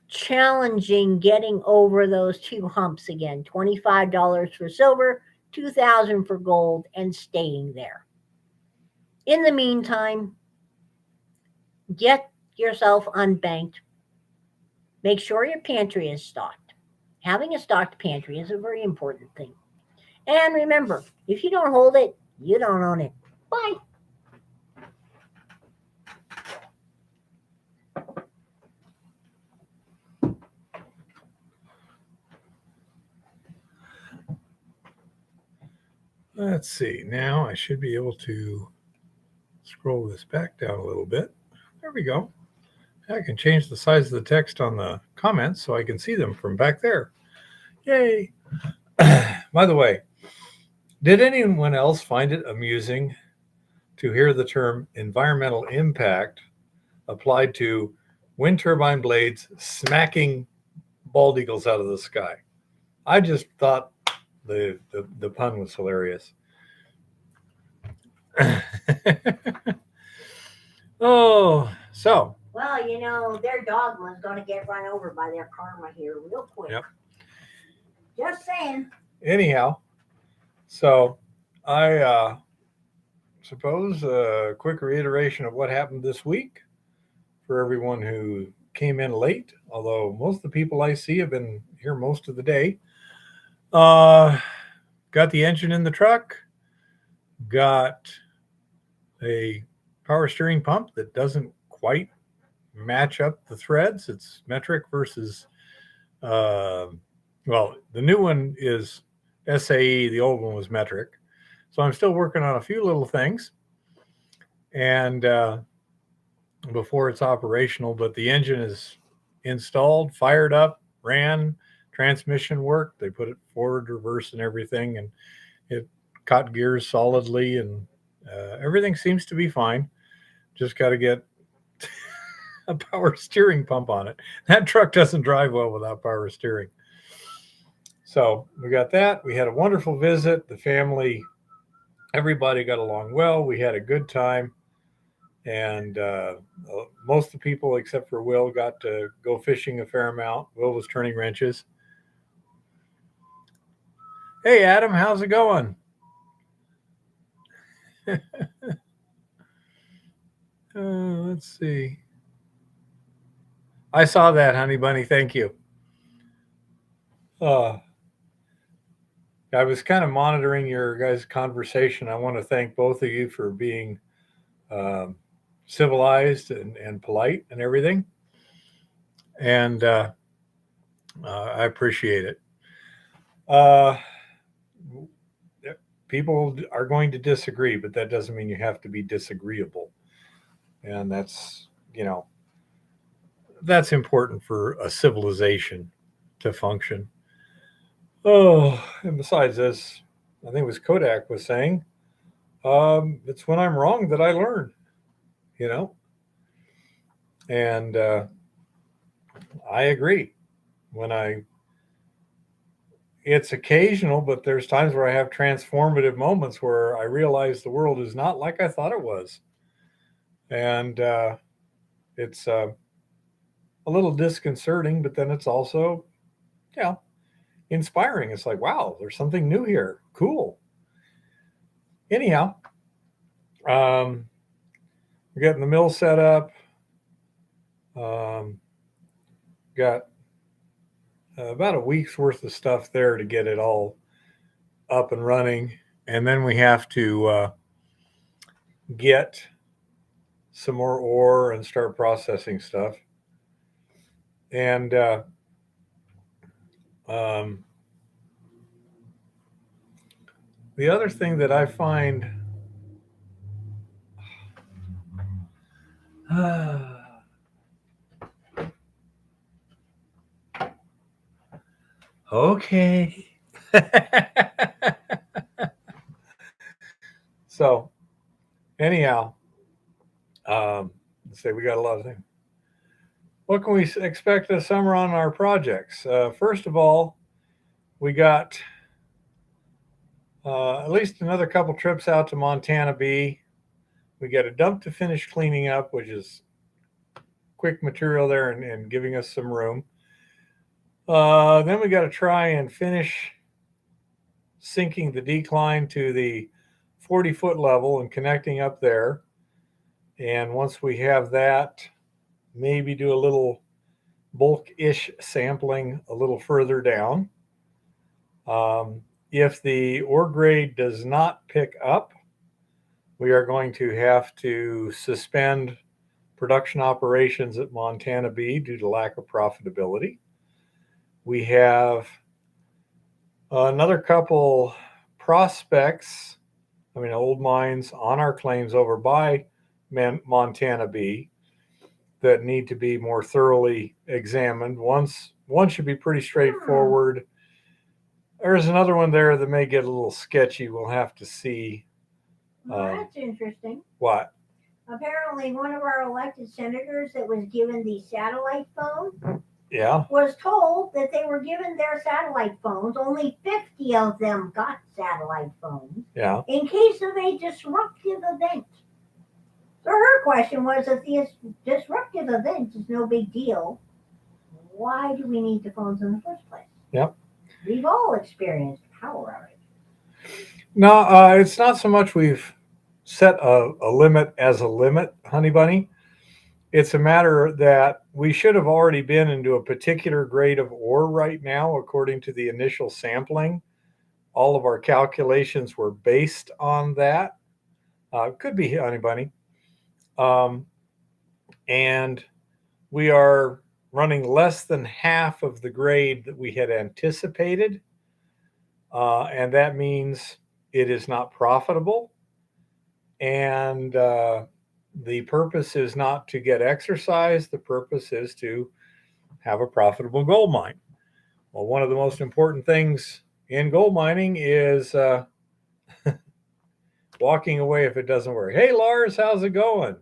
challenging getting over those two humps again. $25 for silver, $2,000 for gold, and staying there. In the meantime, get yourself unbanked. Make sure your pantry is stocked. Having a stocked pantry is a very important thing. And remember, if you don't hold it, you don't own it. Bye. Let's see. Now I should be able to scroll this back down a little bit. There we go. I can change the size of the text on the comments so I can see them from back there. Yay. By the way, did anyone else find it amusing to hear the term environmental impact applied to wind turbine blades smacking bald eagles out of the sky? I just thought the pun was hilarious. Oh, so. Well, you know, their dog was going to get run over by their karma here real quick. Yep. Just saying. Anyhow, so I suppose a quick reiteration of what happened this week for everyone who came in late, although most of the people I see have been here most of the day. Got the engine in the truck, got a power steering pump that doesn't quite match up the threads. It's metric versus, well, the new one is SAE, the old one was metric. So I'm still working on a few little things and before it's operational, but the engine is installed, fired up, ran, transmission worked. They put it forward, reverse, and everything, and it caught gears solidly, and everything seems to be fine. Just got to get a power steering pump on it. That truck doesn't drive well without power steering. So we got that. We had a wonderful visit. The family, everybody got along well. We had a good time. And most of the people, except for Will, got to go fishing a fair amount. Will was turning wrenches. Hey, Adam, how's it going? Let's see. I saw that, honey bunny. Thank you. I was kind of monitoring your guys' conversation. I want to thank both of you for being civilized and polite and everything. And I appreciate it. People are going to disagree, but that doesn't mean you have to be disagreeable. And that's, that's important for a civilization to function. Oh, and besides this, I think it was Kodak was saying, it's when I'm wrong that I learn, and I agree. It's occasional, but there's times where I have transformative moments where I realize the world is not like I thought it was. And it's a little disconcerting, but then it's also, inspiring. It's like, wow, there's something new here. Cool. Anyhow, we're getting the mill set up. Got about a week's worth of stuff there to get it all up and running. And then we have to get some more ore and start processing stuff. And the other thing that I find Okay. So, anyhow, let's say we got a lot of things. What can we expect this summer on our projects? First of all, we got at least another couple trips out to Montana Bee. We got a dump to finish cleaning up, which is quick material there and giving us some room. Then we got to try and finish sinking the decline to the 40-foot level and connecting up there. And once we have that, maybe do a little bulk-ish sampling a little further down. If the ore grade does not pick up, we are going to have to suspend production operations at Montana Bee due to lack of profitability. We have another couple prospects, old mines on our claims over by Montana Bee that need to be more thoroughly examined. One should be pretty straightforward. There's another one there that may get a little sketchy. We'll have to see. Well, that's interesting. What? Apparently, one of our elected senators that was given the satellite phone Yeah. was told that they were given their satellite phones. Only 50 of them got satellite phones. Yeah. In case of a disruptive event. So her question was, if the disruptive event is no big deal, why do we need the phones in the first place? Yep. We've all experienced power outage. No, it's not so much we've set a limit as a limit, Honey Bunny. It's a matter that we should have already been into a particular grade of ore right now, according to the initial sampling. All of our calculations were based on that. Could be, Honey Bunny. And we are running less than half of the grade that we had anticipated. And that means it is not profitable. And the purpose is not to get exercise. The purpose is to have a profitable gold mine. Well, one of the most important things in gold mining is walking away if it doesn't work. Hey, Lars, how's it going?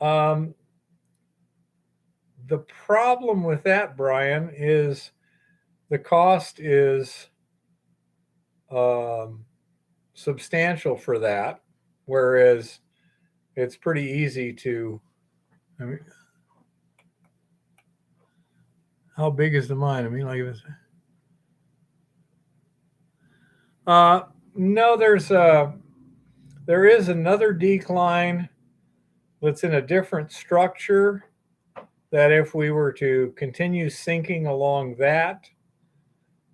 The problem with that, Brian, is the cost is substantial for that, whereas it's pretty easy to. How big is the mine? Like it was. No, there is another decline that's in a different structure. That if we were to continue sinking along that,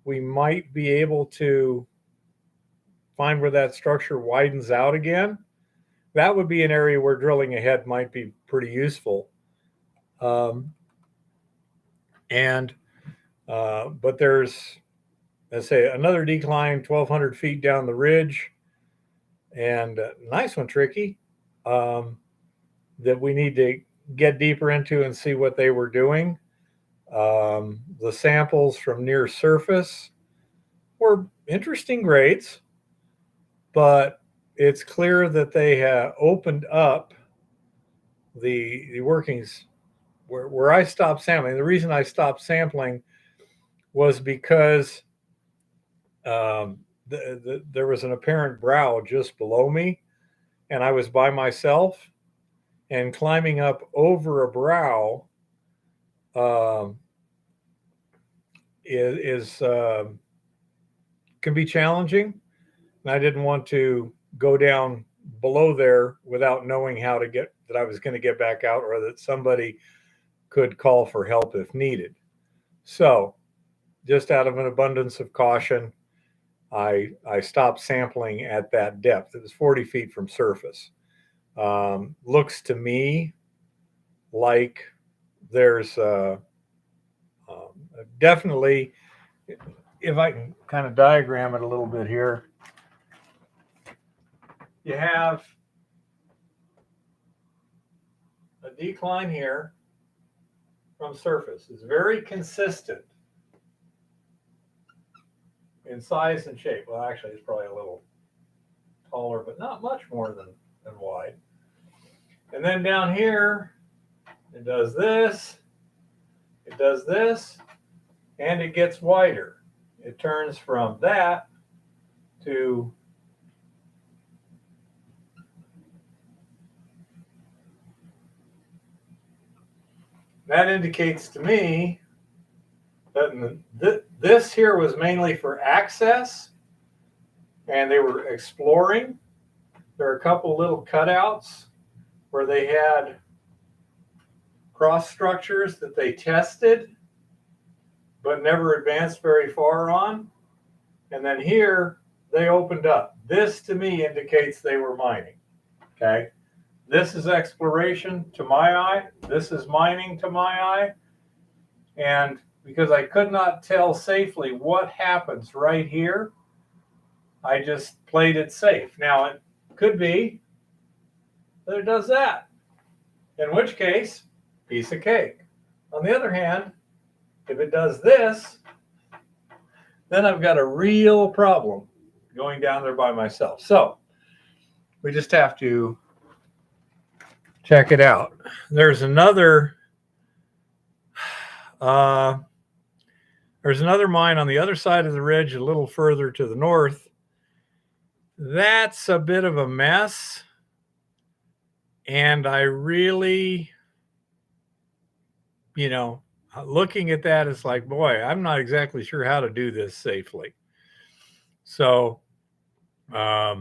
we might be able to find where that structure widens out again. That would be an area where drilling ahead might be pretty useful. But there's, let's say, another decline 1,200 feet down the ridge, and nice one, Tricky, that we need to get deeper into and see what they were doing. The samples from near surface were interesting grades, but it's clear that they have opened up the workings where I stopped sampling. The reason I stopped sampling was because there was an apparent brow just below me, and I was by myself, and climbing up over a brow can be challenging, and I didn't want to go down below there without knowing how to get that I was going to get back out, or that somebody could call for help if needed. So, just out of an abundance of caution, I stopped sampling at that depth. It was 40 feet from surface. Looks to me like there's definitely, if I can kind of diagram it a little bit here, you have a decline here from surface. It's very consistent. in size and shape. Well, actually, it's probably a little taller, but not much more than wide. And then down here, it does this, and it gets wider. It turns from that to that indicates to me that this here was mainly for access, and they were exploring. There are a couple little cutouts where they had cross structures that they tested but never advanced very far on. And then here they opened up. This to me indicates they were mining. Okay. This is exploration to my eye. This is mining to my eye. And because I could not tell safely what happens right here, I just played it safe. Now, it could be that it does that, in which case, piece of cake. On the other hand, if it does this, then I've got a real problem going down there by myself. So we just have to check it out. There's another mine on the other side of the ridge, a little further to the north. That's a bit of a mess. And I really, looking at that, it's like, boy, I'm not exactly sure how to do this safely. So that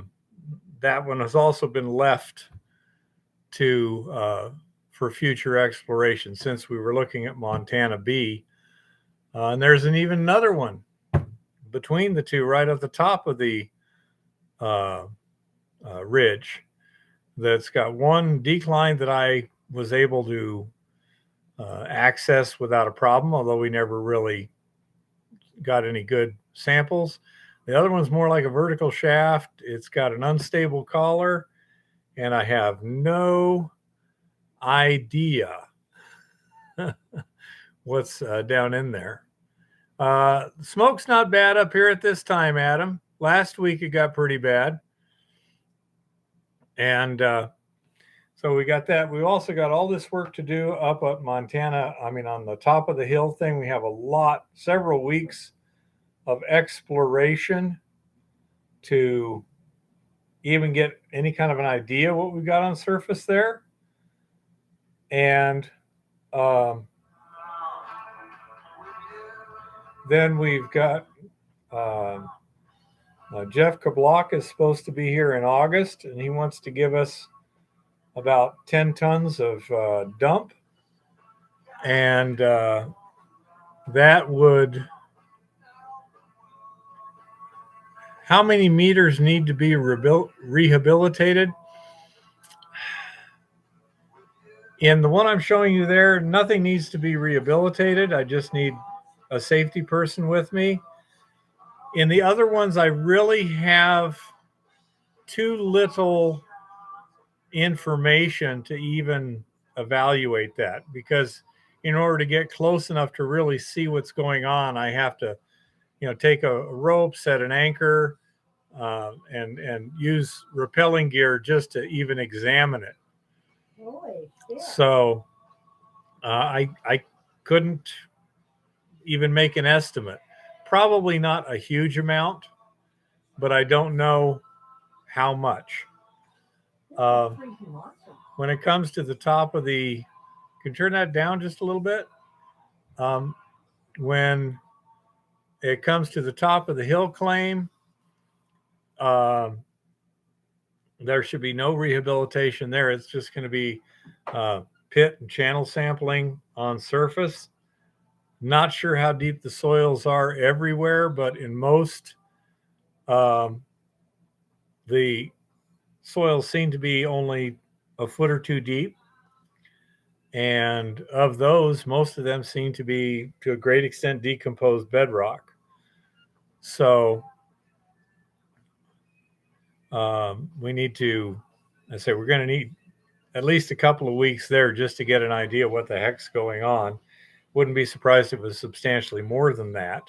one has also been left to for future exploration, since we were looking at Montana B. And there's even another one between the two, right at the top of the ridge, that's got one decline that I was able to access without a problem, although we never really got any good samples. The other one's more like a vertical shaft. It's got an unstable collar, and I have no idea what's down in there. Smoke's not bad up here at this time, Adam. Last week it got pretty bad. And so we got that. We also got all this work to do up at Montana. I mean, on the top of the hill thing, we have several weeks of exploration to even get any kind of an idea what we've got on surface there. And then we've got Jeff Kablock is supposed to be here in August, and he wants to give us about 10 tons of dump. And that would, how many meters need to be rehabilitated? In the one I'm showing you there, nothing needs to be rehabilitated. I just need a safety person with me. In the other ones, I really have too little information to even evaluate that, because in order to get close enough to really see what's going on, I have to, take a rope, set an anchor, and use rappelling gear just to even examine it. Holy shit. So I couldn't even make an estimate. Probably not a huge amount, but I don't know how much. When it comes to the top of the, can you turn that down just a little bit? When it comes to the top of the hill claim, there should be no rehabilitation there. It's just going to be pit and channel sampling on surface. Not sure how deep the soils are everywhere, but in most, the soils seem to be only a foot or two deep. And of those, most of them seem to be, to a great extent, decomposed bedrock. So we need to, we're going to need at least a couple of weeks there just to get an idea what the heck's going on. Wouldn't be surprised if it was substantially more than that.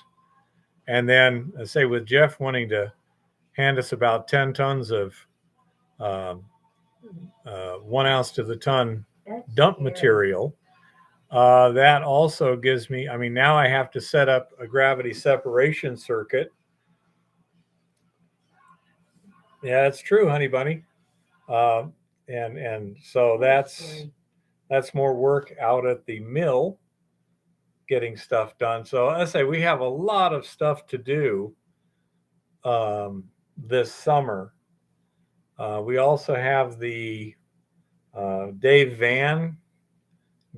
And then, let's say, with Jeff wanting to hand us about 10 tons of 1 ounce to the ton That's dump scary. material, that also gives me, I mean, now I have to set up a gravity separation circuit. Yeah, it's true, honey bunny. And so that's more work out at the mill getting stuff done. So I say we have a lot of stuff to do this summer. We also have the Dave Van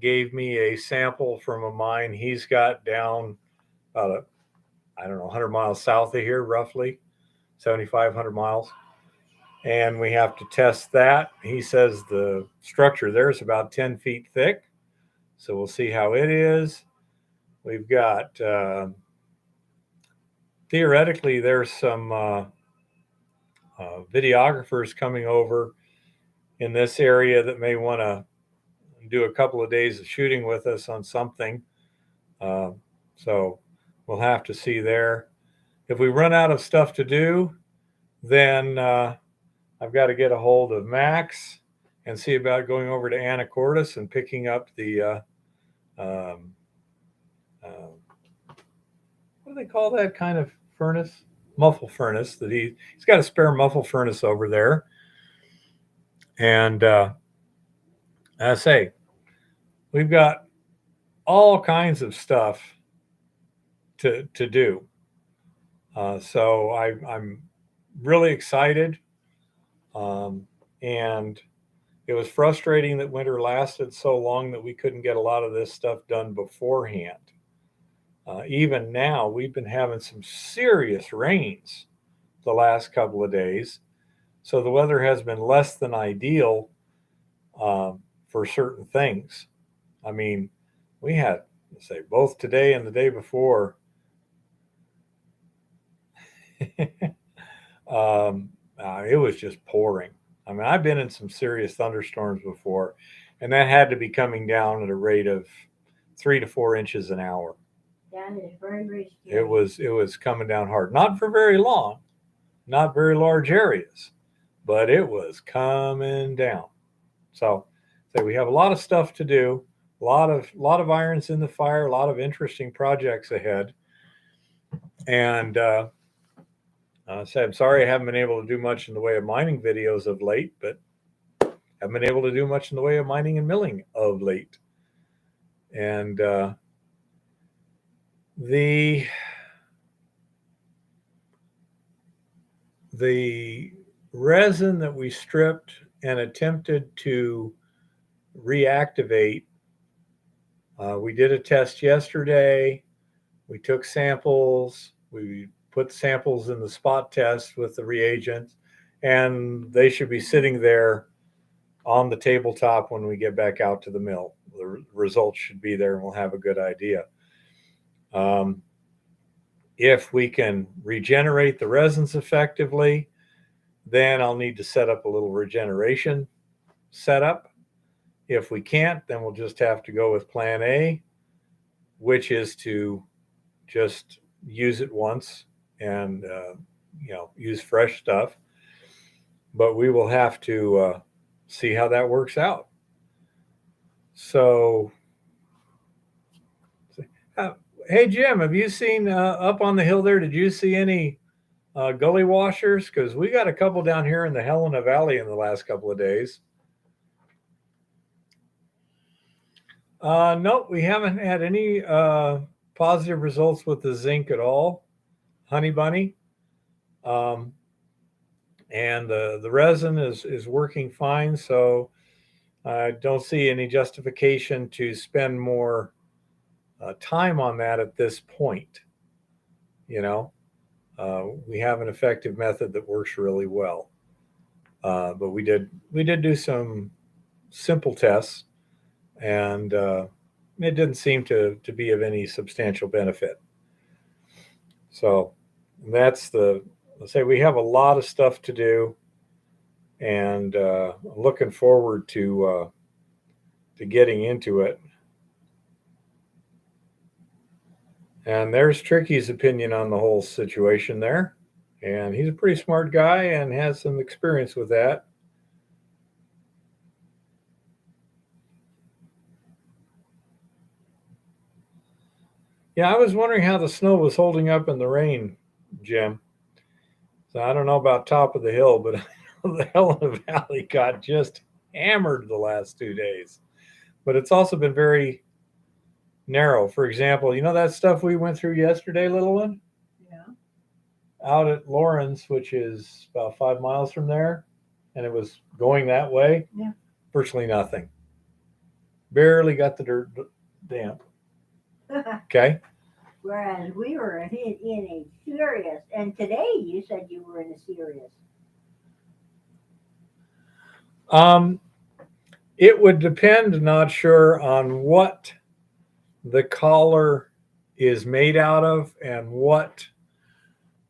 gave me a sample from a mine he's got down about I don't know, 100 miles south of here, roughly 7,500 miles. And we have to test that. He says the structure there is about 10 feet thick. So we'll see how it is. We've got, theoretically, there's some videographers coming over in this area that may want to do a couple of days of shooting with us on something. So we'll have to see there. If we run out of stuff to do, then I've got to get a hold of Max and see about going over to Anacortes and picking up the what do they call that kind of furnace? Muffle furnace that he's got a spare muffle furnace over there. And I say, we've got all kinds of stuff to do. So I'm really excited. And it was frustrating that winter lasted so long that we couldn't get a lot of this stuff done beforehand. Even now, we've been having some serious rains the last couple of days. So the weather has been less than ideal for certain things. I mean, we had, let's say, both today and the day before, it was just pouring. I mean, I've been in some serious thunderstorms before, and that had to be coming down at a rate of 3 to 4 inches an hour. That is very, very scary. It was coming down hard, not for very long, not very large areas, but it was coming down. So we have a lot of stuff to do, a lot of irons in the fire, a lot of interesting projects ahead. And I'm sorry I haven't been able to do much in the way of mining videos of late, but haven't been able to do much in the way of mining and milling of late. And the resin that we stripped and attempted to reactivate, we did a test yesterday. We took samples. We put samples in the spot test with the reagents, and they should be sitting there on the tabletop when we get back out to the mill. The results should be there, and we'll have a good idea. If we can regenerate the resins effectively, then I'll need to set up a little regeneration setup. If we can't, then we'll just have to go with plan A, which is to just use it once and use fresh stuff. But we will have to see how that works out. So, hey Jim, have you seen up on the hill there? Did you see any gully washers? Because we got a couple down here in the Helena Valley in the last couple of days. Nope, we haven't had any positive results with the zinc at all, honey bunny. And the resin is working fine, so I don't see any justification to spend more time on that at this point. We have an effective method that works really well. But we did do some simple tests, and it didn't seem to be of any substantial benefit. So let's say we have a lot of stuff to do, and looking forward to getting into it. And there's Tricky's opinion on the whole situation there. And he's a pretty smart guy and has some experience with that. Yeah, I was wondering how the snow was holding up in the rain, Jim. So I don't know about top of the hill, but the Helena Valley got just hammered the last 2 days. But it's also been very narrow. For example, you know that stuff we went through yesterday, little one? Yeah. Out at Lawrence, which is about 5 miles from there, and it was going that way. Yeah. Virtually nothing. Barely got the dirt damp. Okay. Whereas we were in a serious, and today you said you were in a serious. It would depend, not sure, on what the collar is made out of and what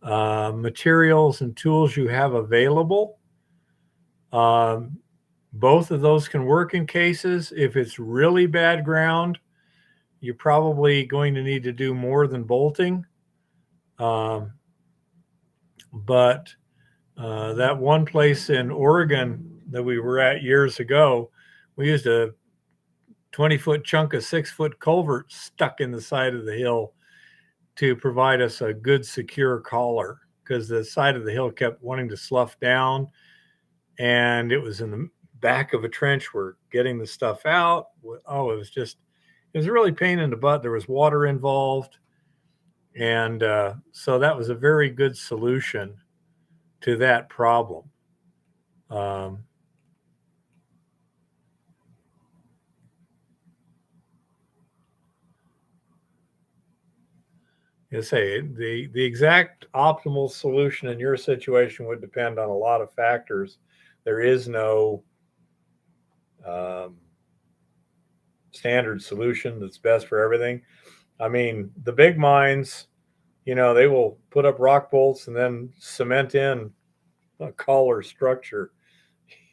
materials and tools you have available. Both of those can work in cases. If it's really bad ground, you're probably going to need to do more than bolting. But that one place in Oregon that we were at years ago, we used a 20-foot chunk of 6-foot culvert stuck in the side of the hill to provide us a good secure collar, because the side of the hill kept wanting to slough down, and it was in the back of a trench. We're getting the stuff out. Oh, it was a really pain in the butt. There was water involved. And so that was a very good solution to that problem. You say the exact optimal solution in your situation would depend on a lot of factors. There is no um, standard solution that's best for everything. I mean, the big mines, they will put up rock bolts and then cement in a collar structure,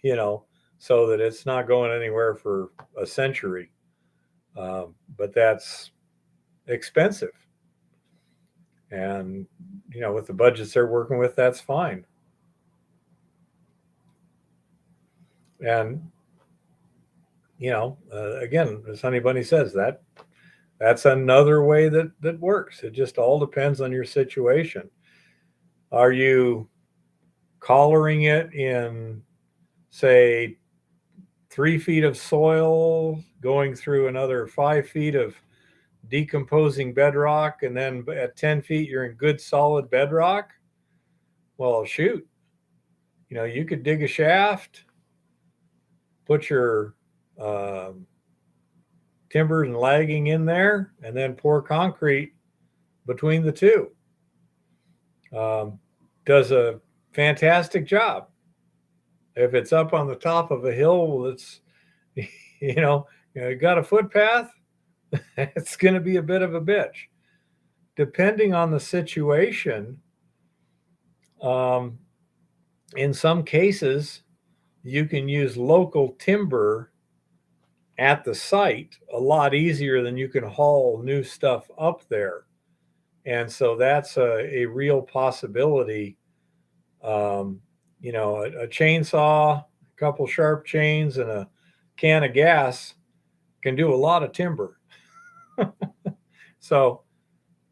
you know, so that it's not going anywhere for a century. But that's expensive. And, with the budgets they're working with, that's fine. And, again, as Honey Bunny says, that's another way that works. It just all depends on your situation. Are you collaring it in, say, 3 feet of soil, going through another 5 feet of decomposing bedrock, and then at 10 feet, you're in good solid bedrock? Well, shoot, you could dig a shaft, put your timbers and lagging in there, and then pour concrete between the two. Does a fantastic job. If it's up on the top of a hill that's, got a footpath, it's going to be a bit of a bitch. Depending on the situation, in some cases, you can use local timber at the site a lot easier than you can haul new stuff up there. And so that's a real possibility. A chainsaw, a couple sharp chains, and a can of gas can do a lot of timber. So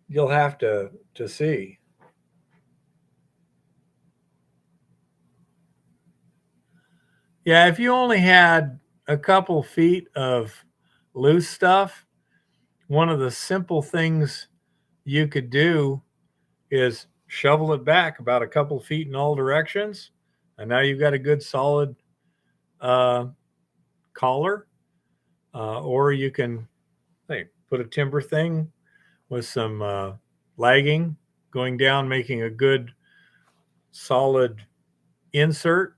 you'll have to see. Yeah, if you only had a couple feet of loose stuff, one of the simple things you could do is shovel it back about a couple feet in all directions, and now you've got a good solid collar. Or you can put a timber thing with some lagging going down, making a good solid insert,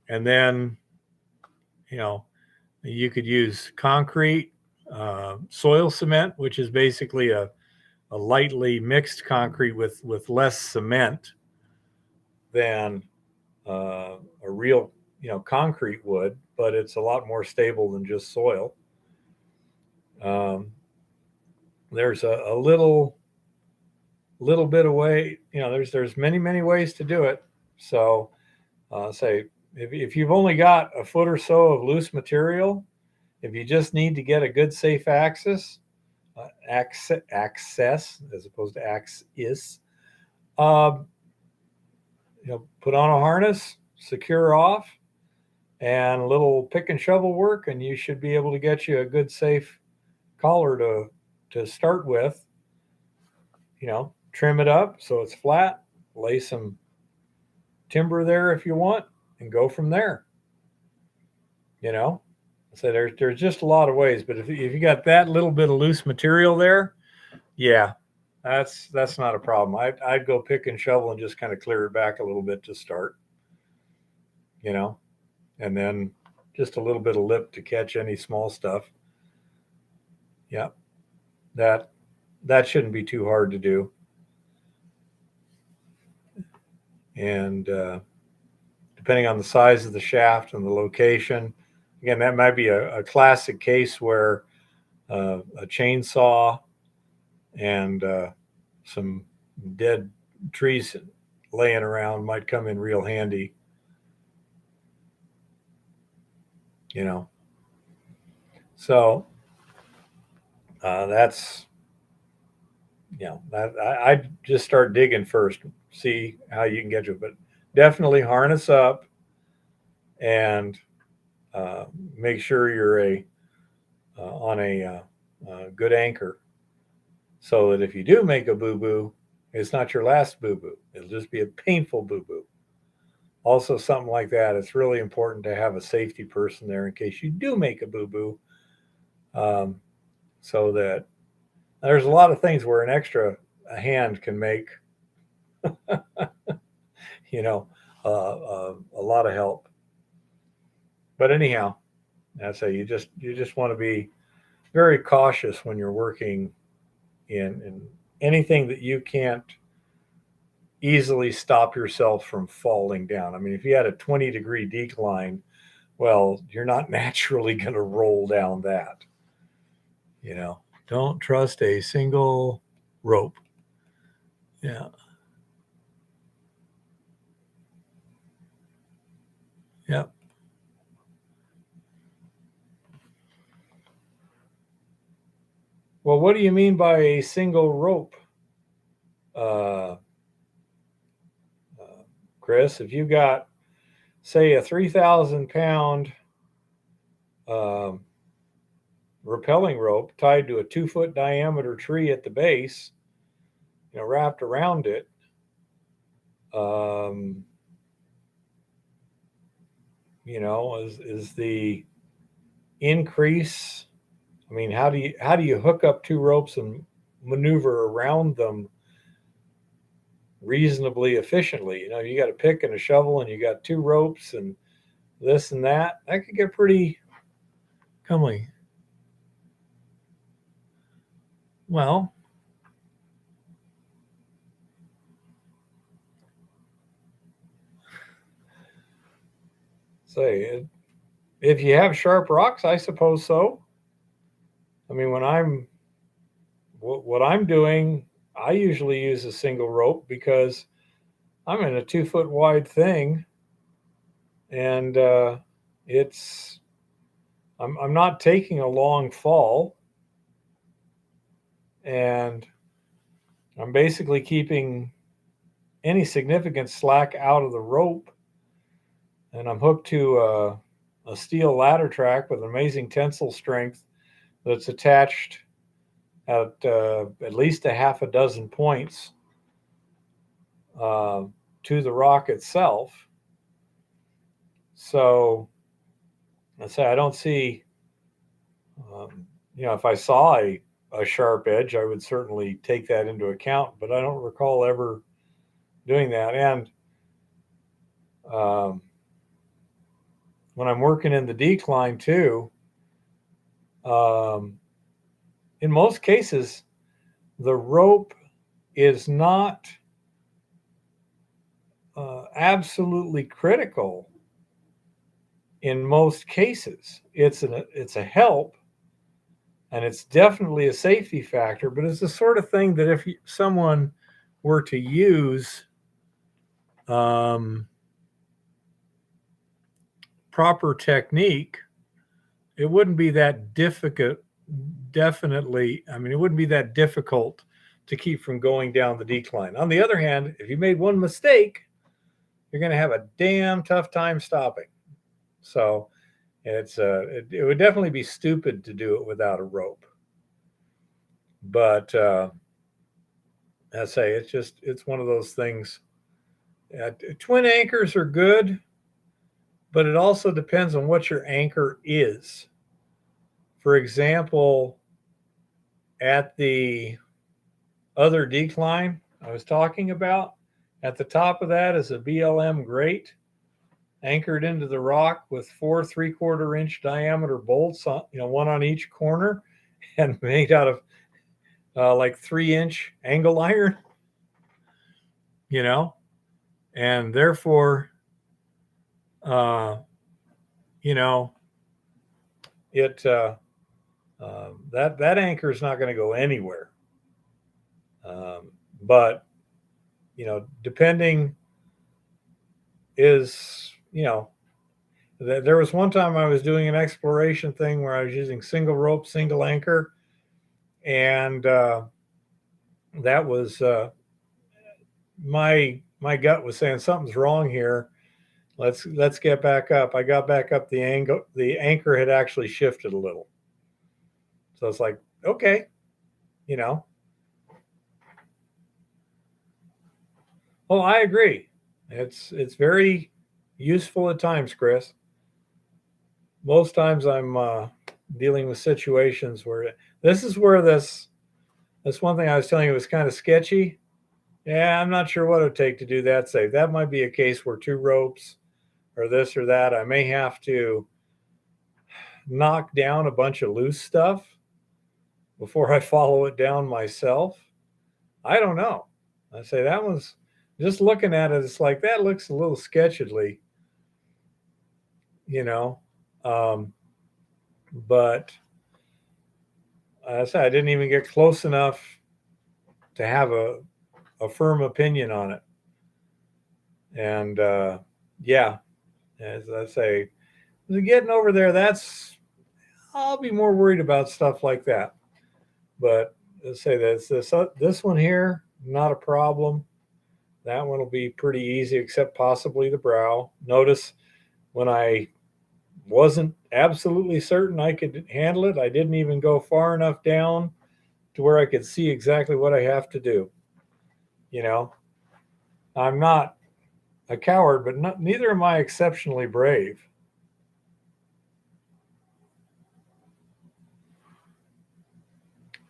and then you could use concrete, soil cement, which is basically a lightly mixed concrete with less cement than a real concrete would, but it's a lot more stable than just soil. there's a little bit of way. There's many ways to do it. So say if you've only got a foot or so of loose material, if you just need to get a good safe access as opposed to axis, um, put on a harness, secure off, and a little pick and shovel work, and you should be able to get you a good safe collar to start with. Trim it up so it's flat, lay some timber there if you want, and go from there. You know, so there's just a lot of ways, but if you got that little bit of loose material there, yeah, that's not a problem. I'd go pick and shovel and just kind of clear it back a little bit to start. You know, and then just a little bit of lip to catch any small stuff. Yeah, that shouldn't be too hard to do. And depending on the size of the shaft and the location, again, that might be a classic case where a chainsaw and some dead trees laying around might come in real handy. So that's that I'd just start digging first, see how you can get to it, but definitely harness up and make sure you're on a good anchor, so that if you do make a boo boo, it's not your last boo boo. It'll just be a painful boo boo. Also, something like that, it's really important to have a safety person there in case you do make a boo boo, so that there's a lot of things where an extra hand can make, you know, a lot of help. But anyhow, that's how you just want to be very cautious when you're working in anything that you can't easily stop yourself from falling down. I mean, if you had a 20-degree decline, well, you're not naturally going to roll down that. Don't trust a single rope. Yeah. Yep. Well, what do you mean by a single rope, uh, Chris? If you got, say, a 3,000-pound um, rappelling rope tied to a 2-foot diameter tree at the base, wrapped around it, um, is the increase. I mean, how do you hook up two ropes and maneuver around them reasonably efficiently? You got a pick and a shovel, and you got two ropes and this and that. That could get pretty comely. Well, say if you have sharp rocks, I suppose so. I mean, what I'm doing, I usually use a single rope because I'm in a 2-foot wide thing, and I'm not taking a long fall, and I'm basically keeping any significant slack out of the rope, and I'm hooked to a steel ladder track with amazing tensile strength that's attached at least a half a dozen points to the rock itself. So I say I don't see, if I saw a sharp edge, I would certainly take that into account, but I don't recall ever doing that. And when I'm working in the decline too, in most cases, the rope is not absolutely critical. In most cases, it's a help, and it's definitely a safety factor, but it's the sort of thing that if someone were to use proper technique, it wouldn't be that difficult. Definitely, I mean, it wouldn't be that difficult to keep from going down the decline. On the other hand, if you made one mistake, you're going to have a damn tough time stopping. So it would definitely be stupid to do it without a rope. But I say it's one of those things. Twin anchors are good, but it also depends on what your anchor is. For example, at the other decline I was talking about, at the top of that is a BLM grate anchored into the rock with 4 3/4 inch diameter bolts, on, one on each corner, and made out of like 3-inch angle iron, and therefore, you know, it that anchor is not going to go anywhere. But depending is there was one time I was doing an exploration thing where I was using single rope, single anchor, and that was my gut was saying something's wrong here. Let's get back up. I got back up. The anchor had actually shifted a little, so it's like, okay, Oh, I agree. It's very useful at times, Chris. Most times I'm dealing with situations where this is where this one thing I was telling you was kind of sketchy. Yeah, I'm not sure what it would take to do that safe. That might be a case where 2 ropes or this or that. I may have to knock down a bunch of loose stuff before I follow it down myself. I don't know. I say that was just looking at it. It's like that looks a little sketchily, you know. But I said I didn't even get close enough to have a firm opinion on it. And yeah, as I say, getting over there, I'll be more worried about stuff like that. But let's say this one here, not a problem. That one will be pretty easy, except possibly the brow. Notice when I wasn't absolutely certain I could handle it, I didn't even go far enough down to where I could see exactly what I have to do. I'm not a coward, but neither am I exceptionally brave.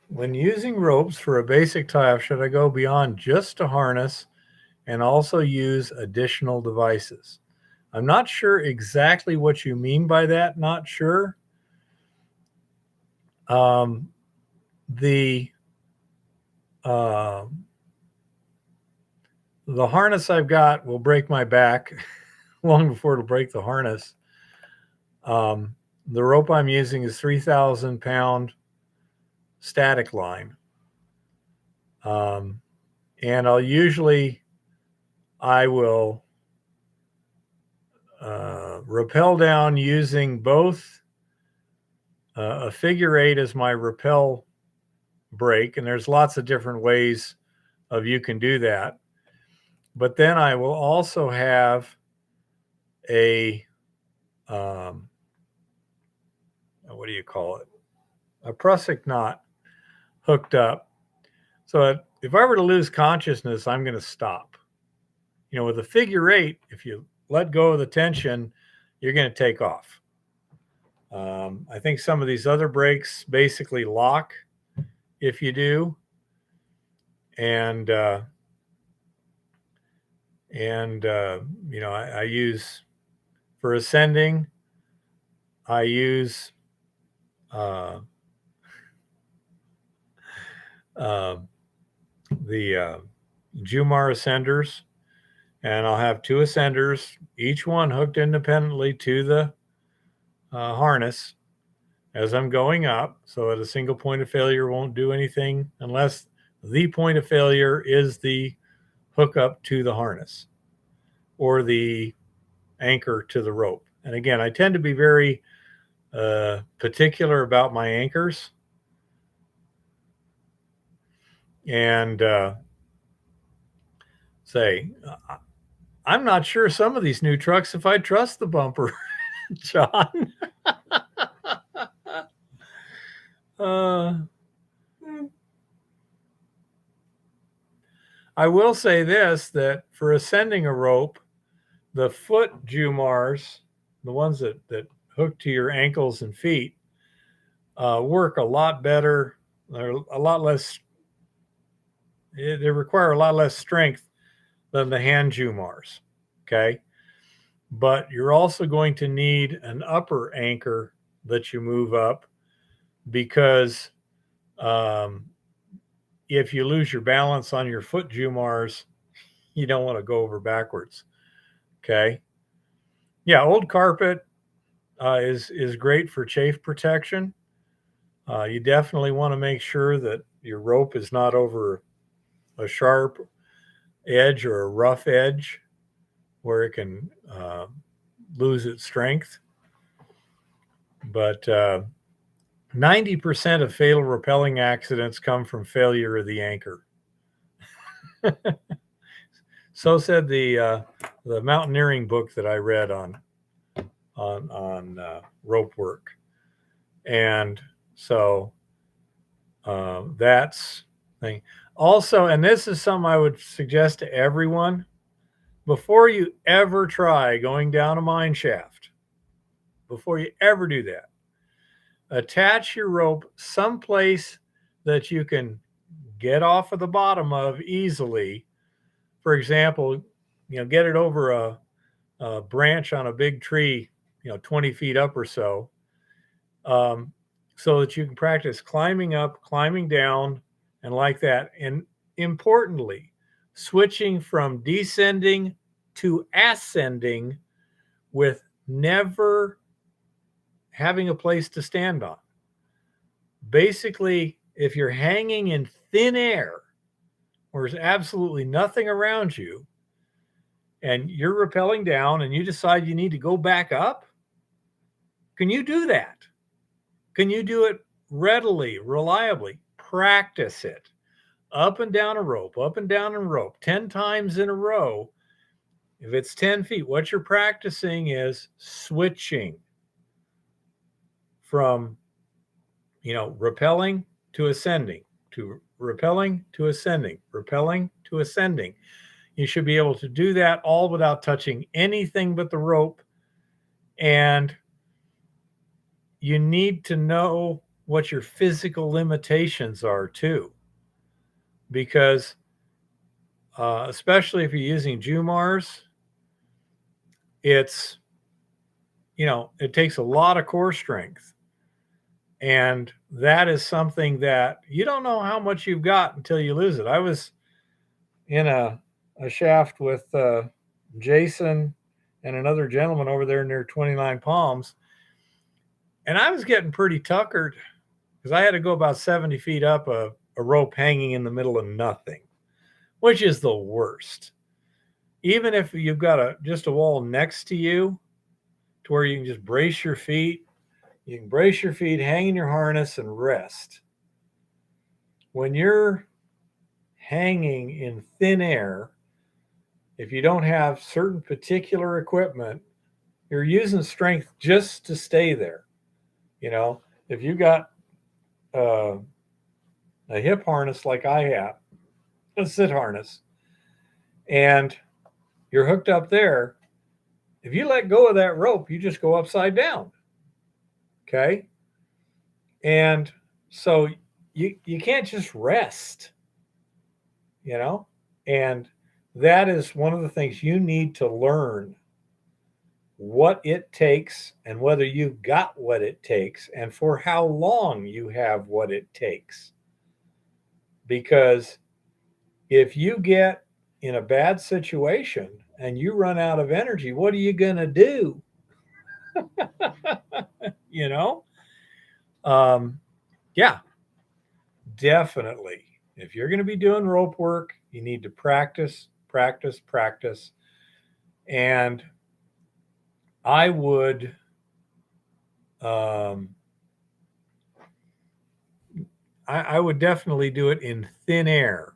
When using ropes for a basic tie-off, should I go beyond just a harness and also use additional devices? I'm not sure exactly what you mean by that. Not sure. The harness I've got will break my back long before it'll break the harness. The rope I'm using is 3,000 pound static line. And I will rappel down using both a figure 8 as my rappel brake, and there's lots of different ways of you can do that. But then I will also have a what do you call it? A prusik knot hooked up. So if I were to lose consciousness, I'm going to stop. With a figure 8, if you let go of the tension, you're going to take off. I think some of these other brakes basically lock if you do. And I use, for ascending, I use the Jumar ascenders, and I'll have 2 ascenders, each one hooked independently to the harness. as I'm going up, so at a single point of failure won't do anything unless the point of failure is the hookup to the harness or the anchor to the rope. And again, I tend to be very particular about my anchors. And say, I'm not sure some of these new trucks if I trust the bumper, John. uh, I will say this, that for ascending a rope, the foot Jumars, the ones that hook to your ankles and feet, work a lot better. They're a lot less, they require a lot less strength than the hand Jumars. Okay. But you're also going to need an upper anchor that you move up because if you lose your balance on your foot Jumars, you don't want to go over backwards. Okay. Yeah, old carpet is great for chafe protection. You definitely want to make sure that your rope is not over a sharp edge or a rough edge where it can lose its strength. But 90% of fatal rappelling accidents come from failure of the anchor. So said the mountaineering book that I read on rope work. And so that's thing. Also, and this is something I would suggest to everyone, before you ever try going down a mine shaft, before you ever do that, attach your rope someplace that you can get off of the bottom of easily. For example, get it over a branch on a big tree, 20 feet up or so, so that you can practice climbing up, climbing down, and like that. And importantly, switching from descending to ascending with never having a place to stand on. Basically, if you're hanging in thin air or there's absolutely nothing around you and you're rappelling down and you decide you need to go back up, can you do that? Can you do it readily, reliably? Practice it. Up and down a rope, up and down a rope, 10 times in a row. If it's 10 feet, what you're practicing is switching from, rappelling to ascending, to rappelling to ascending, rappelling to ascending. You should be able to do that all without touching anything but the rope. And you need to know what your physical limitations are too. Because especially if you're using Jumars, it's, it takes a lot of core strength. And that is something that you don't know how much you've got until you lose it. I was in a shaft with Jason and another gentleman over there near 29 Palms. And I was getting pretty tuckered because I had to go about 70 feet up a rope hanging in the middle of nothing, which is the worst. Even if you've got just a wall next to you to where you can just brace your feet, you can brace your feet, hang in your harness, and rest. When you're hanging in thin air, if you don't have certain particular equipment, you're using strength just to stay there. If you got a hip harness like I have, a sit harness, and you're hooked up there, if you let go of that rope, you just go upside down. Okay. And so you can't just rest, and that is one of the things you need to learn, what it takes and whether you've got what it takes and for how long you have what it takes. Because if you get in a bad situation and you run out of energy, what are you going to do? Yeah, definitely. If you're going to be doing rope work, you need to practice, practice, practice. And I would, um, I would definitely do it in thin air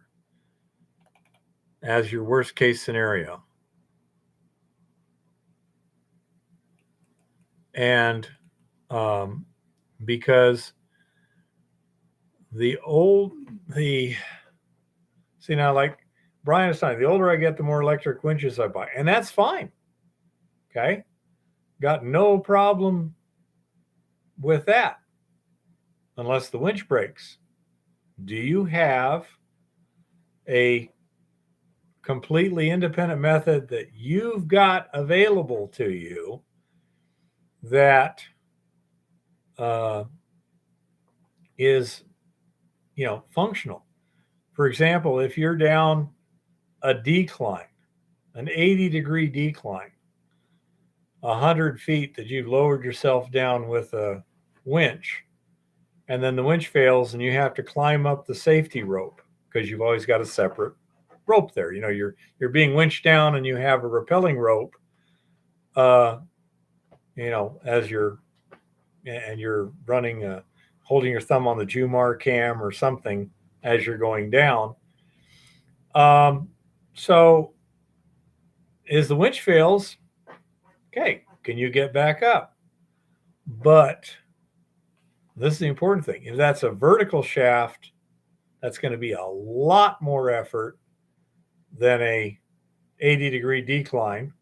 as your worst case scenario. And because the old, the, see now, like Brian is saying, the older I get, the more electric winches I buy. And that's fine. Okay. Got no problem with that unless the winch breaks. Do you have a completely independent method that you've got available to you that uh, is, functional? For example, if you're down a decline, an 80-degree decline, 100 feet that you've lowered yourself down with a winch, and then the winch fails and you have to climb up the safety rope because you've always got a separate rope there. You're being winched down and you have a rappelling rope, as you're running, holding your thumb on the Jumar cam or something as you're going down. So as the winch fails, okay, can you get back up? But this is the important thing. If that's a vertical shaft, that's going to be a lot more effort than a 80-degree decline,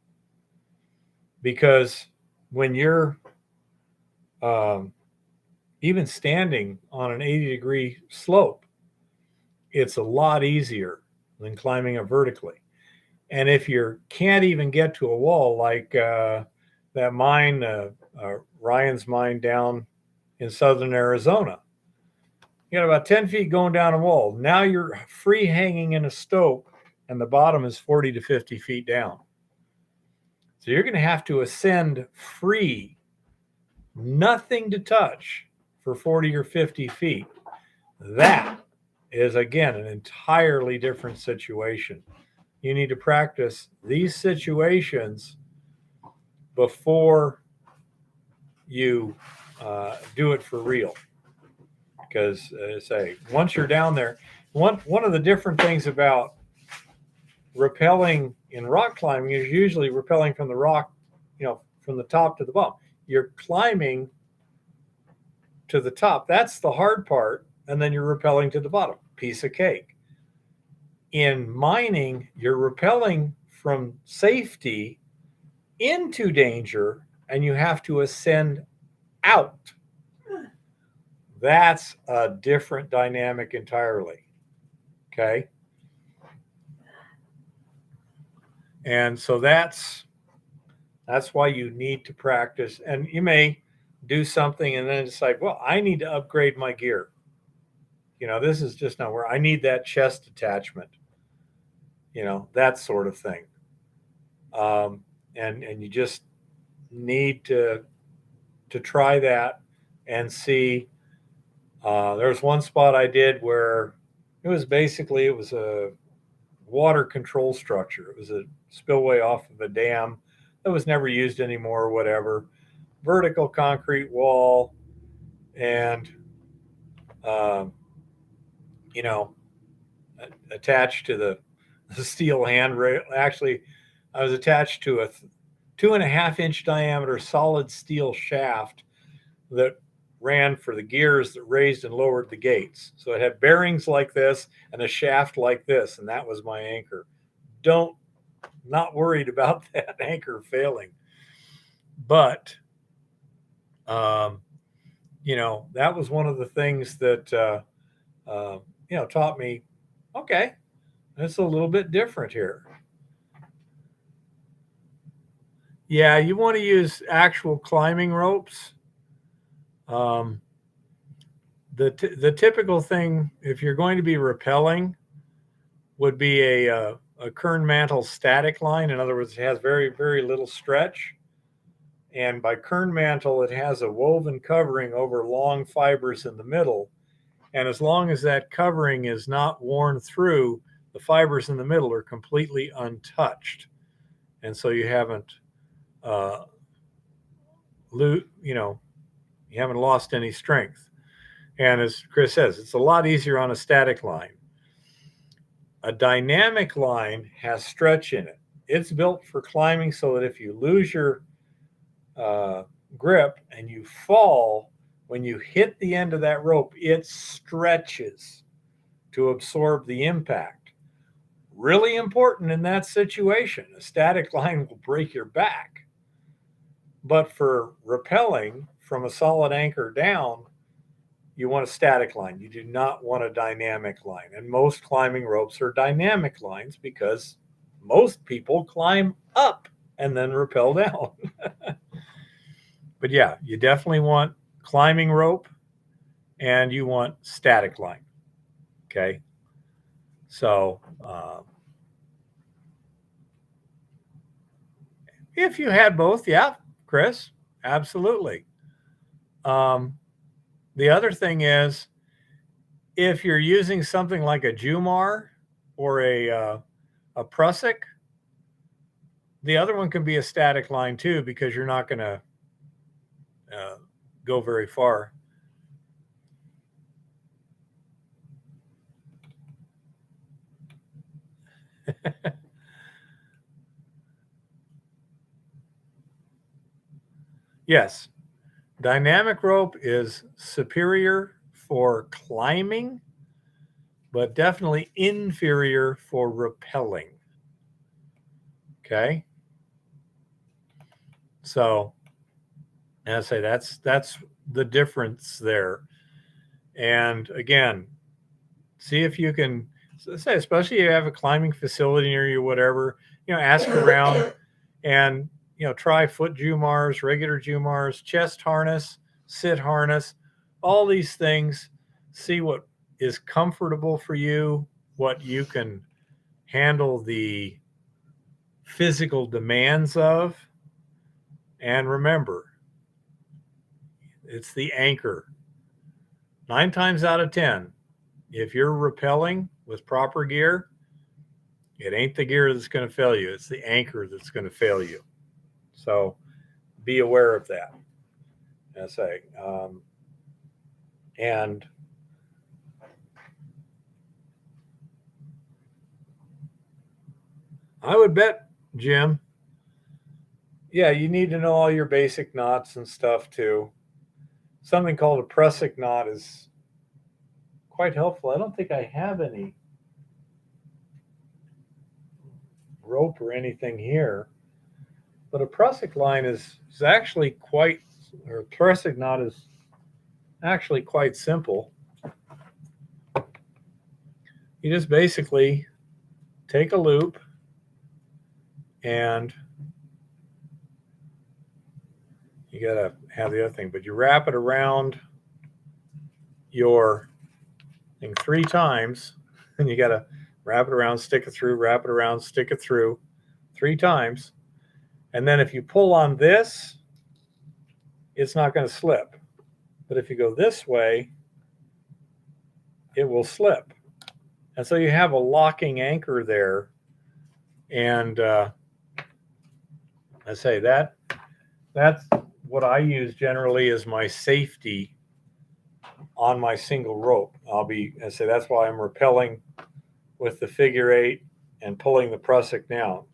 because when you're even standing on an 80-degree slope, it's a lot easier than climbing it vertically. And if you can't even get to a wall, like that mine, Ryan's mine down in southern Arizona, you got about 10 feet going down a wall. Now you're free hanging in a stope, and the bottom is 40 to 50 feet down. So you're going to have to ascend free, nothing to touch, for 40 or 50 feet. That is, again, an entirely different situation. You need to practice these situations before you do it for real. Because, once you're down there, one of the different things about rappelling in rock climbing is usually rappelling from the rock, from the top to the bottom. You're climbing to the top. That's the hard part. And then you're rappelling to the bottom. Piece of cake. In mining, you're rappelling from safety into danger, and you have to ascend out. That's a different dynamic entirely. Okay. And so that's why you need to practice. And you may do something and then decide, well, I need to upgrade my gear. This is just not where I need that chest attachment, that sort of thing. And you just need to try that and see. There's one spot I did where it was a water control structure. It was a spillway off of a dam that was never used anymore or whatever. Vertical concrete wall, and attached to the steel handrail. Actually, I was attached to a 2.5-inch diameter solid steel shaft that ran for the gears that raised and lowered the gates. So it had bearings like this and a shaft like this, and that was my anchor. Not worried about that anchor failing. But, that was one of the things that, taught me, okay, it's a little bit different here. Yeah, you want to use actual climbing ropes. The typical thing, if you're going to be rappelling, would be a Kern mantle static line. In other words, it has very, very little stretch. And by kern mantle, it has a woven covering over long fibers in the middle. And as long as that covering is not worn through, the fibers in the middle are completely untouched. And so you haven't, you haven't lost any strength. And as Chris says, it's a lot easier on a static line. A dynamic line has stretch in it. It's built for climbing so that if you lose your grip and you fall, when you hit the end of that rope, it stretches to absorb the impact. Really important in that situation. A static line will break your back. But for rappelling from a solid anchor down, you want a static line. You do not want a dynamic line. And most climbing ropes are dynamic lines because most people climb up and then rappel down. But yeah, you definitely want climbing rope and you want static line. Okay. So if you had both, yeah, Chris, absolutely. The other thing is, if you're using something like a Jumar or a Prusik, the other one can be a static line too, because you're not going to go very far. Yes, dynamic rope is superior for climbing, but definitely inferior for rappelling. Okay. So, as I say, that's the difference there. And again, see if you can say, especially if you have a climbing facility near you, whatever, ask around and try foot Jumars, regular Jumars, chest harness, sit harness, all these things. See what is comfortable for you, what you can handle the physical demands of. And remember, it's the anchor. 9 times out of 10, if you're rappelling with proper gear, it ain't the gear that's going to fail you. It's the anchor that's going to fail you. So be aware of that. I say, and I would bet, Jim, yeah, you need to know all your basic knots and stuff too. Something called a Prusik knot is quite helpful. I don't think I have any rope or anything here, but a Prusik line is actually quite, or a Prusik knot is actually quite simple. You just basically take a loop and you got to have the other thing, but you wrap it around your thing 3 times, and you got to wrap it around, stick it through, wrap it around, stick it through 3 times. And then if you pull on this, it's not going to slip. But if you go this way, it will slip. And so you have a locking anchor there. And I say that's what I use generally as my safety on my single rope. I say that's why I'm rappelling with the figure 8 and pulling the Prusik down.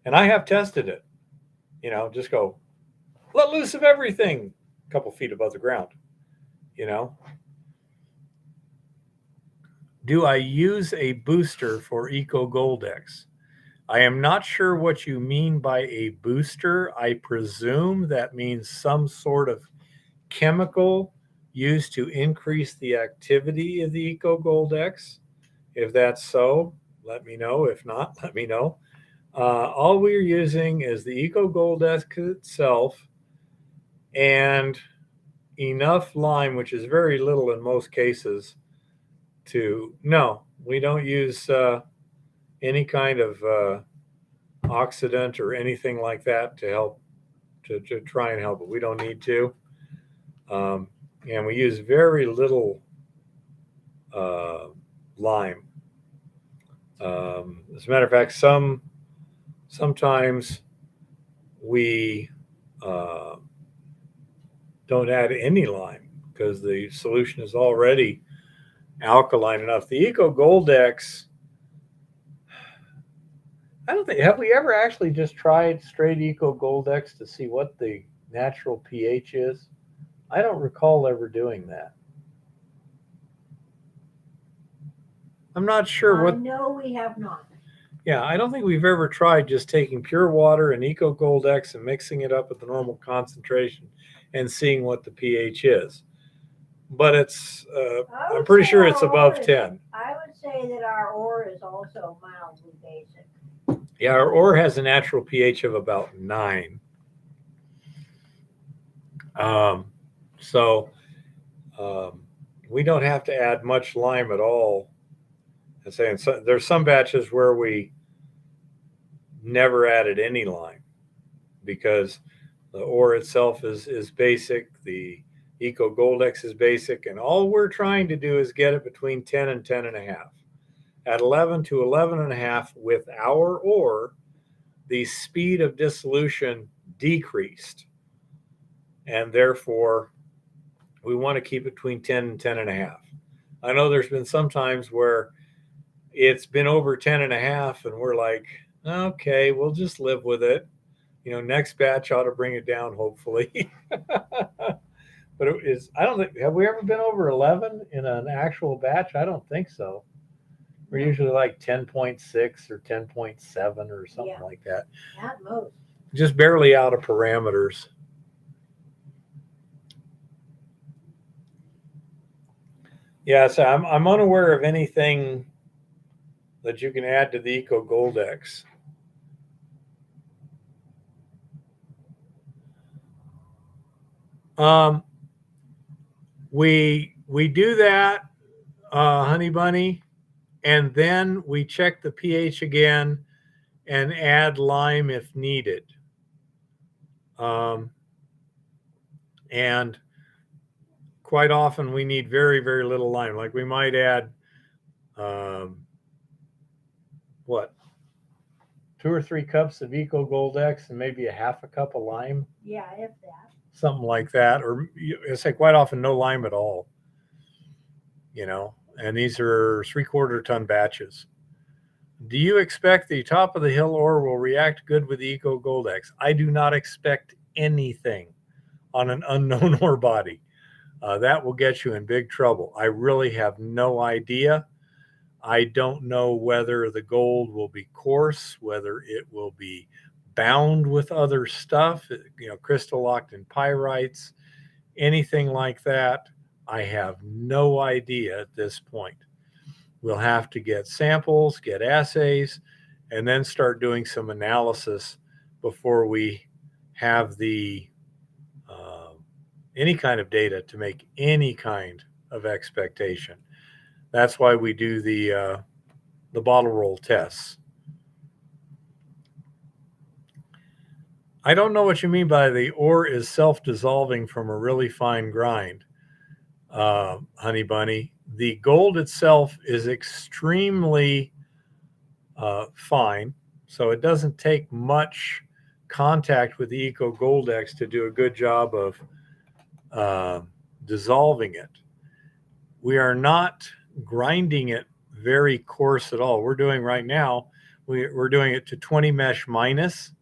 And I have tested it. Just go, let loose of everything a couple feet above the ground. Do I use a booster for Eco Goldex? I am not sure what you mean by a booster. I presume that means some sort of chemical used to increase the activity of the Eco Goldex. If that's so, let me know. If not, let me know. All we're using is the Eco Goldex itself and enough lime, which is very little in most cases, no, we don't use any kind of oxidant or anything like that to help to try and help it. We don't need to. And we use very little lime. As a matter of fact, sometimes we don't add any lime because the solution is already alkaline enough. The Eco Goldex, I don't think, have we ever actually just tried straight Eco Goldex to see what the natural pH is? I don't recall ever doing that. I'm not sure what. No, we have not. Yeah, I don't think we've ever tried just taking pure water and Eco Goldex and mixing it up at the normal concentration and seeing what the pH is. But it's, I'm pretty sure it's above 10. I would say that our ore is also mildly basic. Yeah, our ore has a natural pH of about 9. So we don't have to add much lime at all. And saying so, there's some batches where we never added any lime because the ore itself is basic. The Eco Goldex is basic, and all we're trying to do is get it between 10 and 10 and a half. At 11 to 11 and a half with our ore, the speed of dissolution decreased, and therefore we want to keep it between 10 and 10 and a half. I know there's been some times where it's been over 10 and a half and we're like, okay, we'll just live with it. Next batch ought to bring it down, hopefully. But it is, I don't think, have we ever been over 11 in an actual batch? I don't think so. We're usually like 10.6 or 10.7 or something like that. At most. Just barely out of parameters. Yeah, so I'm unaware of anything that you can add to the Eco Goldex. We do that, Honey Bunny, and then we check the pH again and add lime if needed. And quite often we need very, very little lime. Like we might add, 2 or 3 cups of Eco Goldex and maybe a half a cup of lime. Yeah, if that. Something like that. Or I say quite often no lime at all. And these are 3/4 ton batches. Do you expect the top of the hill ore will react good with the Eco Goldex? I do not expect anything on an unknown ore body. That will get you in big trouble. I really have no idea. I don't know whether the gold will be coarse, whether it will be bound with other stuff, crystal locked in pyrites, anything like that. I have no idea at this point. We'll have to get samples, get assays, and then start doing some analysis before we have the any kind of data to make any kind of expectation. That's why we do the bottle roll tests. I don't know what you mean by the ore is self-dissolving from a really fine grind, Honey Bunny. The gold itself is extremely fine, so it doesn't take much contact with the Eco Goldex to do a good job of dissolving it. We are not grinding it very coarse at all. We're doing right now, we're doing it to 20 mesh minus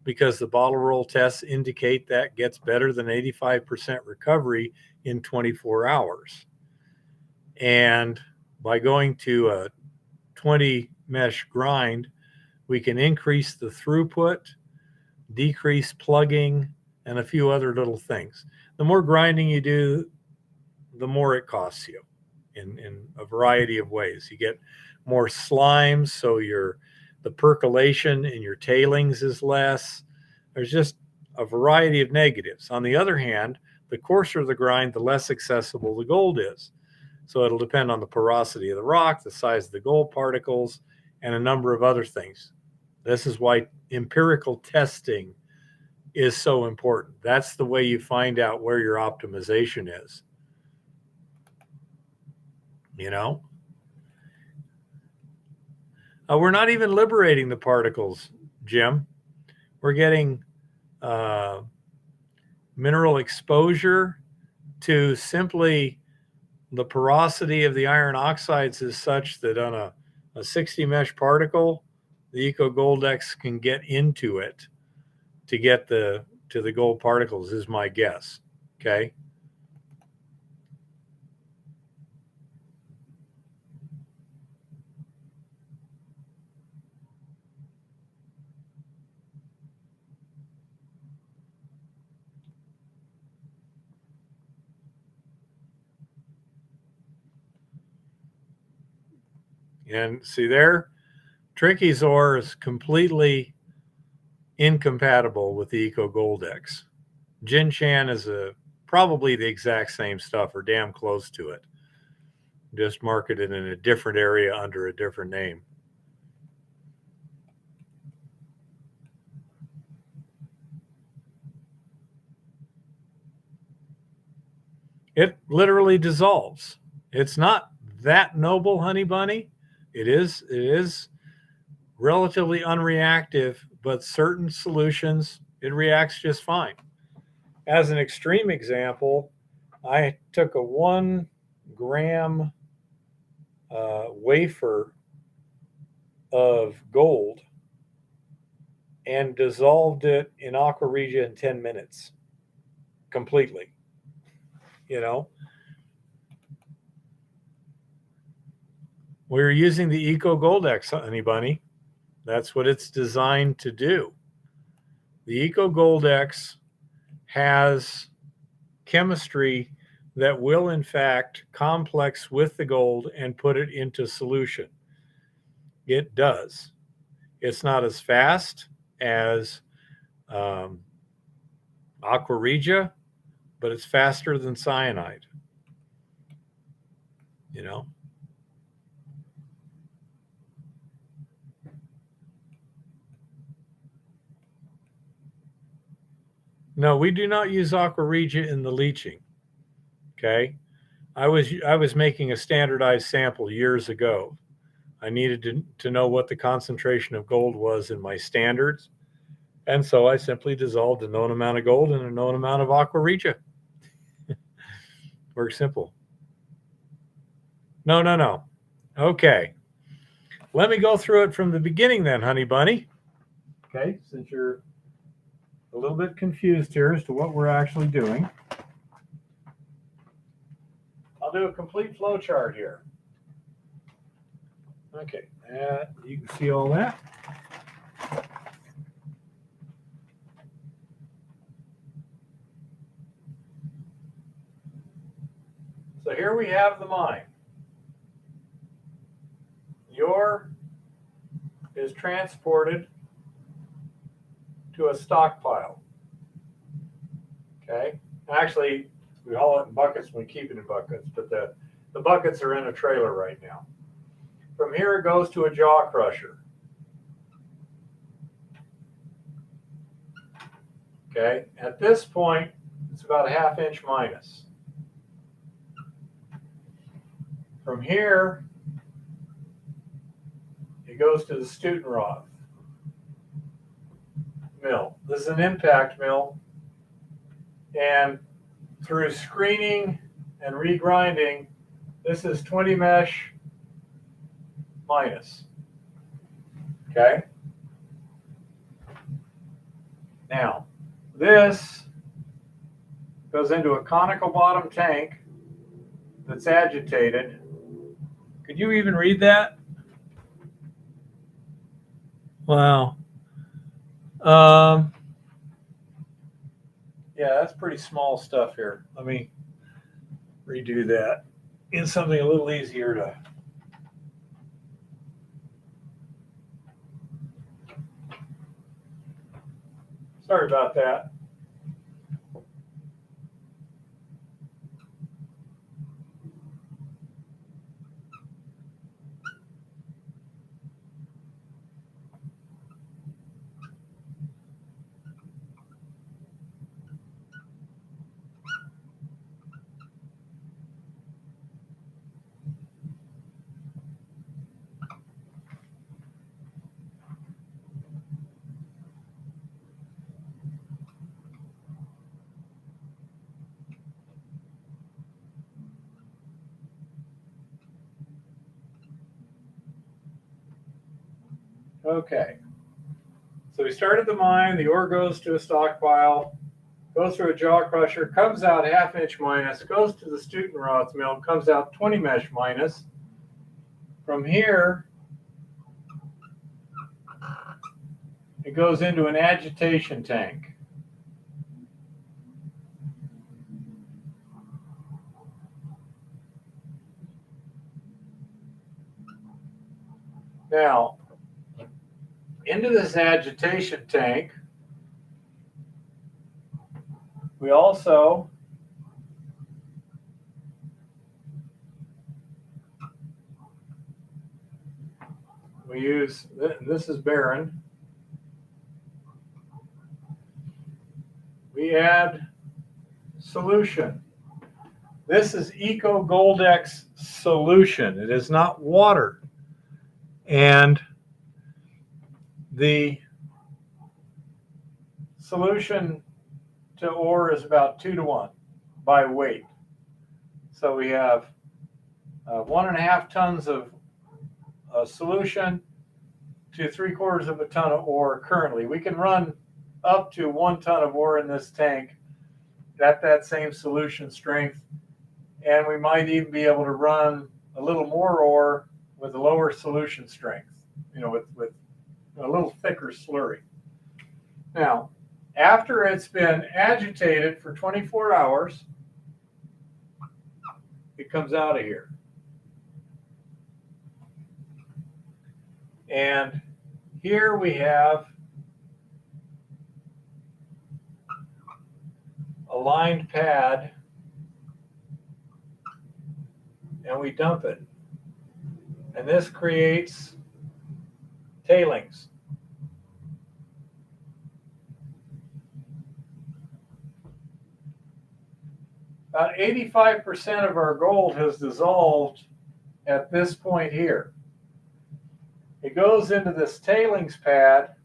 because the bottle roll tests indicate that gets better than 85% recovery in 24 hours. And by going to a 20 mesh grind, we can increase the throughput, decrease plugging, and a few other little things. The more grinding you do, the more it costs you in a variety of ways. You get more slimes, so the percolation in your tailings is less. There's just a variety of negatives. On the other hand, the coarser the grind, the less accessible the gold is. So it'll depend on the porosity of the rock, the size of the gold particles, and a number of other things. This is why empirical testing is so important. That's the way you find out where your optimization is. You know, we're not even liberating the particles, Jim. We're getting mineral exposure to simply the porosity of the iron oxides is such that on a 60 mesh particle, the Eco Goldex can get into it to get to the gold particles, is my guess. Okay. And see there, Tricky's ore is completely incompatible with the Eco Goldex. Jin Chan is probably the exact same stuff or damn close to it, just marketed in a different area under a different name. It literally dissolves. It's not that noble, honey bunny. It is relatively unreactive, but certain solutions it reacts just fine. As an extreme example, I took a 1 gram wafer of gold and dissolved it in aqua regia in 10 minutes completely. You know, we were using the Eco Goldex, honey bunny. That's what it's designed to do. The Eco Goldex has chemistry that will, in fact, complex with the gold and put it into solution. It does. It's not as fast as aqua regia, but it's faster than cyanide. You know? No, we do not use aqua regia in the leaching. Okay? I was making a standardized sample years ago. I needed to know what the concentration of gold was in my standards. And so I simply dissolved a known amount of gold and a known amount of aqua regia. Works simple. No. Okay. Let me go through it from the beginning then, honey bunny. Okay, since you're a little bit confused here as to what we're actually doing. I'll do a complete flow chart here. Okay, you can see all that. So here we have the mine. The ore is transported to a stockpile. Okay, actually, we haul it in buckets. We keep it in buckets, but the buckets are in a trailer right now. From here, it goes to a jaw crusher. Okay, at this point, it's about a ½ inch minus. From here, it goes to the Stutenroth mill. This is an impact mill, and through screening and regrinding, this is 20 mesh minus. Okay? Now, this goes into a conical bottom tank that's agitated. Could you even read that? Wow. Yeah, that's pretty small stuff here. Let me redo that in something a little easier to. Sorry about that. Okay. So we started the mine, the ore goes to a stockpile, goes through a jaw crusher, comes out half-inch minus, goes to the Stutenroth mill, comes out 20 mesh minus. From here, it goes into an agitation tank. Now, into this agitation tank, we also use, this is barren, we add solution. This is Eco Goldex solution. It is not water. And the solution to ore is about 2-to-1 by weight. So we have 1.5 tons of solution to 3/4 of a ton of ore currently. We can run up to 1 ton of ore in this tank at that same solution strength, and we might even be able to run a little more ore with a lower solution strength, with a little thicker slurry. Now, after it's been agitated for 24 hours, it comes out of here. And here we have a lined pad, and we dump it. And this creates tailings. About 85% of our gold has dissolved at this point here. It goes into this tailings pad,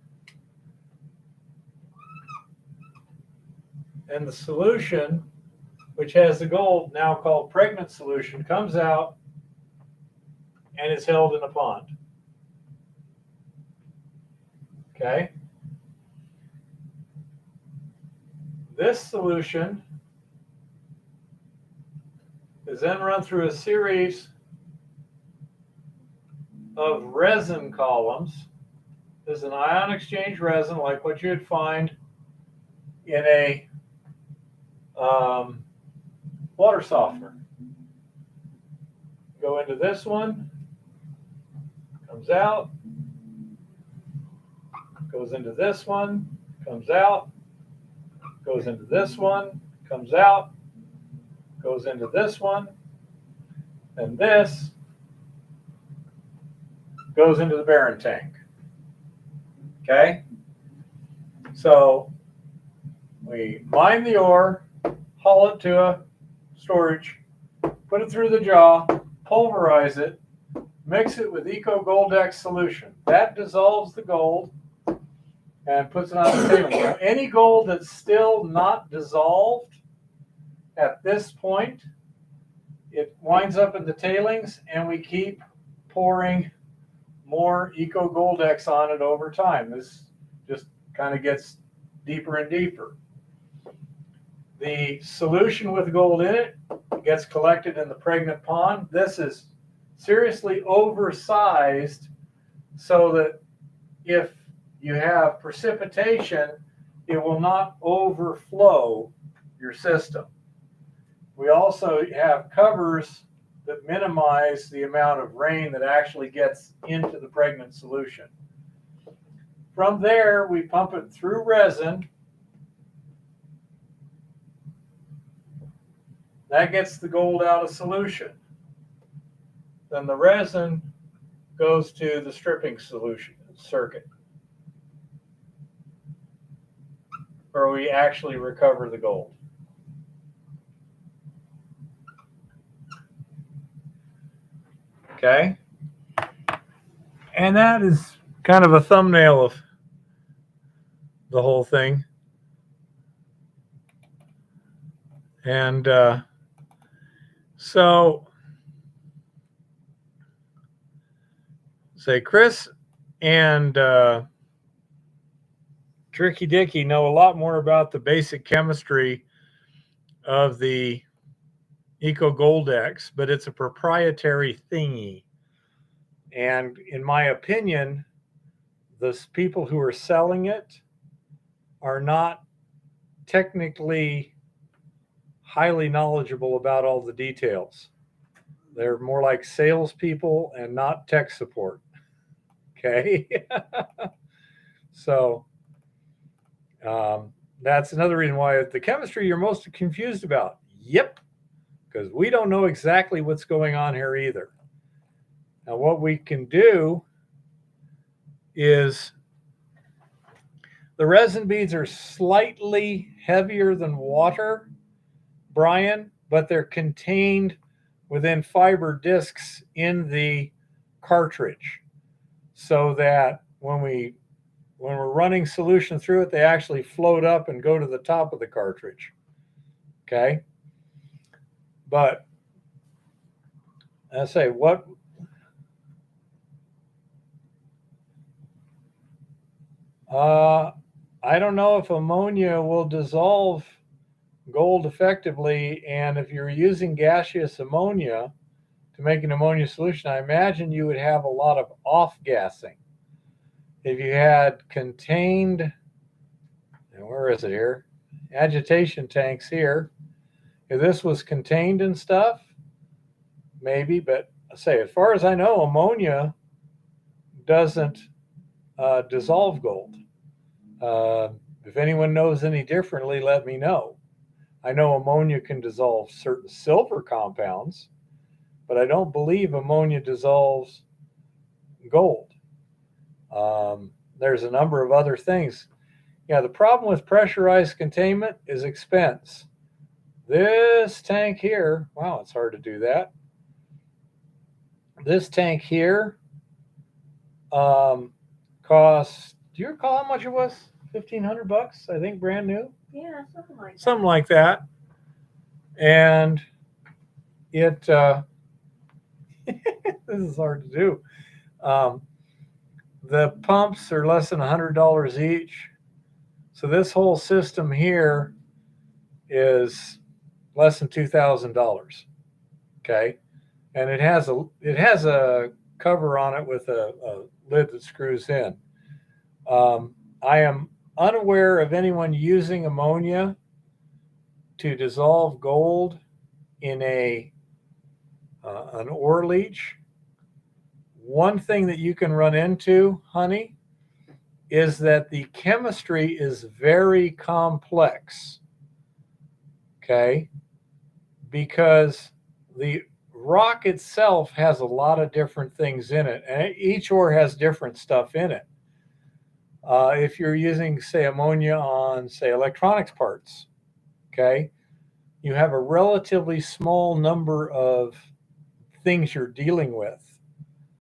and the solution, which has the gold, now called pregnant solution, comes out and is held in a pond. Okay? This solution is then run through a series of resin columns. There's an ion exchange resin like what you'd find in a water softener. Go into this one, comes out, goes into this one, comes out, goes into this one, comes out, goes into this one, and this goes into the barren tank. Okay? So we mine the ore, haul it to a storage, put it through the jaw, pulverize it, mix it with Eco Goldex solution. That dissolves the gold and puts it on the table. Now, any gold that's still not dissolved at this point, it winds up in the tailings, and we keep pouring more Eco Goldex on it over time. This just kind of gets deeper and deeper. The solution with gold in it gets collected in the pregnant pond. This is seriously oversized so that if you have precipitation, it will not overflow your system. We also have covers that minimize the amount of rain that actually gets into the pregnant solution. From there, we pump it through resin. That gets the gold out of solution. Then the resin goes to the stripping solution circuit, where we actually recover the gold. Okay? And that is kind of a thumbnail of the whole thing. And so, say, Chris and Tricky Dicky know a lot more about the basic chemistry of the Eco Goldex, but it's a proprietary thingy. And in my opinion, the people who are selling it are not technically highly knowledgeable about all the details. They're more like salespeople and not tech support. Okay. So that's another reason why the chemistry you're most confused about. Yep. Because we don't know exactly what's going on here either. Now, what we can do is the resin beads are slightly heavier than water, Brian, but they're contained within fiber discs in the cartridge, so that when we're running solution through it, they actually float up and go to the top of the cartridge. Okay, but I say what. I don't know if ammonia will dissolve gold effectively, and if you're using gaseous ammonia to make an ammonia solution, I imagine you would have a lot of off-gassing. If you had contained, where is it here? Agitation tanks here. If this was contained and stuff, maybe, but I say, as far as I know, ammonia doesn't dissolve gold. If anyone knows any differently, let me know. I know ammonia can dissolve certain silver compounds, but I don't believe ammonia dissolves gold. There's a number of other things. Yeah, the problem with pressurized containment is expense. This tank here, wow, it's hard to do that. This tank here costs, do you recall how much it was? $1,500, I think, brand new. Yeah, something like that. Something like that. And it, this is hard to do. The pumps are less than $100 each. So this whole system here is less than $2,000. Okay. And it has a cover on it with a lid that screws in. I am unaware of anyone using ammonia to dissolve gold in an ore leach. One thing that you can run into, honey, is that the chemistry is very complex. Okay? Because the rock itself has a lot of different things in it, and each ore has different stuff in it. If you're using, say, ammonia on, say, electronics parts, okay, you have a relatively small number of things you're dealing with.